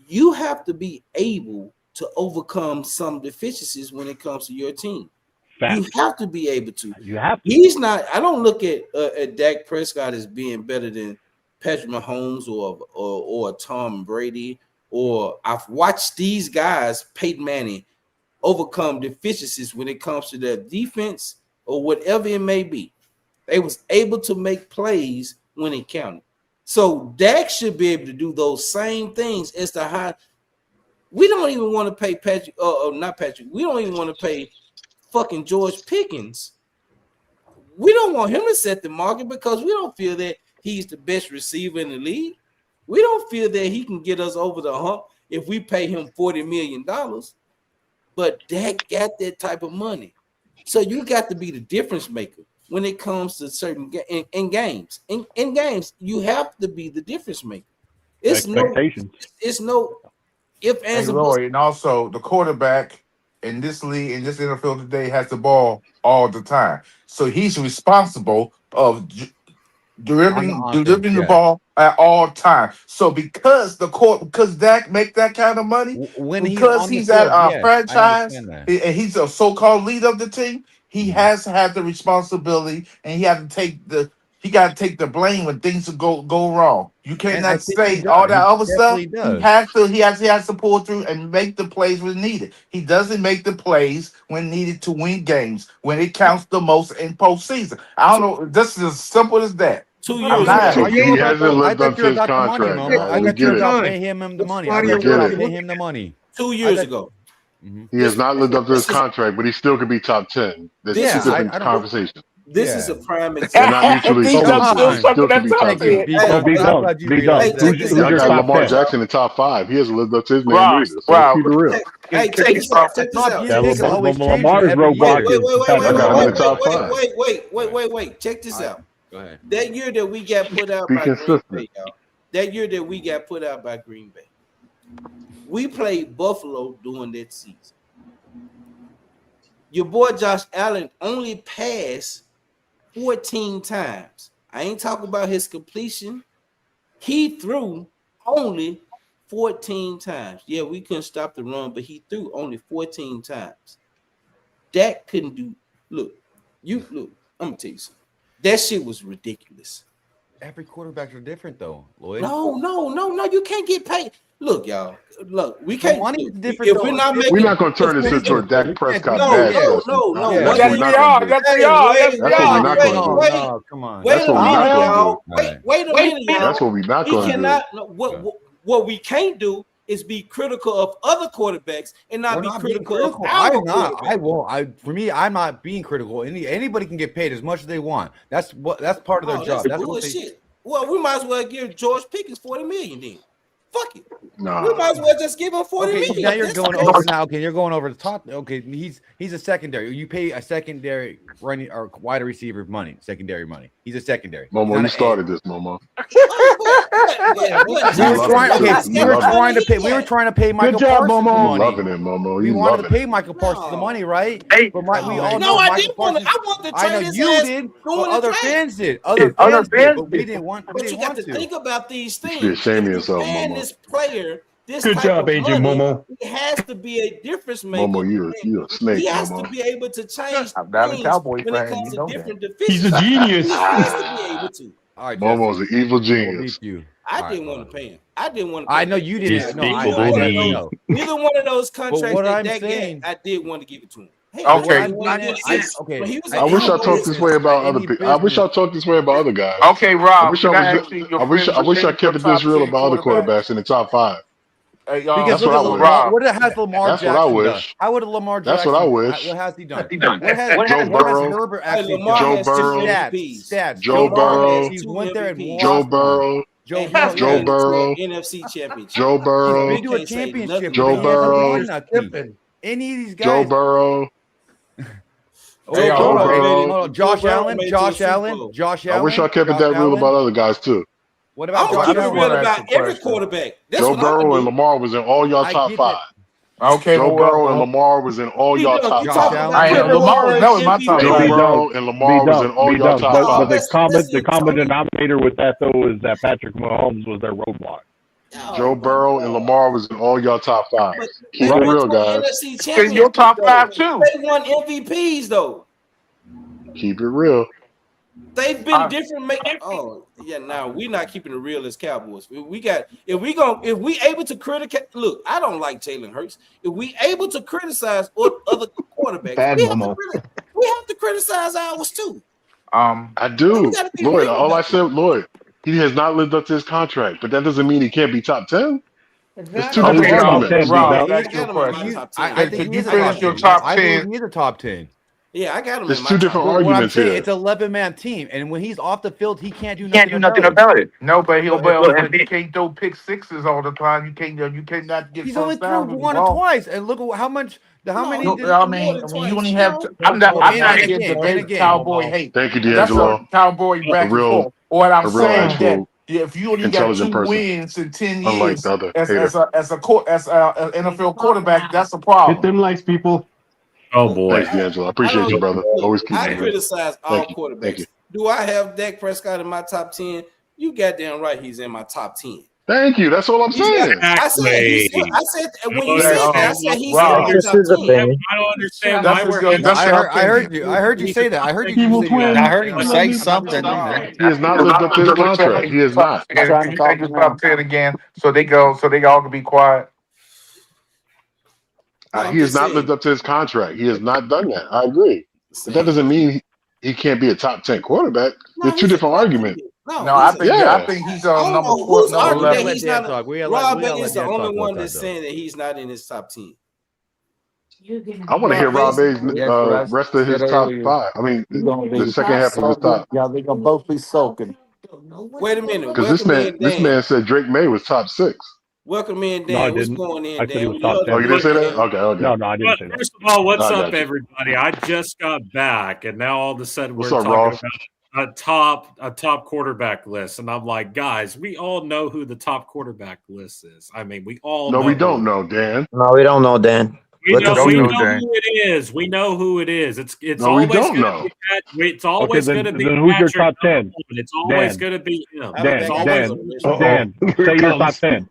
you have to be able to overcome some deficiencies when it comes to your team. You have to be able to. You have to. He's not. I don't look at Dak Prescott as being better than Patrick Mahomes or Tom Brady, or I've watched these guys, Peyton Manning, overcome deficiencies when it comes to their defense or whatever it may be. They was able to make plays when it counted. So Dak should be able to do those same things as to how we don't even want to pay Patrick, not Patrick. We don't even want to pay fucking George Pickens. We don't want him to set the market because we don't feel that he's the best receiver in the league. We don't feel that he can get us over the hump if we pay him $40 million. But Dak got that type of money. So you got to be the difference maker when it comes to certain in games. In games, you have to be the difference maker. It's no if and Lloyd, and also the quarterback in this league, in this NFL today, has the ball all the time. So he's responsible of delivering the ball at all times. So because Dak make that kind of money, because he's at our franchise and he's a so-called leader of the team, he has to have the responsibility, and he got to take the blame when things go wrong. You cannot say all that other stuff. He has to pull through and make the plays when needed. He doesn't make the plays when needed to win games when it counts the most in postseason. I don't know. This is as simple as that. 2 years ago, he hasn't lived up to his contract. I thought you were about pay him the money. I thought you were about pay him the money. 2 years ago. He has not lived up to his contract, but he still could be top 10. This is a different conversation. This is a prime example. They're not mutually exclusive. He still could be top 10. Y'all got Lamar Jackson in top 5. He hasn't lived up to his name either. So let's keep it real. Hey, check this out. Lamar's roadblock is wait. Check this out. Go ahead. That year that we got put out by Green Bay, y'all. That year that we got put out by Green Bay. We played Buffalo during that season. Your boy Josh Allen only passed 14 times. I ain't talking about his completion. He threw only 14 times. Yeah, we couldn't stop the run, but he threw only 14 times. Dak couldn't do. Look, I'm gonna tell you something. That shit was ridiculous. Every quarterbacks are different, though, Lloyd. No. You can't get paid. Look, y'all. Look, we can't. Money is different. If we're not going to turn this into a Dak Prescott No. That's Come on. Wait a minute, y'all. Wait a minute, y'all. That's what we're not going to do. What we can't do is be critical of other quarterbacks and not be critical of our quarterback. For me, I'm not being critical. Anybody can get paid as much as they want. That's part of their job. That's bullshit. Well, we might as well give George Pickens $40 million then. Fuck it. No. We might as well just give him $40 million. Now you're going over now. Okay, you're going over the top. Okay, he's a secondary. You pay a secondary running or wide receiver money, secondary money. He's a secondary. Momo, you started this, Momo. We were trying to pay Michael Good job, Parsons Momo. money. Loving it, Momo. We wanted to pay Michael Parsons the money, right? Hey, but we all know I Michael didn't want Parsons. to. I wanted to I know trade his you ass did, during but the other trade. fans did. Other fans did, but we didn't want. But you got to think about these things. You should be ashamed of yourself, And Momo. this player, this Good type job, of Agent money, Momo. He has to be a difference maker. Momo, you're a snake, He has Momo. to be able to change I'm not a things Cowboy when fan, it comes you to know different that. divisions. He's a genius. He has to be able to. All right, Momo's an evil genius. I didn't want to pay him. I didn't want to. I know you didn't. Neither one of those contracts what that I'm Dak saying- had, I did want to give it to him. Hey, Okay. I wish I talked this way about other people. I wish I talked this way about other guys. Okay, Rob. I wish I kept it this real about other quarterbacks in the top 5. Hey, Because that's what I wish. what has Lamar That's Jackson what I done? wish. How would Lamar Jackson? That's what I wish. What has he done? Joe Burrow. Herbert actually Lamar done? has Joe two Burrow. MVPs. Stats. Joe Burrow. He went there and lost. Joe Burrow. Joe Joe Burrow. NFC championship. Joe Burrow. He's been to a championship. Joe Burrow. Any of these guys. Joe Burrow. Josh Allen. I wish I kept it that real about other guys too. What about I'm keeping it real about every quarterback. Joe Burrow and Lamar was in all y'all top 5. Okay, Joe Burrow and Lamar was in all y'all top 5. That was my top 5. Joe Burrow and Lamar was in all y'all top 5. But the common denominator with that though is that Patrick Mahomes was their roadblock. Joe Burrow and Lamar was in all y'all top 5. Keep it real, guys. In your top 5 too. They won MVPs though. Keep it real. They've been different. Oh yeah, now we're not keeping it real as Cowboys. If we able to criticize, look, I don't like Jalen Hurts. If we able to criticize other quarterbacks, Bad we have to criticize ours too. I do, Lloyd. All I said, Lloyd, he has not lived up to his contract, but that doesn't mean he can't be top 10. It's two different arguments. Rob, ask your question. I think you finish your top 10. I believe he's a top 10. Yeah, I got him. There's two different arguments here. It's an 11-man team, and when he's off the field, he can't do nothing about it. No, but he can't throw pick sixes all the time. You cannot get. He's only thrown one or twice, and look at how many. I mean, you only have. I'm not getting the Cowboy hate. Thank you, D'Angelo. That's a Cowboy back and forth. What I'm saying that if you only got 2 person, wins in 10 unlike years the other as an NFL quarterback, that's a problem. Hit them likes, people. Oh boy, thanks, D'Angelo. I appreciate you, brother. Always keep. I criticize all quarterbacks. Do I have Dak Prescott in my top 10? You goddamn right, he's in my top 10. Thank you. That's all I'm saying. I said when you said that, I said he's in my top 10. I don't understand why we're. I heard you. I heard you say that. I heard you say something. He has not lived up to his contract. He has not. You take his top 10 again, so they all can be quiet. He has not lived up to his contract. He has not done that. I agree. But that doesn't mean he can't be a top 10 quarterback. There's two different arguments. I think he's on number 4. Rob is the only one that's saying that he's not in his top 10. I want to hear Rob A's rest of his top 5. I mean, the second half of his top. Yeah, they're gonna both be soaking. Wait a minute, because this man said Drake May was top 6. Welcome in, Dan. What's going in, Dan? Oh, you didn't say that? Okay. No, I didn't say that. First of all, what's up, everybody? I just got back, and now all of a sudden we're talking about a top quarterback list, and I'm like, guys, we all know who the top quarterback list is. I mean, we all. No, we don't know, Dan. No, we don't know, Dan. We know who it is. We know who it is. It's always going to be. It's always going to be. Then who's your top 10? It's always going to be him. Dan, say your top 10.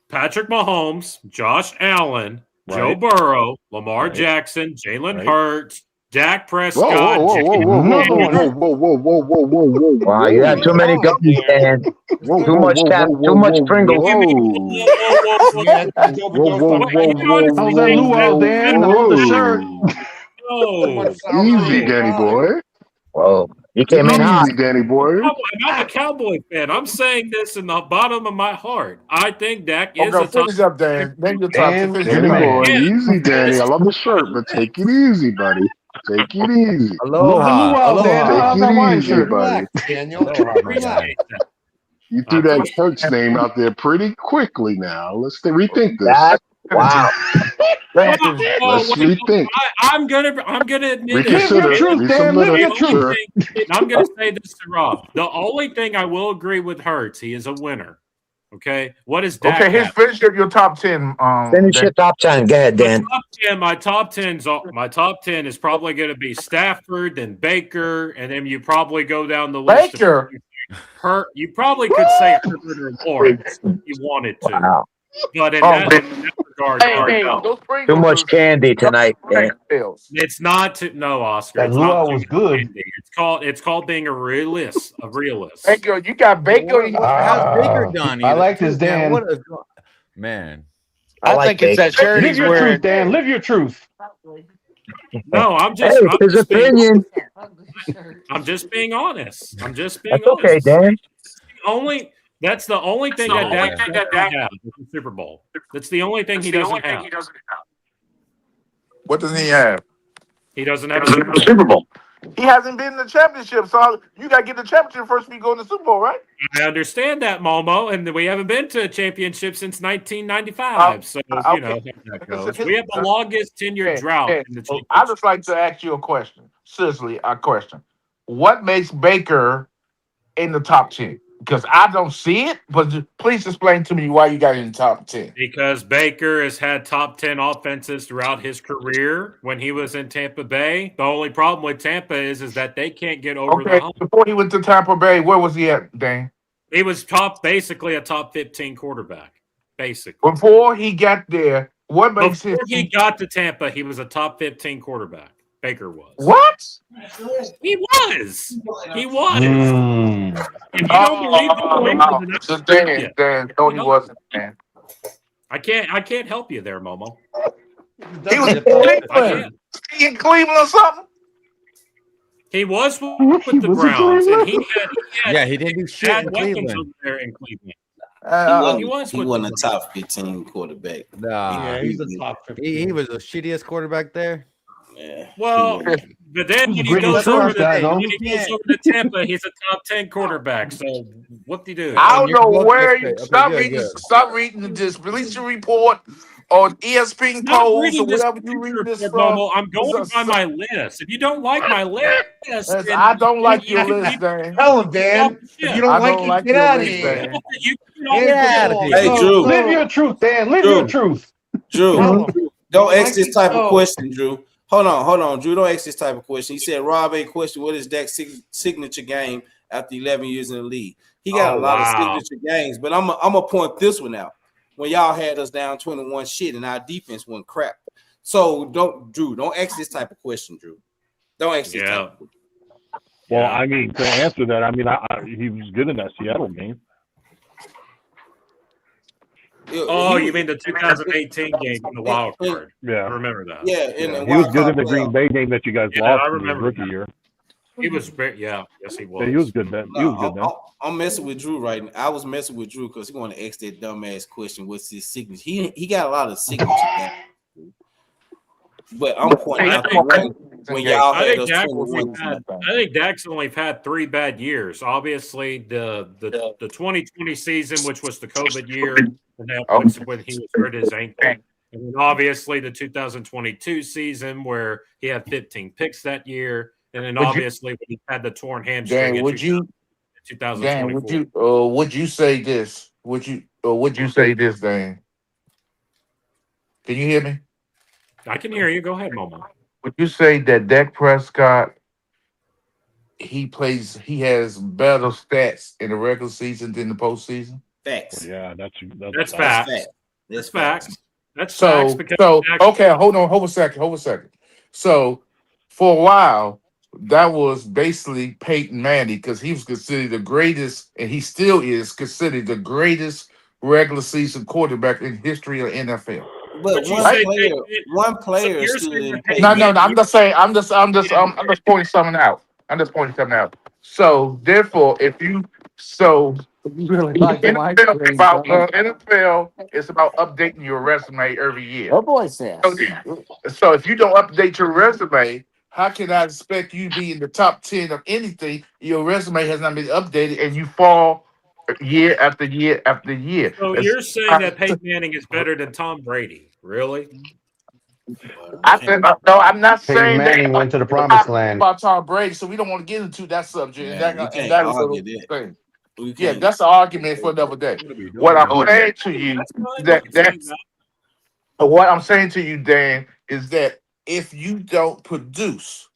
Patrick Mahomes, Josh Allen, Joe Burrow, Lamar Jackson, Jalen Hurts, Dak Prescott. Whoa. Wow, you have too many gummies, Dan. Too much Pringles. How's that luau, Dan? Hold the shirt. Easy, Danny boy. Whoa. You came in hot. Easy, Danny boy. I'm not a Cowboy fan. I'm saying this in the bottom of my heart. I think Dak is a top. Finish up, Dan. Then you're Danny boy. Easy, Danny. I love the shirt, but take it easy, buddy. Take it easy. Aloha. Take it easy, buddy. Daniel. Relax. You threw that Kirk's name out there pretty quickly now. Let's rethink this. Wow. Let's rethink. I'm gonna admit it. Live your truth, Dan. Live your truth. I'm gonna say this to Rob. The only thing I will agree with Hurts, he is a winner. Okay. What is Dak? Okay, finish your top 10. Finish your top 10. Go ahead, Dan. My top 10 is probably going to be Stafford, then Baker, and then you probably go down the list. Baker. You probably could say Herbert or Lawrence if you wanted to. Wow. But in that regard, too much candy tonight, Dan. It's not Oscar. That luau was good. Candy. It's called being a realist. Baker, you got Baker. How's Baker done? I like this, Dan. Man, I think it's that shirt. Live your truth, Dan. Live your truth. No, I'm just. Hey, his opinion. I'm just being honest. That's okay, Dan. That's the only thing that Dak doesn't have is the Super Bowl. That's the only thing he doesn't have. What doesn't he have? He doesn't have a Super Bowl. He hasn't been in the championship, so you got to get the championship first before you go in the Super Bowl, right? I understand that, Momo, and we haven't been to a championship since 1995. So, you know how that goes. We have the longest tenured drought in the championship. I'd just like to ask you a question. Seriously, a question. What makes Baker in the top 10? Because I don't see it, but please explain to me why you got in the top 10. Because Baker has had top 10 offenses throughout his career when he was in Tampa Bay. The only problem with Tampa is that they can't get over the hump. Before he went to Tampa Bay, where was he at, Dane? He was basically a top 15 quarterback, basically. Before he got there, what makes Before he got to Tampa, he was a top 15 quarterback, Baker was. What? He was. He was. If you don't believe the So Dan, no, he wasn't, man. I can't help you there, Momo. He was in Cleveland. He in Cleveland or something? He was with the Browns, and he had he didn't do shit bad in weapons Cleveland. over there in Cleveland. He wasn't a top 15 quarterback. Nah, he's a top 15. he was the shittiest quarterback there. Yeah. Well, but then when he goes over to Tampa, he's a top 10 quarterback. So what do you do? I don't know where you stop reading this. Release your report on ESPN polls or whatever you read this from. Momo, I'm going by my list. If you don't like my list, I don't like your list, Dan. Tell him, Dan. If you don't like it, get out of here. Get out of here. Hey, Drew. Live your truth, Dan. Live your truth. Drew, don't ask this type of question, Drew. Hold on, Drew. Don't ask this type of question. He said, Rob, a question. What is Dak's signature game after 11 years in the league? He got a lot of signature games, but I'm going to point this one out. When y'all had us down 21 shit and our defense went crap. So don't ask this type of question, Drew. Don't ask this type of question. Well, I mean, to answer that, I mean, he was good in that Seattle game. Oh, you mean the 2018 game in the wild card? Yeah, I remember that. Yeah, he was good in the Green Bay game that you guys lost. I in his remember rookie year. He was great. Yeah, yes, he was. Yeah, he was good then. He was good then. I'm messing with Drew right now. I was messing with Drew because he want to ask that dumbass question. What's his signature? He got a lot of signature games. But I'm pointing out when y'all had us 21. I think Dak's only had 3 bad years. Obviously, the 2020 season, which was the COVID year, and that was when he was hurt his ankle. And then obviously the 2022 season where he had 15 picks that year. And then obviously when he had the torn hamstring. Dan, would you 2024. would you say this? Would you say this, Dan? Can you hear me? I can hear you. Go ahead, Momo. Would you say that Dak Prescott he has better stats in the regular season than the postseason? Facts. Yeah, that's facts. That's facts. That's so, facts. Because okay, hold a second. So for a while, that was basically Peyton Manning because he was considered the greatest, and he still is considered the greatest regular season quarterback in history of NFL. But one player is still in No, I'm just pointing something out. So therefore, if you really like NFL, it's about updating your resume every year. Oh boy, says. So if you don't update your resume, how can I expect you to be in the top 10 of anything? Your resume has not been updated, and you fall year after year after year. So you're saying that Peyton Manning is better than Tom Brady? Really? No, I'm not saying Manning that. went to the promised land. About Tom Brady, so we don't want to get into that subject. Thing. Yeah, that's an argument for another day. What I'm saying to you, what I'm saying to you, Dan, is that if you don't produce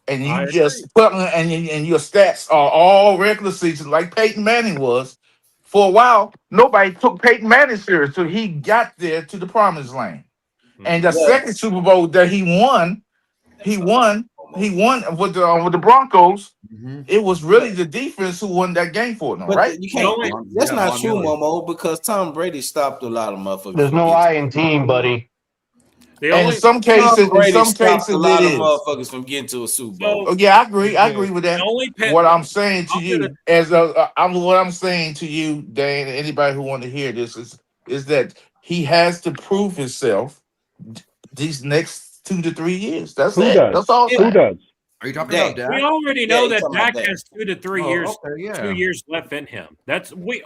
and you just put and your stats are all regular season like Peyton Manning was, for a while, nobody took Peyton Manning serious until he got there to the promised land. And the second Super Bowl that he won with the Broncos. Mm-hmm. It was really the defense who won that game for them, right? You can't. That's not true, Momo, because Tom Brady stopped a lot of motherfuckers. There's no I in team, buddy. In some cases, a lot of motherfuckers from getting to a Super Bowl. Yeah, I agree with that. What I'm saying to you, what I'm saying to you, Dan, and anybody who want to hear this is that he has to prove himself these next 2 to 3 years. That's it. That's all. Who does? Are you talking about Dak? We already know that Dak has 2 to 3 years, 2 years left in him. That's we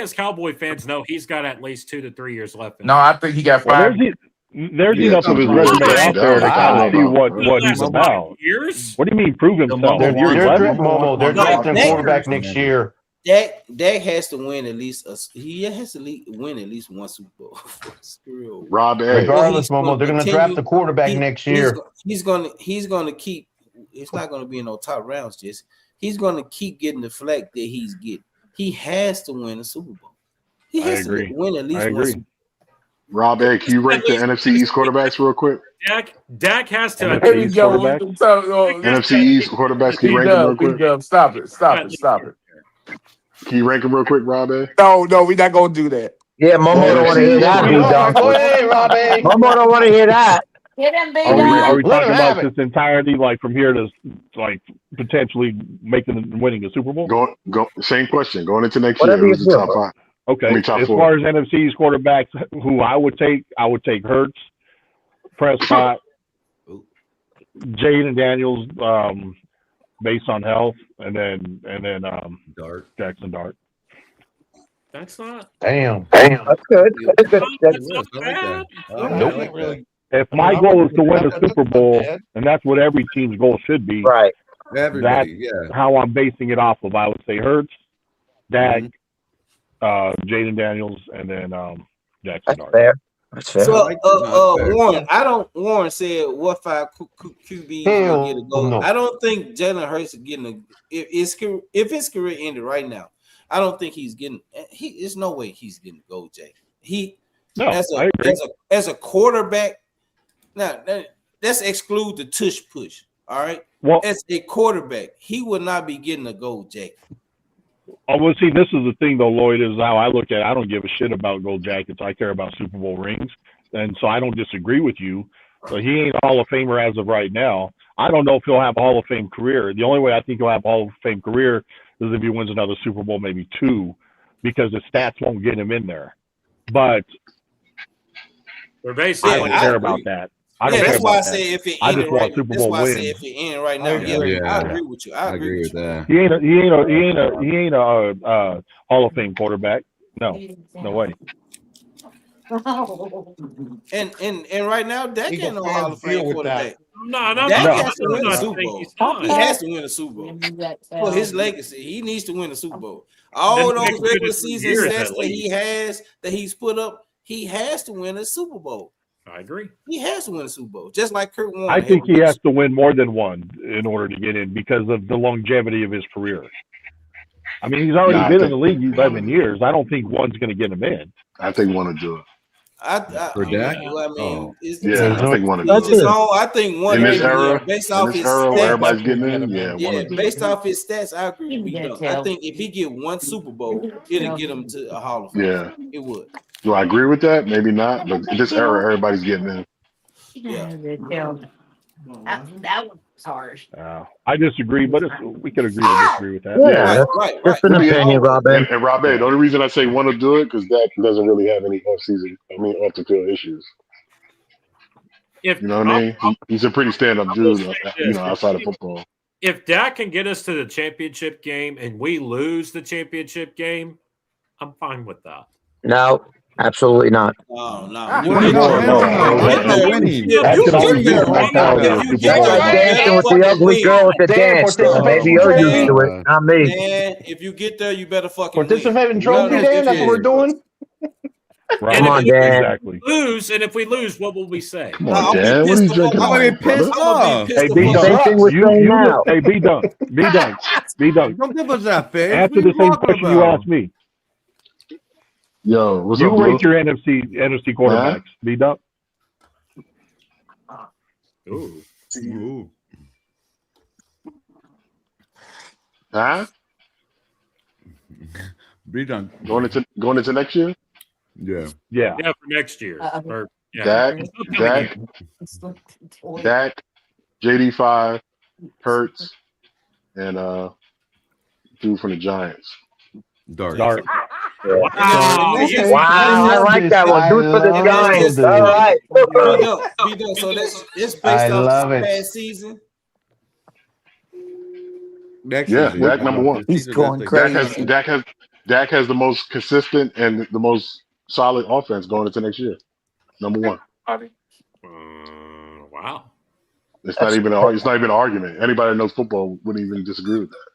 as Cowboy fans know he's got at least 2 to 3 years left in him. No, I think he got 5. There's enough of his resume out there to kind of see what he's about. Years? What do you mean prove himself? They're drafting a quarterback next year. Dak has to win at least win at least one Super Bowl. Rob, regardless, Momo, they're going to draft a quarterback next year. He's going to keep. It's not going to be in no top rounds. Just he's going to keep getting the flack that he's getting. He has to win a Super Bowl. He has to win at least one Super Bowl. Rob A, can you rank the NFC East quarterbacks real quick? Dak has to. There we go. NFC East quarterbacks, can you rank them real quick? Stop it. Can you rank them real quick, Rob A? No, we're not gonna do that. Yeah, Momo don't want to hear that, B-Dog. Go ahead, Robbie. Momo don't want to hear that. Get him, big Are we Let talking him have about it. this entirety, like from here to like potentially winning a Super Bowl? Go. Same question. Going into next Whatever year, you who's the feel, top bro. five? Okay. Top As four. far as NFC's quarterbacks, who I would take Hurts, Prescott, Jaden Daniels, based on health, and then Jackson Dart. That's not. Damn. That's good. That's good. That's not bad. Really. If my goal is to win a Super Bowl, and that's what every team's goal should be, Right. Everybody, that's how I'm basing it off of. I would say Hurts, Dak, Jaden Daniels, and then Jackson That's Dart. fair. That's fair. So, Warren said, "What 5 QBs will get a goal?" no. I don't think Jalen Hurts is getting a. If his career ended right now, I don't think he's getting. There's no way he's getting a goal, Jay. As a quarterback. Now let's exclude the tush push. All right. Well, as a quarterback, he would not be getting a goal, Jay. Oh, well, see, this is the thing, though, Lloyd, is how I look at it. I don't give a shit about gold jackets. I care about Super Bowl rings. And so I don't disagree with you. So he ain't a Hall of Famer as of right now. I don't know if he'll have a Hall of Fame career. The only way I think he'll have a Hall of Fame career is if he wins another Super Bowl, maybe 2, because the stats won't get him in there. But We're basically, I don't care about that. That's why I say if it ended right, Super that's Bowl why I win. say if it ended right now, I agree with you. I agree with that. He ain't a Hall of Fame quarterback. No way. And right now, Dak ain't no Hall of Fame quarterback. No. Dak has to win a I Super think Bowl. he's not. He has to win a Super Bowl for his legacy. He needs to win a Super Bowl. All those regular season stats that he's put up, he has to win a Super Bowl. I agree. He has to win a Super Bowl, just like Kurt Warner. I think he has to win more than one in order to get in because of the longevity of his career. I mean, he's already been in the league 11 years. I don't think one's going to get him in. I think one will do it. For Dak? I think one will do it. I think one in this era, based off his where stats. everybody's getting in. Based off his stats, I agree with you. I think if he get one Super Bowl, it'll get him to a Hall of Fame. Yeah, it would. Do I agree with that? Maybe not. But in this era, everybody's getting in. That was harsh. I disagree, but we could agree to disagree with that. Yeah, that's an opinion, Robin. And Rob A, the only reason I say one to do it because Dak doesn't really have any off the field issues. You know what I mean? He's a pretty stand-up dude, outside of football. If Dak can get us to the championship game and we lose the championship game, I'm fine with that. No, absolutely not. No. Dancing with the ugly girl with the dance. Maybe you're used to it, not me. Man, if you get there, you better fucking participate in trophy, Dan. That's what we're doing. Right. Come on, Dan. Exactly. And if we lose, what will we say? Come on, Dan. What are you drinking? I'm gonna be pissed off. Hey, B-Dunk. Don't give us that face. Answer the same question you asked me. Yo, what's up, You rate bro? your NFC quarterbacks. B-Dunk. Ooh. Huh? Be done. Going into next year? Yeah, for next year. Dak, JD5, Hurts, and dude from the Giants. Dart. Wow, I like that one. Dude for the Giants. All right. So that's it's based off this past season. Dak number one. He's going crazy. Dak has the most consistent and the most solid offense going into next year. Number one. Wow. It's not even an argument. Anybody that knows football wouldn't even disagree with that.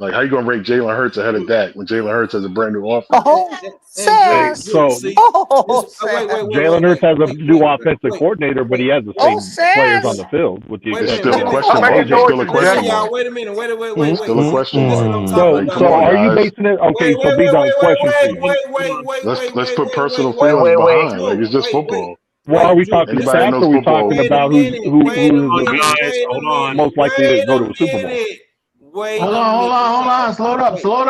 Like, how you gonna rate Jalen Hurts ahead of Dak when Jalen Hurts has a brand new offense? Oh, Hey, sad. so Oh, Jalen Hurts has a new offensive coordinator, but he has the oh, same players on sad. the field, with the It's exception still a of question mark. It's still a question mark. Wait a minute. It's still a question mark. Like, come So on, are you guys. basing it? Okay, so B Dunk, question for you. Let's put personal Wait, feelings wait, wait. behind. Like, it's just football. Well, are we talking Anybody that stats, knows or are we football talking knows. about who's Hold on, guys. Hold on. most likely to go to a Super Bowl? Hold on. Slow it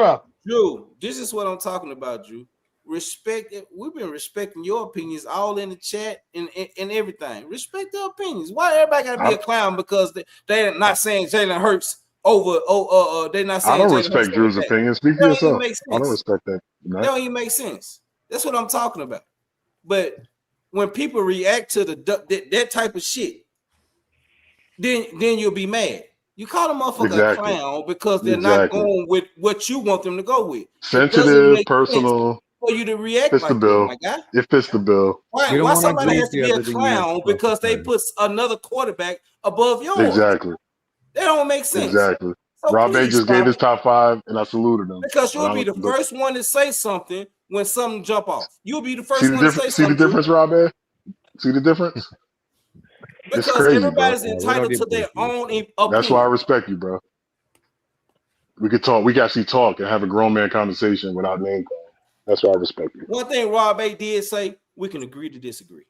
up. Drew, this is what I'm talking about, Drew. Respect it. We've been respecting your opinions all in the chat and everything. Respect their opinions. Why everybody gotta be a clown because they're not saying Jalen Hurts over? They're not saying I don't Jalen Hurts respect over Drew's Dak. opinion. Speak That for don't even yourself. make I don't sense. respect that. That don't even make sense. That's what I'm talking about. But when people react to that type of shit, then you'll be mad. You call a motherfucker a clown because they're not going with what you want them to go with. Sensitive, personal. For you to react Fits the like bill. that, my guy. It fits the bill. Why somebody has to be a clown because they put another quarterback above yours? Exactly. That don't make sense. Exactly. So Rob A please just stop gave his it. top 5, and I saluted him. Because you'll be the first one to say something when something jump off. You'll be the See first the one to say difference? See the something. difference, Rob A? See the difference? It's Because crazy, everybody's bro. entitled to their own opinion. That's why I respect you, bro. We could talk. We can actually talk and have a grown man conversation without name calling. That's why I respect you. One thing Rob A did say, we can agree to disagree.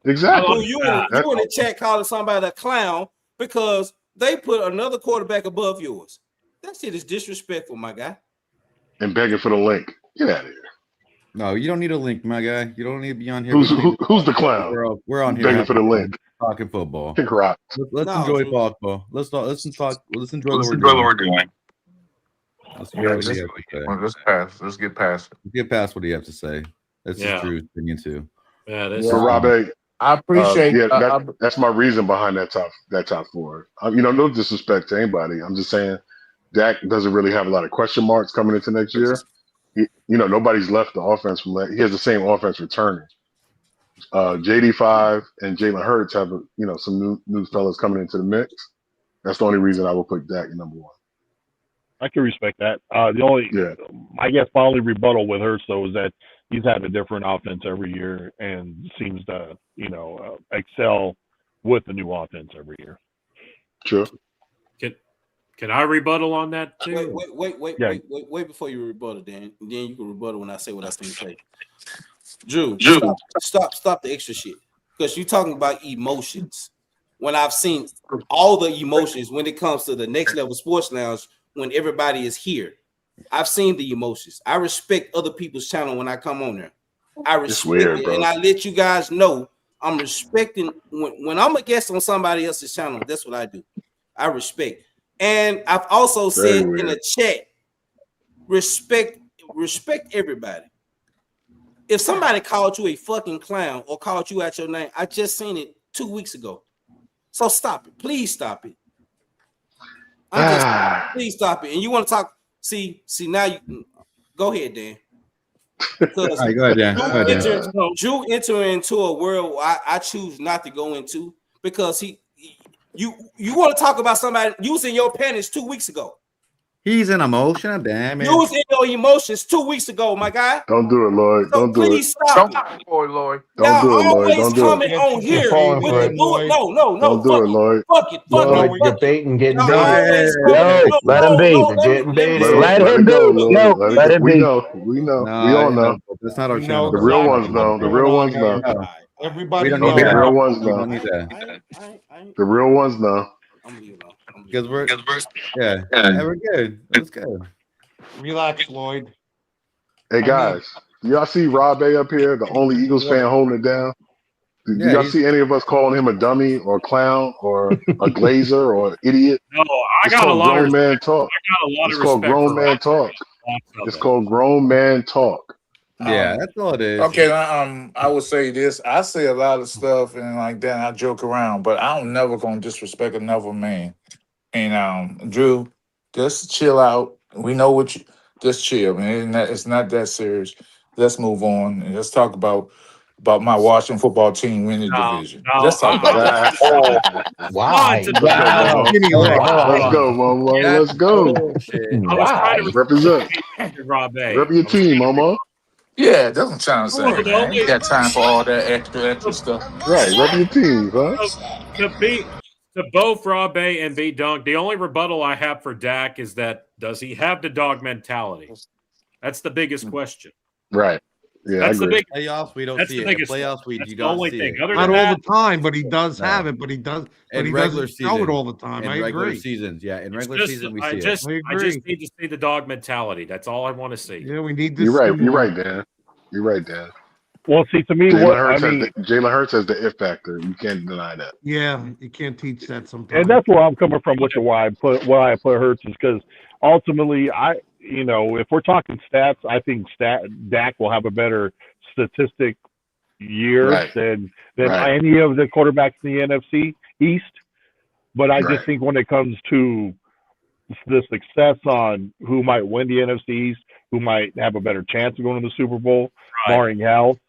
Exactly. You in the chat calling somebody a clown because they put another quarterback above yours. That shit is disrespectful, my guy. And begging for the link. Get out of here. No, you don't need a link, my guy. You don't need to be on here. Who's the clown? We're on here begging for the link. Talking football. Kick rocks. Let's enjoy football. Let's enjoy what we're doing. Let's pass. Let's get past it. Let's get past what he has to say. That's his true opinion too. Yeah, that's so Rob A, I appreciate. That's my reason behind that top 4. No disrespect to anybody. I'm just saying Dak doesn't really have a lot of question marks coming into next year. Nobody's left the offense from that. He has the same offense returning. JD5 and Jalen Hurts have some new fellas coming into the mix. That's the only reason I will put Dak in number 1. I can respect that. I guess my only rebuttal with Hurts though is that he's had a different offense every year and seems to, excel with the new offense every year. Sure. Can I rebuttal on that too? Wait before you rebuttal, Dan. Then you can rebuttal when I say what I think say. Drew, stop the extra shit. Because you're talking about emotions. When I've seen all the emotions when it comes to the Next Level Sports Lounge, when everybody is here, I've seen the emotions. I respect other people's channel when I come on there. I respect it, and I let you guys know I'm respecting when I'm a guest on somebody else's channel. That's what I do. I respect, and I've also said in the chat, respect everybody. If somebody called you a fucking clown or called you out your name, I just seen it 2 weeks ago. So stop it. Please stop it. Please stop it. And you want to talk? See now you go ahead, Dan. All right, go ahead, Dan. Drew entering into a world I choose not to go into because you want to talk about somebody you was in your panties 2 weeks ago. He's an emotional, damn it. You was in your emotions 2 weeks ago, my guy. Don't do it, Lloyd. So don't do it. Please stop. Don't do it, Lloyd. Don't do it, Lloyd. Don't do coming it. on here with the bull. No. Don't do it, Lloyd. Fuck it. You're baiting, getting baited. Let him be. Getting baited. Let him be. Let him be. We know. We all know. That's not our channel. The real ones know. The real ones know. Everybody we don't knows. need that. The real ones We know. don't need that. The real ones know. Because we're we're good. Let's go. Relax, Lloyd. Hey guys, do y'all see Rob A up here, the only Eagles fan holding it down? Do y'all see any of us calling him a dummy or a clown or a glazer or an idiot? No, I got a lot of man talk. I got a lot It's of called respect grown for man Rob. talk. It's called grown man talk. Yeah, that's all it is. Okay, I would say this. I say a lot of stuff and like that. I joke around, but I'm never gonna disrespect another man. And Drew, just chill out. We know what you. Just chill, man. It's not that serious. Let's move on and let's talk about about my Washington football team winning the division. No, Let's talk about that. Why? Let's go, Let's go, Momo. Let's go. I was trying to Represent. Rob A. Rep your team, Momo. Yeah, that's what I'm trying to say, Well, man. You got time for all that extra stuff. Right, rep your team, huh? To both Rob A and B Dunk, the only rebuttal I have for Dak is that does he have the dog mentality? That's the biggest question. Right. Yeah, That's I the agree. big. Playoffs, we don't That's see the it. biggest. Playoffs, we That's you the don't only see thing. it. Other Not than all that, the time, but he does No. have it. But he does. But In he regular doesn't show it season. all the time. In I regular agree. seasons, yeah. In it's regular just, season, we I see just it. need to see the dog mentality. That's all I want to see. Yeah, we need to You're see right. You're more. right, Dan. You're right, Dan. Well, see, to me, Jalen Hurts has the it factor. You can't deny that. Yeah, you can't teach that sometimes. and that's where I'm coming from with why I put Hurts is because ultimately, if we're talking stats, I think Dak will have a better statistic year than any of the quarterbacks in the NFC East. But I just think when it comes to the success on who might win the NFC East, who might have a better chance of going to the Super Bowl, barring health,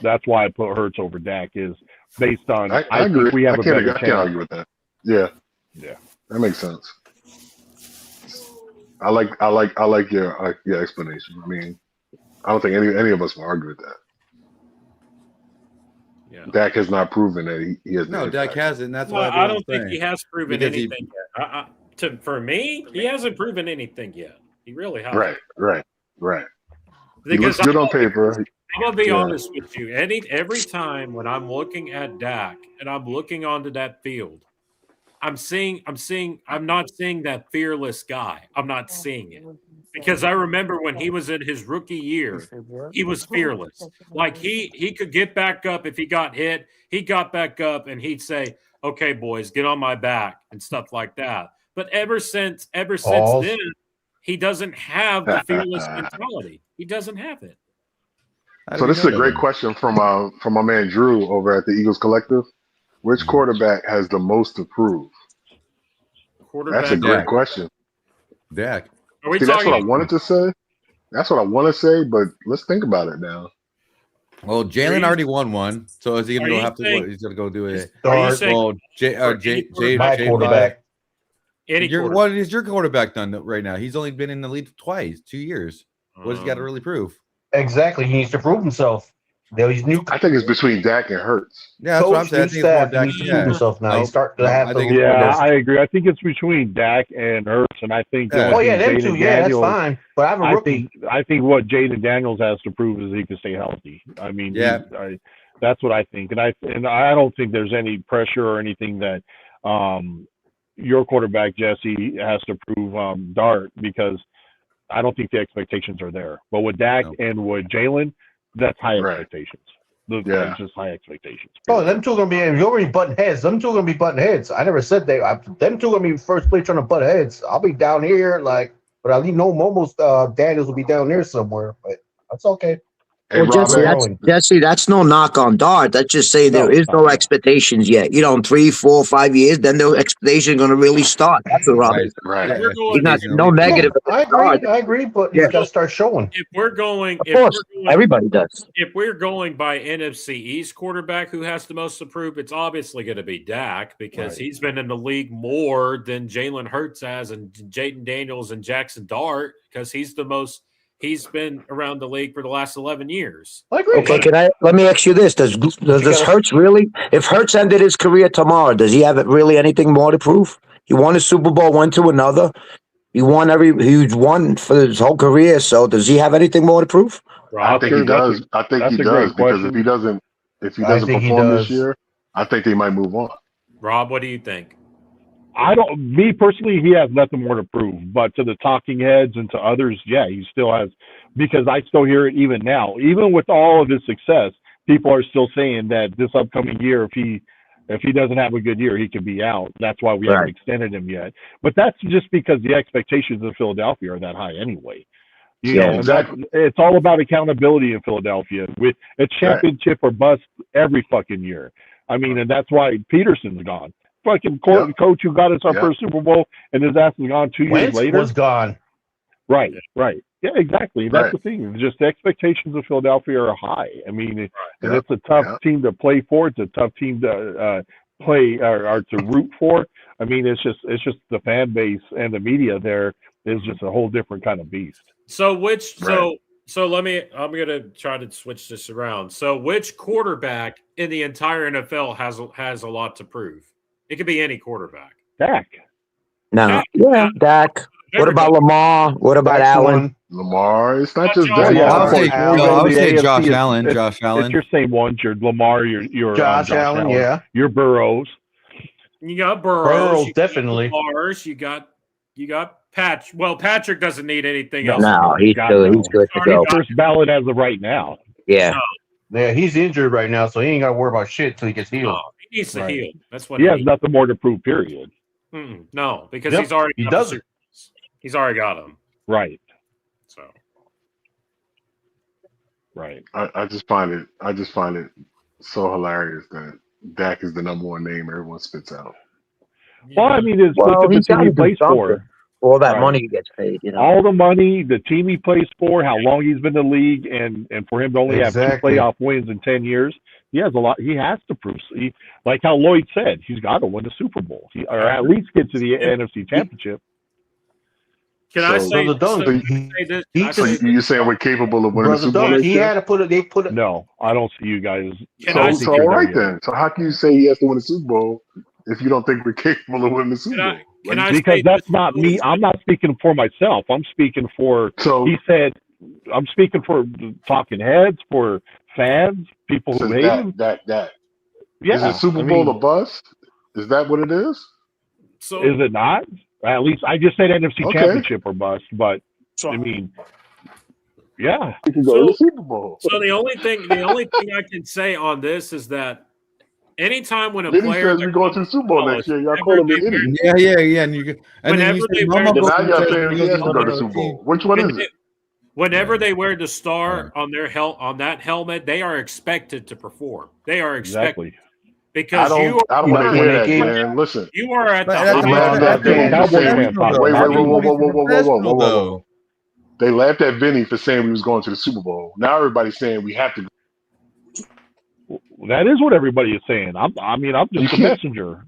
that's why I put Hurts over Dak is based on I agree. think we have a better chance. I can't argue with that. Yeah. Yeah. That makes sense. I like your explanation. I mean, I don't think any of us will argue with that. Yeah. Dak has not proven that he has. No, Dak hasn't. That's Well, why I don't think he has proven Because anything yet. For me, he hasn't proven anything yet. He really hasn't. Right. He Because looks good on paper. I'm gonna be honest with you. Every time when I'm looking at Dak and I'm looking onto that field, I'm not seeing that fearless guy. I'm not seeing it. Because I remember when he was in his rookie year, he was fearless. Like he could get back up if he got hit. He got back up and he'd say, "Okay, boys, get on my back," and stuff like that. But ever since then, he doesn't have the fearless mentality. He doesn't have it. So this is a great question from my man Drew over at the Eagles Collective. Which quarterback has the most to prove? That's a great question. Dak. See, that's what I wanted to say. That's what I want to say, but let's think about it now. Well, Jalen already won one, so is he gonna he's gonna go do it? Well, quarterback. What is your quarterback done right now? He's only been in the league twice, 2 years. What does he got to really prove? Exactly, he needs to prove himself. I think it's between Dak and Hurts. Yeah, that's what I'm saying. I think it's more Dak. Needs to prove himself now. He's starting to have I agree. I think it's between Dak and Hurts, and I think them two. Yeah, that's fine. But I'm a rookie. I think what Jaden Daniels has to prove is he can stay healthy. I mean, that's what I think, and I don't think there's any pressure or anything that your quarterback Jesse has to prove Dart, because I don't think the expectations are there. But with Dak and with Jalen, that's high expectations. It's just high expectations. Oh, them two are gonna be. You're already butting heads. Them two are gonna be butting heads. I never said they. Them two are gonna be first place trying to butt heads. I'll be down here, but I know Momo's Daniels will be down there somewhere. But that's okay. Well, Jesse, that's no knock on Dart. That's just saying there is no expectations yet. In 3, 4, 5 years, then the expectations are going to really start. That's what Rob is. Right. He's not no negative. I agree, but you got to start showing. If we're going, everybody does. If we're going by NFC East quarterback who has the most to prove, it's obviously going to be Dak, because he's been in the league more than Jalen Hurts has, and Jaden Daniels and Jackson Dart, because he's the most. He's been around the league for the last 11 years. I agree. Okay, let me ask you this: Does Hurts really? If Hurts ended his career tomorrow, does he have really anything more to prove? He won a Super Bowl, went to another. He won for his whole career. So does he have anything more to prove? I think he does. I think he does, because if he doesn't perform this year, I think they might move on. Rob, what do you think? Me personally, he has nothing more to prove. But to the talking heads and to others, he still has, because I still hear it even now. Even with all of his success, people are still saying that this upcoming year, if he doesn't have a good year, he could be out. That's why we haven't extended him yet. But that's just because the expectations of Philadelphia are that high anyway. It's all about accountability in Philadelphia. It's championship or bust every fucking year. I mean, and that's why Peterson's gone. Fucking coach who got us our first Super Bowl, and his ass is gone 2 years later. Was gone. Right. Yeah, exactly. That's the thing. Just the expectations of Philadelphia are high. I mean, and it's a tough team to play for. It's a tough team to play or to root for. I mean, it's just the fan base and the media there is just a whole different kind of beast. So I'm gonna try to switch this around. So which quarterback in the entire NFL has a lot to prove? It could be any quarterback. Dak. No. Yeah, Dak. What about Lamar? What about Allen? Lamar. It's not just Well, Dak. yeah, I would say Josh Allen. Josh Allen. It's your same ones. Your Lamar. Your Josh Allen. Yeah. Your Burrows. You got Burrows. Definitely. Lamars. You got Patch. Well, Patrick doesn't need anything else. No, he's good. He's good to go. First ballot as of right now. Yeah. Yeah, he's injured right now, so he ain't got to worry about shit till he gets healed. He needs to heal. That's what he has nothing more to prove. Period. No, because he's already he's already got them. Right. So. Right. I just find it so hilarious that Dak is the number one name everyone spits out. Well, I mean, it's look at the team he plays for. All that money he gets paid, you know. All the money, the team he plays for, how long he's been in the league, and for him to only have 2 playoff wins in 10 years, he has a lot. He has to prove. Like how Lloyd said, he's got to win the Super Bowl, or at least get to the NFC Championship. You're saying we're capable of winning the Super Bowl? He had to put it. They put it. No, I don't see you guys. So all right then. So how can you say he has to win the Super Bowl if you don't think we're capable of winning the Super Bowl? Because that's not me. I'm not speaking for myself. I'm speaking for. He said, I'm speaking for talking heads, for fans, people who hate him. That. Yeah. Is the Super Bowl a bust? Is that what it is? So is it not? At least I just said NFC Championship or bust, but I mean, yeah. You can go to the Super Bowl. So the only thing I can say on this is that anytime when a Vinny player says we're going to the Super Bowl next year, y'all call him an idiot. Yeah. And then you now y'all saying he has to go to the Super Bowl. Which one is it? Whenever they wear the star on their on that helmet, they are expected to perform. They are expected. Because I don't want to hear that, man. Listen. You are at the Whoa. They laughed at Vinny for saying we was going to the Super Bowl. Now everybody's saying we have to go. That is what everybody is saying. I'm just a messenger.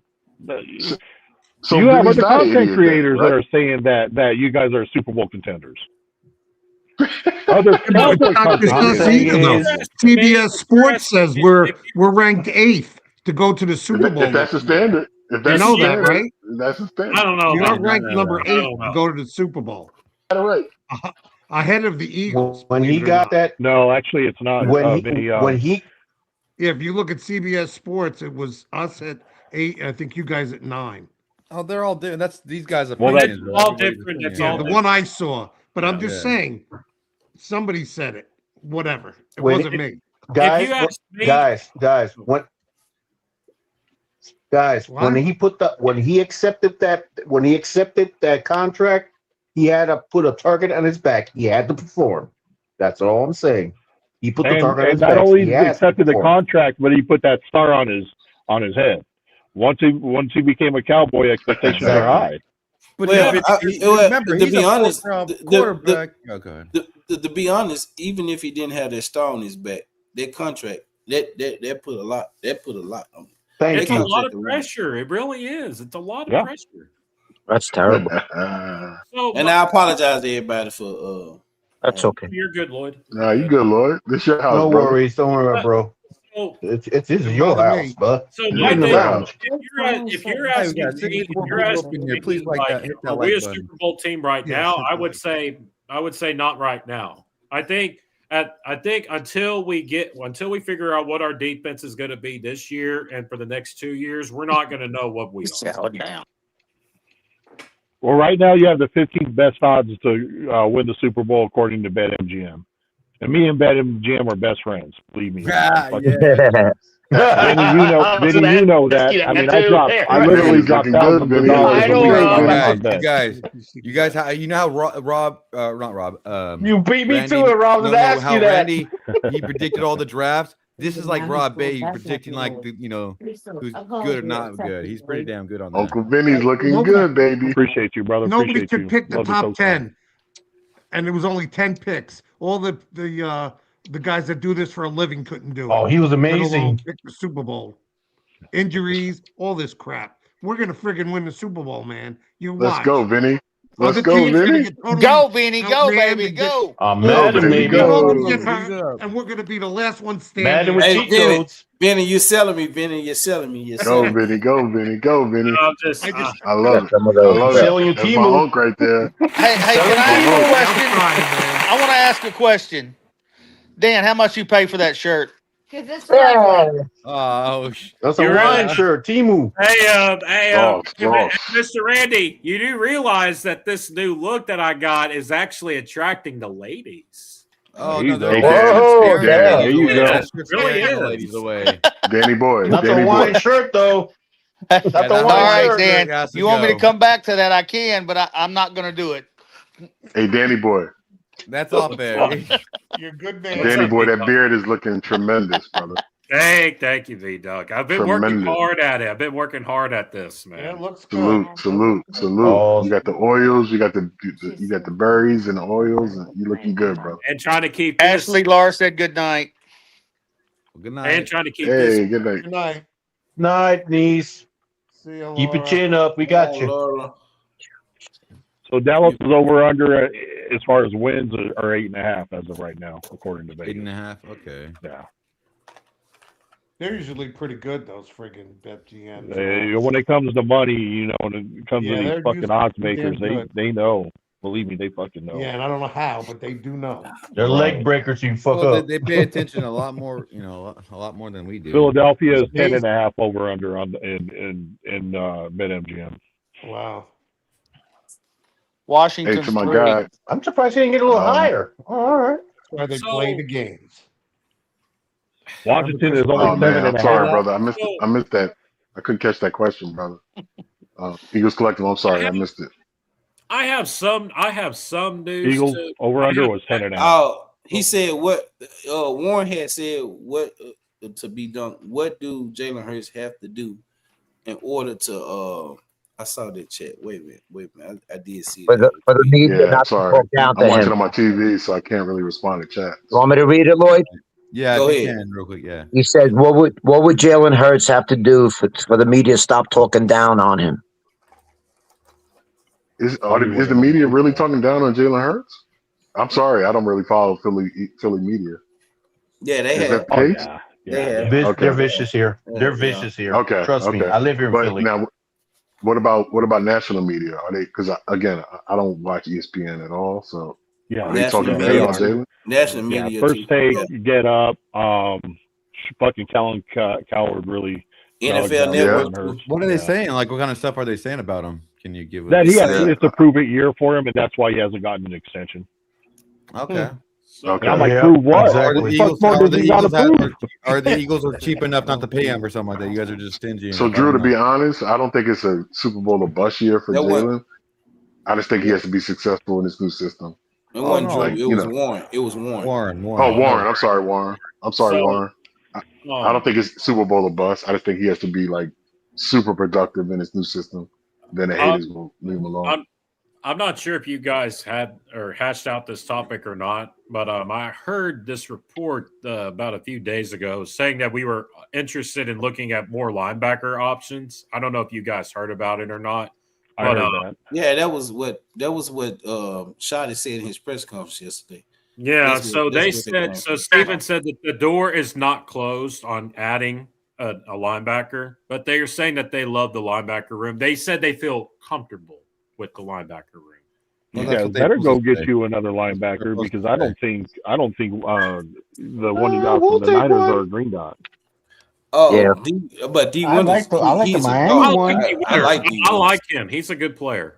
So you have other content creators that are saying that you guys are Super Bowl contenders. Other CBS Sports says we're ranked 8th to go to the Super Bowl. If that's the standard. You know that, right? That's the standard. I don't know. You're ranked number 8 to go to the Super Bowl. All right. Ahead of the Eagles. When he got that. No, actually, it's not. Yeah, if you look at CBS Sports, it was us at 8. I think you guys at 9. Oh, they're all different. These guys are all different. The one I saw, but I'm just saying, somebody said it. Whatever. It wasn't me. Guys, when he accepted that contract, he had to put a target on his back. He had to perform. That's all I'm saying. He put the target on his back. Not only accepted the contract, but he put that star on his head. Once he became a Cowboy, expectations are high. But remember, to be honest, quarterback. To be honest, even if he didn't have that star on his back, that contract that put a lot. That put a lot on him. It's a lot of pressure. It really is. It's a lot of pressure. That's terrible. And I apologize to everybody for. That's okay. You're good, Lloyd. No, you good, Lloyd. This your house. No bro. worries. Don't worry about it, bro. This is your house, bud. So if you're asking me, please are we a Super Bowl team right now? I would say not right now. I think until we figure out what our defense is going to be this year and for the next 2 years, we're not going to know what we are. Well, right now you have the 15th best odds to win the Super Bowl according to BetMGM. And me and BetMGM are best friends. Believe me. Yeah. Vinny, you know that. I mean, I literally dropped thousands of dollars. You guys, you know how Rob, not Rob. You beat me Randy, to it, Rob. I was asking you that. Randy, he predicted all the drafts. This is like Rob Bay predicting who's good or not good. He's pretty damn good on that. Uncle Vinny's looking good, baby. Appreciate you, brother. Nobody could pick the top 10. and it was only 10 picks. All the guys that do this for a living couldn't do it. Oh, he was Let alone amazing. pick the Super Bowl. Injuries, all this crap. We're gonna friggin' win the Super Bowl, man. You Let's watch. go, Vinny. Let's Other go, teams gonna Vinny. get totally Go, Beanie, go, outran baby, and get go. I'm Go, Madden, Vinny, maybe. all of them go. get hurt, and we're gonna be the last one Madden standing. with Hey, cheat Vinny, codes. Vinny, you're selling me, Vinny. You're selling me. You're Go, selling me. Vinny. Go, Vinny. Go, Vinny. I'm just, I just I We got love it. some of I those. love Selling you it. That's my Timu. unk right there. Hey, can Selling I ask you My a unk. I'm question? trying, man. I want to ask a question. Dan, how much you pay for that shirt? Because it's ugly. Oh, That's a You Hawaiian really- shirt. Timu. hey, Sauce. Mr. Randy, you do realize that this new look that I got is actually attracting the ladies. oh There no, you they're go. Whoa, scaring damn. There you the go. ladies away. It really Scaring the is. ladies away. Danny boy. Not the Danny Hawaiian boy. shirt, though. Not the that All Hawaiian right, shirt. Dan. has to You want me to go. come back to that? I can, but I'm not going to do it. Hey, Danny boy. That's off air. You're a good What's man. Danny up, boy, that V-Duck? beard is looking tremendous, brother. Thank you, V-Duck. I've been working Tremendous. hard at it. I've been working hard at this, man. Yeah, it looks good. Salute. Oh, You got the oils, you got the berries and the oils, and you looking good, brother. And trying to keep this, Ashley Lar said good night. Good and night. trying to keep this. Hey, good night. Good night. night, niece. See you, Keep your Laura. chin up. We got Oh, you. Laura. So Dallas is over under as far as wins are 8.5 as of right now, according to Vegas. 8.5. Okay. Yeah. They're usually pretty good, those friggin' BetGMs. When it comes to money, when it comes Yeah, to they're these fucking usually odds pretty makers, damn good. they know. Believe me, they fucking know. Yeah, and I don't know how, but they do know. They're leg breakers. You fuck Well, up. they pay attention a lot more, a lot more than we do. Philadelphia is They- 10.5 over under on in BetMGM. Wow. Washington's Hey, to my 3. guy, I'm surprised he didn't get a little higher. All right. That's why they So- play the games. Washington is only oh man, I'm sorry, 7.5. brother. I missed that. I couldn't catch that question, brother. Eagles Collective, I'm sorry, I missed it. I have some news. Eagles too. over I under have- was 10.5. Oh, he said what? Warren had said what to be done. What do Jalen Hurts have to do in order to? I saw that chat. Wait a minute. I did see For that. the media Yeah, I'm not to sorry. talk down I'm to watching him. on my TV, so I can't really respond to chat. You want me to read it, Lloyd? Yeah, Go if you ahead. can, real quick. Yeah. He said, "What would Jalen Hurts have to do for the media to stop talking down on him?" Is the media really talking down on Jalen Hurts? I'm sorry, I don't really follow Philly media. Yeah, they Is have. that the case? They have. Okay. They're vicious here. Yeah, They're yeah. vicious here. Okay, Trust me. okay. I live here in But Philly. now, what about national media? Are they? Because again, I don't watch ESPN at all. So Yeah, are they National talking media bad on too. Jalen? National Yeah, media first too. take, Yeah. get up. Fucking Colin Coward really. NFL dogged out Network. Jalen Hurts. What are they Yeah. saying? Like, what kind of stuff are they saying about him? Can you give That us? he has, Yeah. it's a prove-it year for him, and that's why he hasn't gotten an extension. Okay. Okay. And I'm like, Yeah, prove what? exactly. What The the fuck Eagles, more are does the he got to Eagles have, prove? are the Eagles are cheap enough not to pay him or something like that? You guys are just stingy. So enough. I Drew, to don't be know. honest, I don't think it's a Super Bowl or bust year for That one- Jalen. I just think he has to be successful in this new system. It wasn't no. Drew. Like, It you was know. Warren. It was Warren. Warren. Oh, Warren. I'm sorry, Warren. So, Warren. I don't think it's Super Bowl or bust. I just think he has to be like super productive in his new system. Then the haters will leave him alone. I'm not sure if you guys had or hashed out this topic or not, but I heard this report about a few days ago saying that we were interested in looking at more linebacker options. I don't know if you guys heard about it or not. I But, heard that. Yeah, that was what Shotty said in his press conference yesterday. Yeah, That's so what- they that's what they said. want. So Stephen said that the door is not closed on adding a linebacker, but they are saying that they love the linebacker room. They said they feel comfortable with the linebacker room. Well, Yeah, that's what they better go supposed to get say. you another linebacker supposed because to I say. don't think the one you got we'll from the take Niners one. are a green dot. Oh, Yeah. but D I Winters, like the he's a Miami dog. one. I like D I Winters. like him. He's a good player.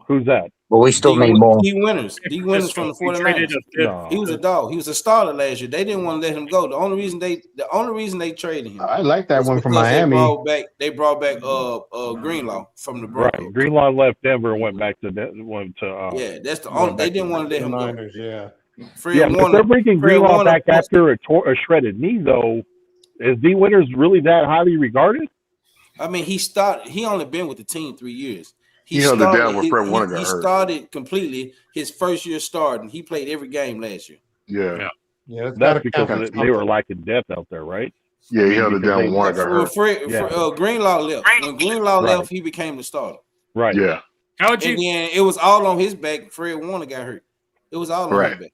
Who's that? But we still need D more. Winters. D Winters from the We traded 49ers. a fifth. No. He was a dog. He was a starter last year. They didn't want to let him go. The only reason they traded him. I like that was one from because Miami. They brought back Greenlaw from the Right. Broncos. Greenlaw left Denver and went back to Yeah, that's the went only. back They to didn't want to let him go. Niners, yeah. Fred yeah, but if Warner. they're bringing Fred Greenlaw Warner back after a shredded knee, though. Is D Winters really that highly regarded? I mean, he only been with the team 3 years. He held it down when Fred Warner got he hurt. started completely his first year starting. He played every game last year. Yeah. Yeah, That's because they were lacking depth out there, right? Yeah, he held it down when Warner got hurt. Greenlaw left. When Greenlaw left, he became the starter. Right. Yeah. And then it was all on his back. Fred Warner got hurt. It was all on his back.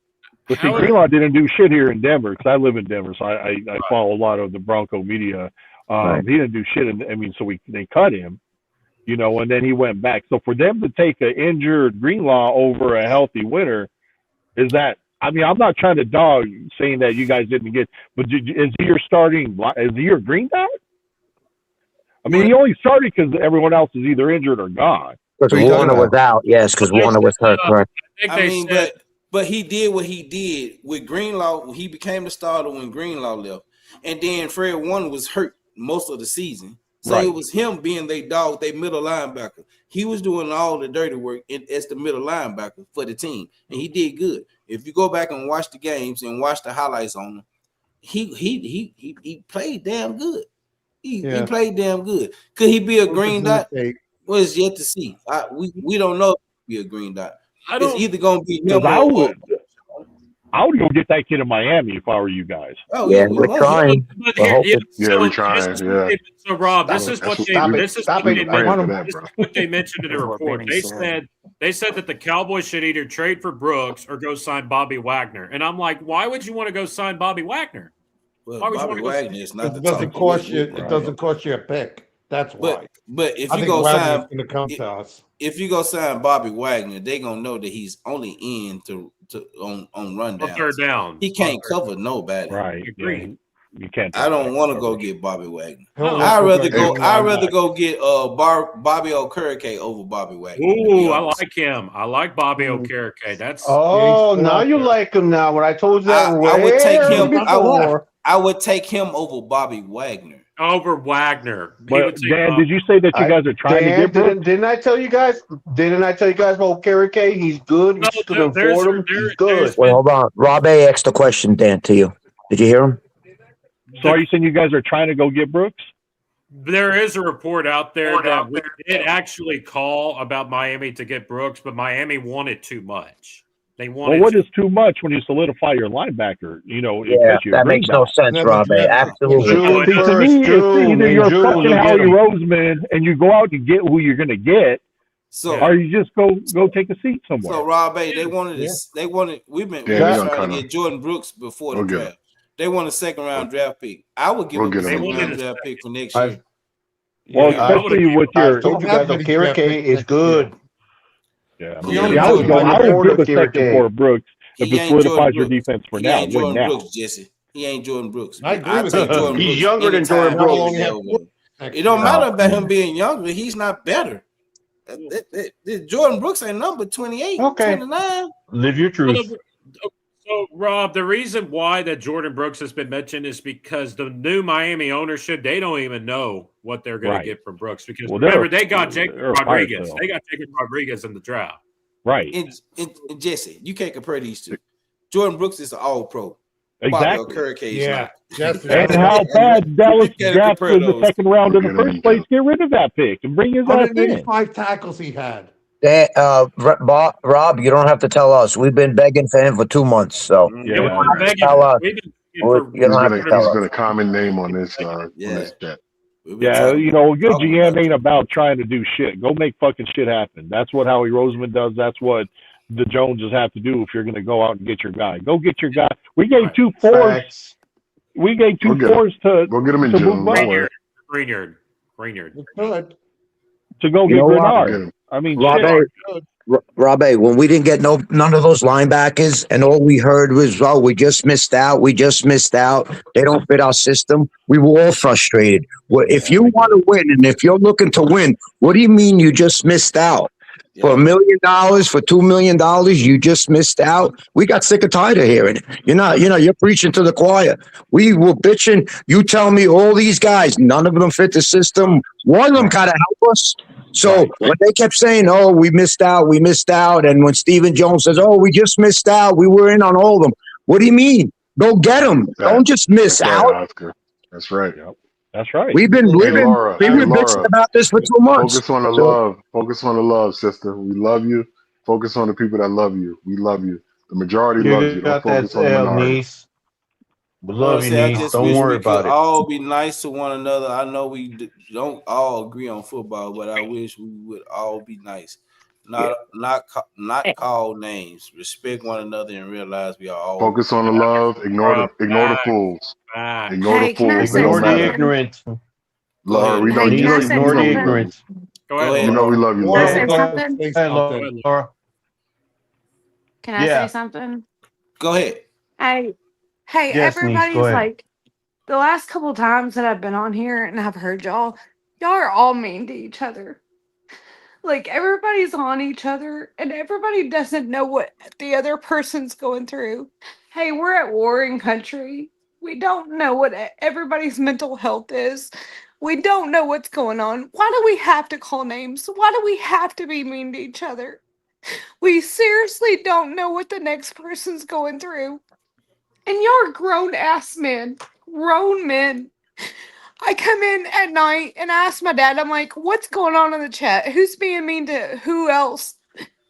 But see, Greenlaw didn't do shit here in Denver because I live in Denver, so I follow a lot of the Bronco media. He didn't do shit. So they cut him, and then he went back. So for them to take an injured Greenlaw over a healthy Winter, is that? I mean, I'm not trying to dog saying that you guys didn't get, but is he your starting? Is he your green guy? I mean, he only started because everyone else is either injured or gone. Because Warner was out, yes, because Warner was hurt, correct. I mean, but he did what he did with Greenlaw. He became the starter when Greenlaw left, and then Fred Warner was hurt most of the season. So it was him being their dog, their middle linebacker. He was doing all the dirty work as the middle linebacker for the team, and he did good. If you go back and watch the games and watch the highlights on him, he played damn good. He played damn good. Could he be a green dot? Well, it's yet to see. We don't know if he'll be a green dot. It's either going to be him or I would go get that kid in Miami if I were you guys. Oh yeah, we're trying. We're trying. So Rob, this is what they mentioned in the report. They said that the Cowboys should either trade for Brooks or go sign Bobby Wagner. And I'm like, why would you want to go sign Bobby Wagner? Well, Bobby Wagner is not the top. It doesn't cost you a pick. That's why. But if you go sign, going to come to us. If you go sign Bobby Wagner, they're gonna know that he's only in on rundown. Third down. He can't cover nobody. Right. Agreed. You can't. I don't want to go get Bobby Wagner. I'd rather go get Bobby Okereke over Bobby Wagner. Ooh, I like him. I like Bobby Okereke. That's now you like him. Now when I told you that, I would take him. I would take him over Bobby Wagner. Over Wagner. But Dan, did you say that you guys are trying to get Brooks? Didn't I tell you guys? Didn't I tell you guys about Okereke? He's good. You should afford him. He's good. Wait, hold on. Rob A asked a question, Dan, to you. Did you hear him? So are you saying you guys are trying to go get Brooks? There is a report out there that we did actually call about Miami to get Brooks, but Miami wanted too much. They wanted. Well, what is too much when you solidify your linebacker? That makes no sense, Rob. Absolutely. To me, it's either you're fucking Howie Roseman and you go out and get who you're going to get, or you just go take a seat somewhere. So Rob A, they wanted this. They wanted. We've been trying to get Jordan Brooks before the draft. They want a second round draft pick. I would give them a second round draft pick for next year. Well, especially with your. I told you guys, Okereke is good. Yeah, I would give a second for Brooks if it solidifies your defense for now. He ain't Jordan Brooks, Jesse. He ain't Jordan Brooks. I agree with you. He's younger than Jordan Brooks. It don't matter about him being younger. He's not better. Jordan Brooks ain't number 28, 29. Live your truth. So, Rob, the reason why that Jordan Brooks has been mentioned is because the new Miami ownership, they don't even know what they're going to get from Brooks. Because remember, they got Jacob Rodriguez. They got Jacob Rodriguez in the draft. Right. And Jesse, you can't compare these two. Jordan Brooks is an all-pro. Exactly. And how bad Dallas drafted in the second round in the first place, get rid of that pick and bring his ass in. 5 tackles he had. Rob, you don't have to tell us. We've been begging for him for 2 months, so Yeah, you don't have to tell us. You don't have to tell He's us. been a common name on this chat. Yeah, a good GM ain't about trying to do shit. Go make fucking shit happen. That's what Howie Roseman does. That's what the Joneses have to do if you're going to go out and get your guy. Go get your guy. We gave 2 fours. We gave 2 fours to go get him in June. Greenyard. Good. To go get Bernard. I mean, Rob A, when we didn't get none of those linebackers and all we heard was, oh, we just missed out. They don't fit our system. We were all frustrated. Well, if you want to win and if you're looking to win, what do you mean you just missed out? For $1 million, for $2 million, you just missed out. We got sick and tired of hearing it. You're preaching to the choir. We were bitching. You tell me all these guys, none of them fit the system. One of them kind of help us. So when they kept saying, oh, we missed out. And when Stephen Jones says, oh, we just missed out. We were in on all of them. What do you mean? Go get them. Don't just miss out. Oscar. That's right. That's right. We've been Laura, bitching about this for 2 months. focus on the So love. Focus on the love, sister. We love you. Focus on the people that love you. We love you. The majority loves You you. Don't got that focus on the L, minority. niece. We I want love to you, say I niece. just Don't wish worry we could about it. all be nice to one another. I know we don't all agree on football, but I wish we would all be nice. Not call names. Respect one another and realize we are all. Focus on the love. Ignore the fools. Ignore the Hey, can I fools. They say don't Ignore the matter. something? ignorance. Laura, we know Hey, you can know I Niece, say you ignore the know we something? love you. ignorance. Go ahead, You know we Laura. love you, Can I Laura. say something? Say Hey, something. Laura. Can I say Yeah. something? Go ahead. Hey, hey, Yes, niece. Go everybody's ahead. like, the last couple times that I've been on here and I've heard y'all are all mean to each other. Like, everybody's on each other and everybody doesn't know what the other person's going through. Hey, we're at warring country. We don't know what everybody's mental health is. We don't know what's going on. Why do we have to call names? Why do we have to be mean to each other? We seriously don't know what the next person's going through. And you're grown ass men, grown men. I come in at night and I ask my dad, I'm like, what's going on in the chat? Who's being mean to who else?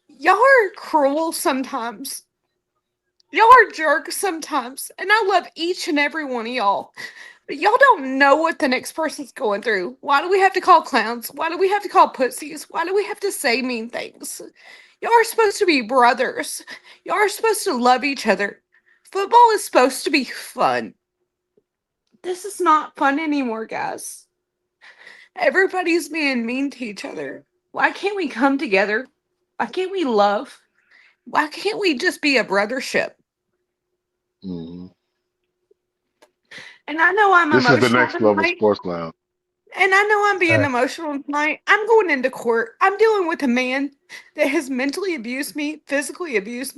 Y'all are cruel sometimes. Y'all are jerks sometimes. And I love each and every one of y'all. But y'all don't know what the next person's going through. Why do we have to call clowns? Why do we have to call pussies? Why do we have to say mean things? Y'all are supposed to be brothers. Y'all are supposed to love each other. Football is supposed to be fun. This is not fun anymore, guys. Everybody's being mean to each other. Why can't we come together? Why can't we love? Why can't we just be a brothership? Mm-hmm. And I know I'm This is the emotional next level tonight. sports lounge. And I know I'm being emotional tonight. I'm going into court. I'm dealing with a man that has mentally abused me, physically abused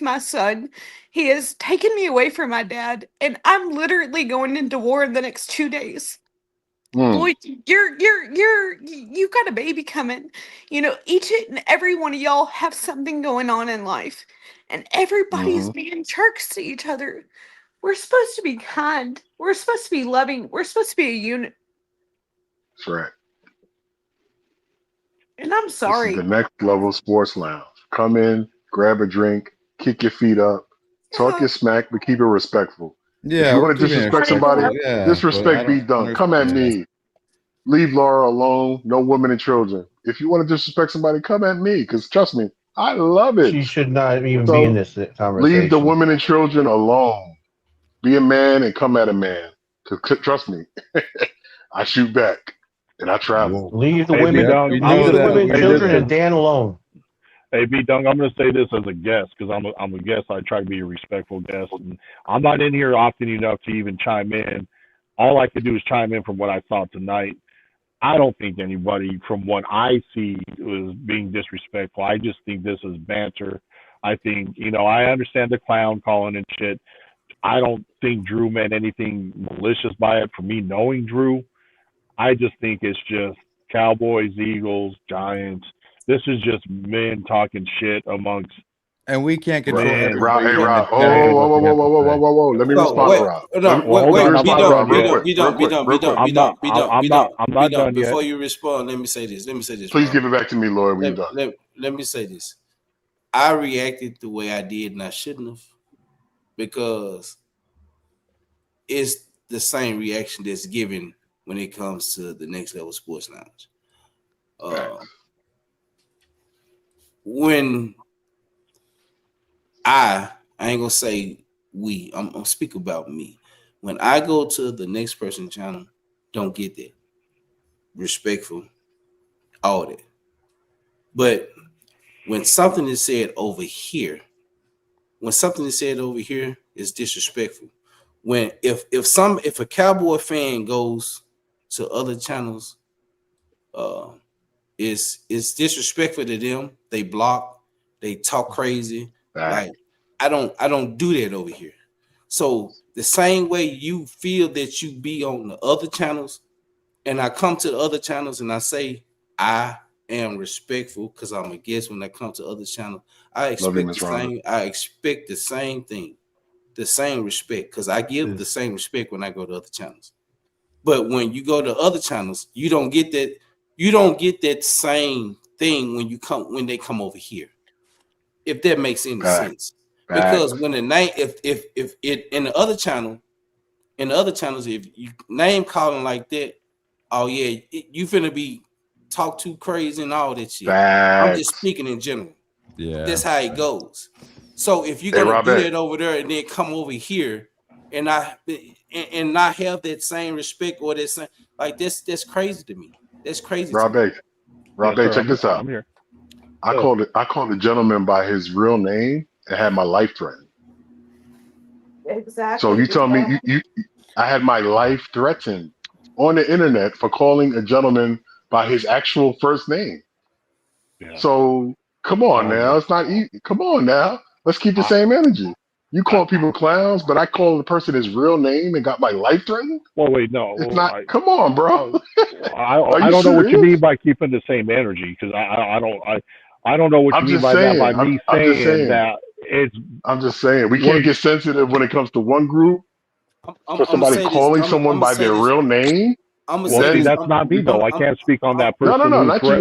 my son. He has taken me away from my dad, and I'm literally going into war in the next 2 days. Lloyd, you got a baby coming. You know, each and every one of y'all have something going on in life, and everybody's being jerks to each other. We're supposed to be kind. We're supposed to be loving. We're supposed to be a unit. That's right. And I'm This is sorry. the next level sports lounge. Come in, grab a drink, kick your feet up, talk your smack, but keep it respectful. If Yeah, you we're want to keeping it disrespect somebody, respectful. Yeah, but I disrespect don't be done. Come at understand. me. Leave Laura alone. No women and children. If you want to disrespect somebody, come at me. Because trust me, I love it. She should not even be in So this leave the conversation. women and children alone. Be a man and come at a man. Because trust me, I shoot back and I travel. Leave the Hey, B women, Dung, I'm leave the gonna women, say this children, and because Dan alone. hey, B Dung, I'm gonna say this as a guest because I'm a guest. I try to be a respectful guest, and I'm not in here often enough to even chime in. All I could do is chime in from what I saw tonight. I don't think anybody from what I see was being disrespectful. I just think this is banter. I think, I understand the clown calling and shit. I don't think Drew meant anything malicious by it. For me, knowing Drew, I just think it's just Cowboys, Eagles, Giants. This is just men talking shit amongst And we can't control men. everybody Hey, in the Rob. chat Oh, and whoa, what whoa, they whoa, have to whoa, whoa, whoa, say. whoa, whoa. Let me No, respond to wait, Rob. no, Well, hold wait, on, Let me I'm be respond not to done, Rob done be real yet. done, quick. be Real done, be quick. done, Real be quick. done, be done, be done, be done, be I'm not done. done Before yet. you respond, let me say this. Let me say this, Please bro. give it back to me, Lord, when you're done. Let me say this. I reacted the way I did, and I shouldn't have, because it's the same reaction that's given when it comes to the next level sports lounge. When I ain't gonna say we, I'm gonna speak about me. When I go to the next person channel, don't get that. Respectful, all that. But when something is said over here, it's disrespectful. When if a Cowboy fan goes to other channels, uh it's disrespectful to them. They block, they talk crazy. Like I don't do that over here. So the same way you feel that you be on the other channels, and I come to the other channels and I say I am respectful because I'm a guest when I come to other channels. I Love you, expect the Miss Rhonda. same. I expect the same thing, the same respect, because I give the same respect when I go to other channels. But when you go to other channels, you don't get that. You don't get that same thing when they come over here. If that makes any sense, because when the name, if it in the other channels, if you name calling like that, oh yeah, you finna be talk too crazy and all that shit. I'm just speaking in general. Yeah, that's how it goes. So if you're Hey, gonna do Robbie. that over there and then come over here and not have that same respect or that same like that's crazy to me. That's crazy to me. Robbie, check this out. I'm here. I called the gentleman by his real name and had my life threatened. Exactly. So you tell me I had my life threatened on the internet for calling a gentleman by his actual first name. Yeah. So come on now, it's not easy. Come on now, let's keep the same energy. You call people clowns, but I call the person his real name and got my life threatened. Well, wait, no. It's not. Come on, bro. I don't know what you mean by keeping the same energy because I don't know what you mean by that by me saying that it's. I'm just saying we can't get sensitive when it comes to one group. For somebody calling someone by their real name. See, that's not me though. I can't speak on that person. No, not you.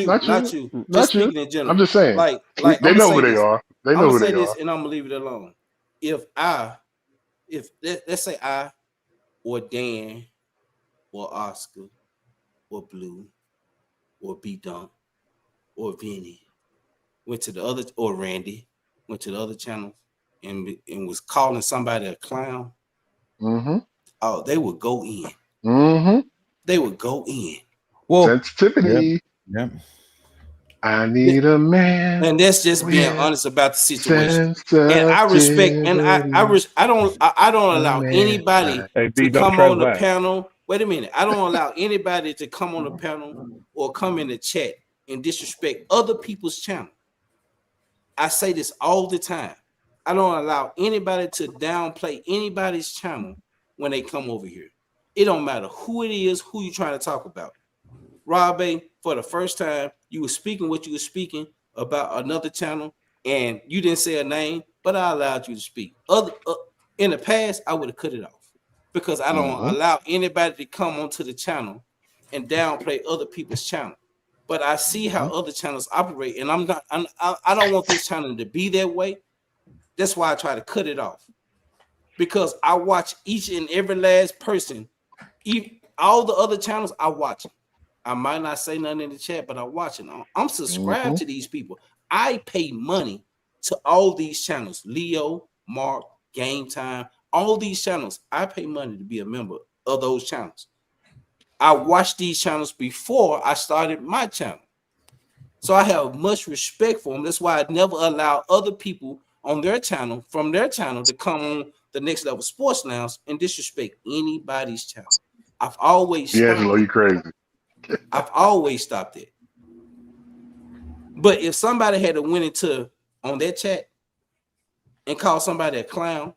Not you. Just speaking in general. I'm just saying. Like they know who they are. They know who they are. And I'm gonna leave it alone. If let's say I or Dan or Oscar or Blue or B Dunk or Vinny went to the other or Randy went to the other channel and was calling somebody a clown. Mm-hmm. Oh, they would go in. Mm-hmm. They would go in. Well, sensitivity. Yep. I need a man. And that's just being honest about the situation. And I respect, and I don't allow anybody to come on the panel. Wait a minute. I don't allow anybody to come on the panel or come in the chat and disrespect other people's channel. I say this all the time. I don't allow anybody to downplay anybody's channel when they come over here. It don't matter who it is, who you trying to talk about. Robbie, for the first time, you were speaking what you were speaking about another channel, and you didn't say a name, but I allowed you to speak. In the past, I would have cut it off because I don't allow anybody to come onto the channel and downplay other people's channel. But I see how other channels operate, and I don't want this channel to be that way. That's why I try to cut it off, because I watch each and every last person. All the other channels I watch them. I might not say nothing in the chat, but I watch it. I'm subscribed to these people. I pay money to all these channels. Leo, Mark, Game Time, all these channels. I pay money to be a member of those channels. I watched these channels before I started my channel. So I have much respect for them. That's why I never allow other people on their channel, from their channel, to come on the Next Level Sports Lounge and disrespect anybody's channel. I've always D'Angelo, you crazy. I've always stopped it. But if somebody had to went into on that chat and called somebody a clown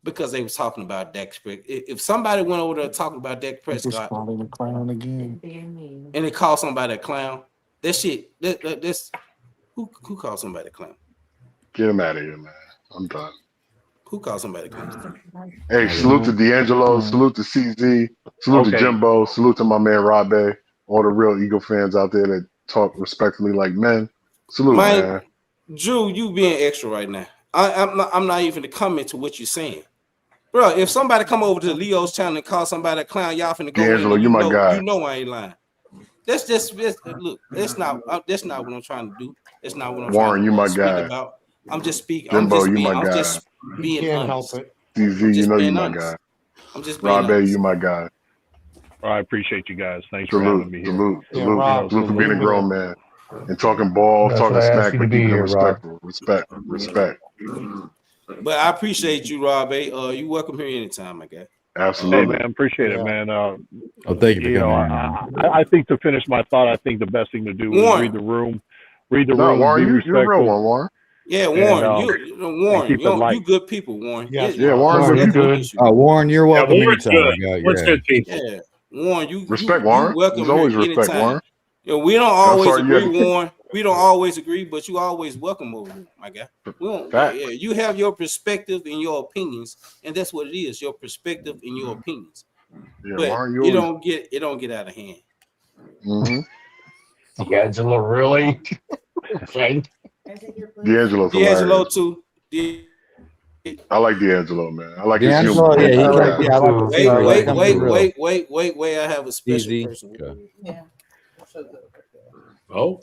because they was talking about Dak Prescott, if somebody went over there talking about Dak Prescott calling a clown again, and they called somebody a clown, that shit, that's who called somebody a clown? Get him out of here, man. I'm done. Who called somebody a clown? Hey, salute to D'Angelo, salute to CZ, salute to Jimbo, salute to my man Robbie, all the real Eagle fans out there that talk respectfully like men. Salute, man. Drew, you being extra right now. I'm not even to comment to what you're saying. Bro, if somebody come over to Leo's channel and call somebody a clown, y'all finna go D'Angelo, in. you my guy. You know I ain't lying. That's look. That's not what I'm trying to do. That's not what I'm Warren, trying to you my speak guy. about. I'm just speaking. Jimbo, you my guy. I'm just being honest. Help it. CZ, you know you my guy. I'm just being Robbie, honest. you my guy. I appreciate you guys. Thanks for having me here. Salute for being a grown man and talking ball, talking smack, but keeping it respectful. Respect. But I appreciate you, Robbie. You welcome here anytime, my guy. Absolutely. Hey, man, appreciate it, man. Thank you for coming I think to finish my thought, I think the best thing to do is read the room. Warren, you're a real one, Warren. Yeah, Warren, you good people, Warren. Yes, Warren, good. Warren, you're welcome anytime. Warren's good people. Yeah, Warren, you Warren. welcome There's always here respect, anytime. Warren. We don't always agree, Warren. We don't always agree, but you always welcome over here, my guy. You have your perspective and your opinions, and that's what it is, your perspective and your opinions. Yeah, but Warren, it don't get out of hand. D'Angelo, really? Right? D'Angelo's D'Angelo hilarious. too. I like D'Angelo, man. I like his D'Angelo, humor. yeah, He's a I like the flavor. He comes in real Wait. I have a special easy. person. Yeah. Oh.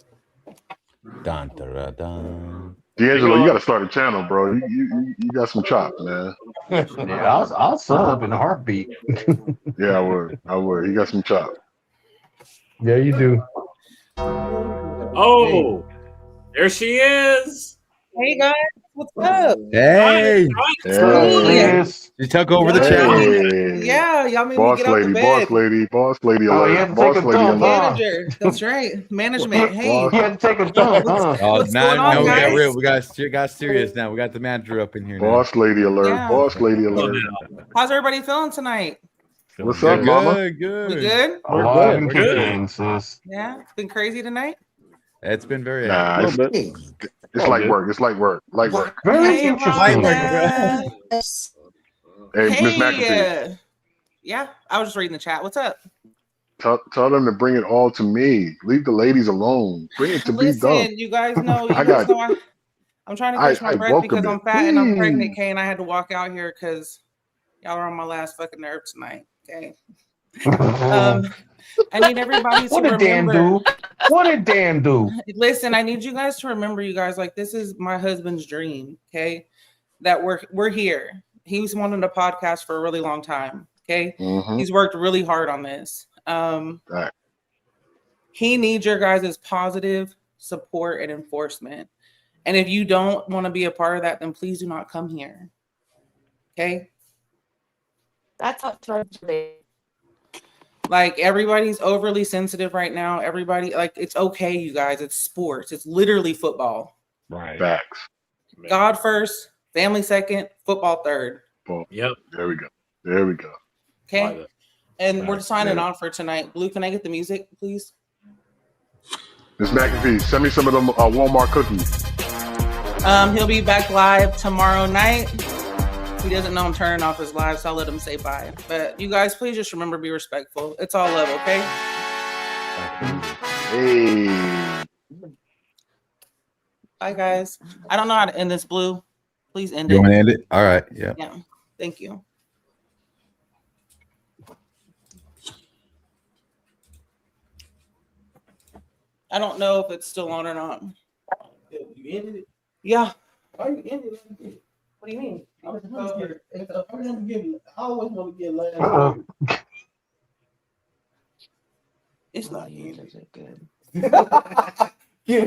Dun, dun, dun. D'Angelo, you got to start a channel, bro. You got some chops, man. Yeah, I'll sub in a heartbeat. Yeah, I would. He got some chops. Yeah, you do. Oh, there she is. Hey guys, what's up? Hey, Hey. you took over the channel. Yeah, y'all made me Boss get out the lady, bed. boss lady Oh, alert. you had to Boss take a lady dump, alert. Manager, that's right. Management. Hey, You had to take a dump, huh? Oh, what's now, going on, we got guys? real. We got serious now. We got the manager up in here now. Boss lady alert. Yeah. Boss lady alert. How's everybody feeling tonight? What's Good, up, mama? We Good. good? Alive and We're good. kicking, sis. Yeah, it's been crazy tonight. It's been very Nah, active. it's light work. It's light work. Light work. Very Hey, interesting. Rhonda. Hey, Miss McAfee, Yeah, I was just reading the chat. What's up? tell them to bring it all to me. Leave the ladies alone. Bring it to be done. Listen, you guys know. I'm trying to catch my breath welcome because it. I'm fat and I'm pregnant, Kay, and I had to walk out here because y'all are on my last fucking nerve tonight. Okay. I need everybody to What did Dan remember. do? What did Dan do? Listen, I need you guys to remember, you guys, like this is my husband's dream. Okay, that we're here. He's wanted a podcast for a really long time. Okay, he's worked really hard on this. He needs your guys' positive support and enforcement. And if you don't want to be a part of that, then please do not come here. Okay. That's up to Like everybody's overly sensitive right now. Everybody, like, it's okay, you guys. It's sports. It's literally football. Right. Facts. God first, family second, football third. Boom. Yep. There we go. There we go. Okay. And we're signing on for tonight. Blue, can I get the music, please? Miss McAfee, send me some of them Walmart cookies. He'll be back live tomorrow night. He doesn't know I'm turning off his live, so I'll let him say bye. But you guys, please just remember, be respectful. It's all love, okay? Hey. Bye, guys. I don't know how to end this, Blue. Please end You it. want to end it? All right. Yeah. Yeah. Thank you. I don't know if it's still on or not. You ended it? Yeah. Why you ended it? What do you mean? I always want to get last. It's not you. Is it good? Yeah.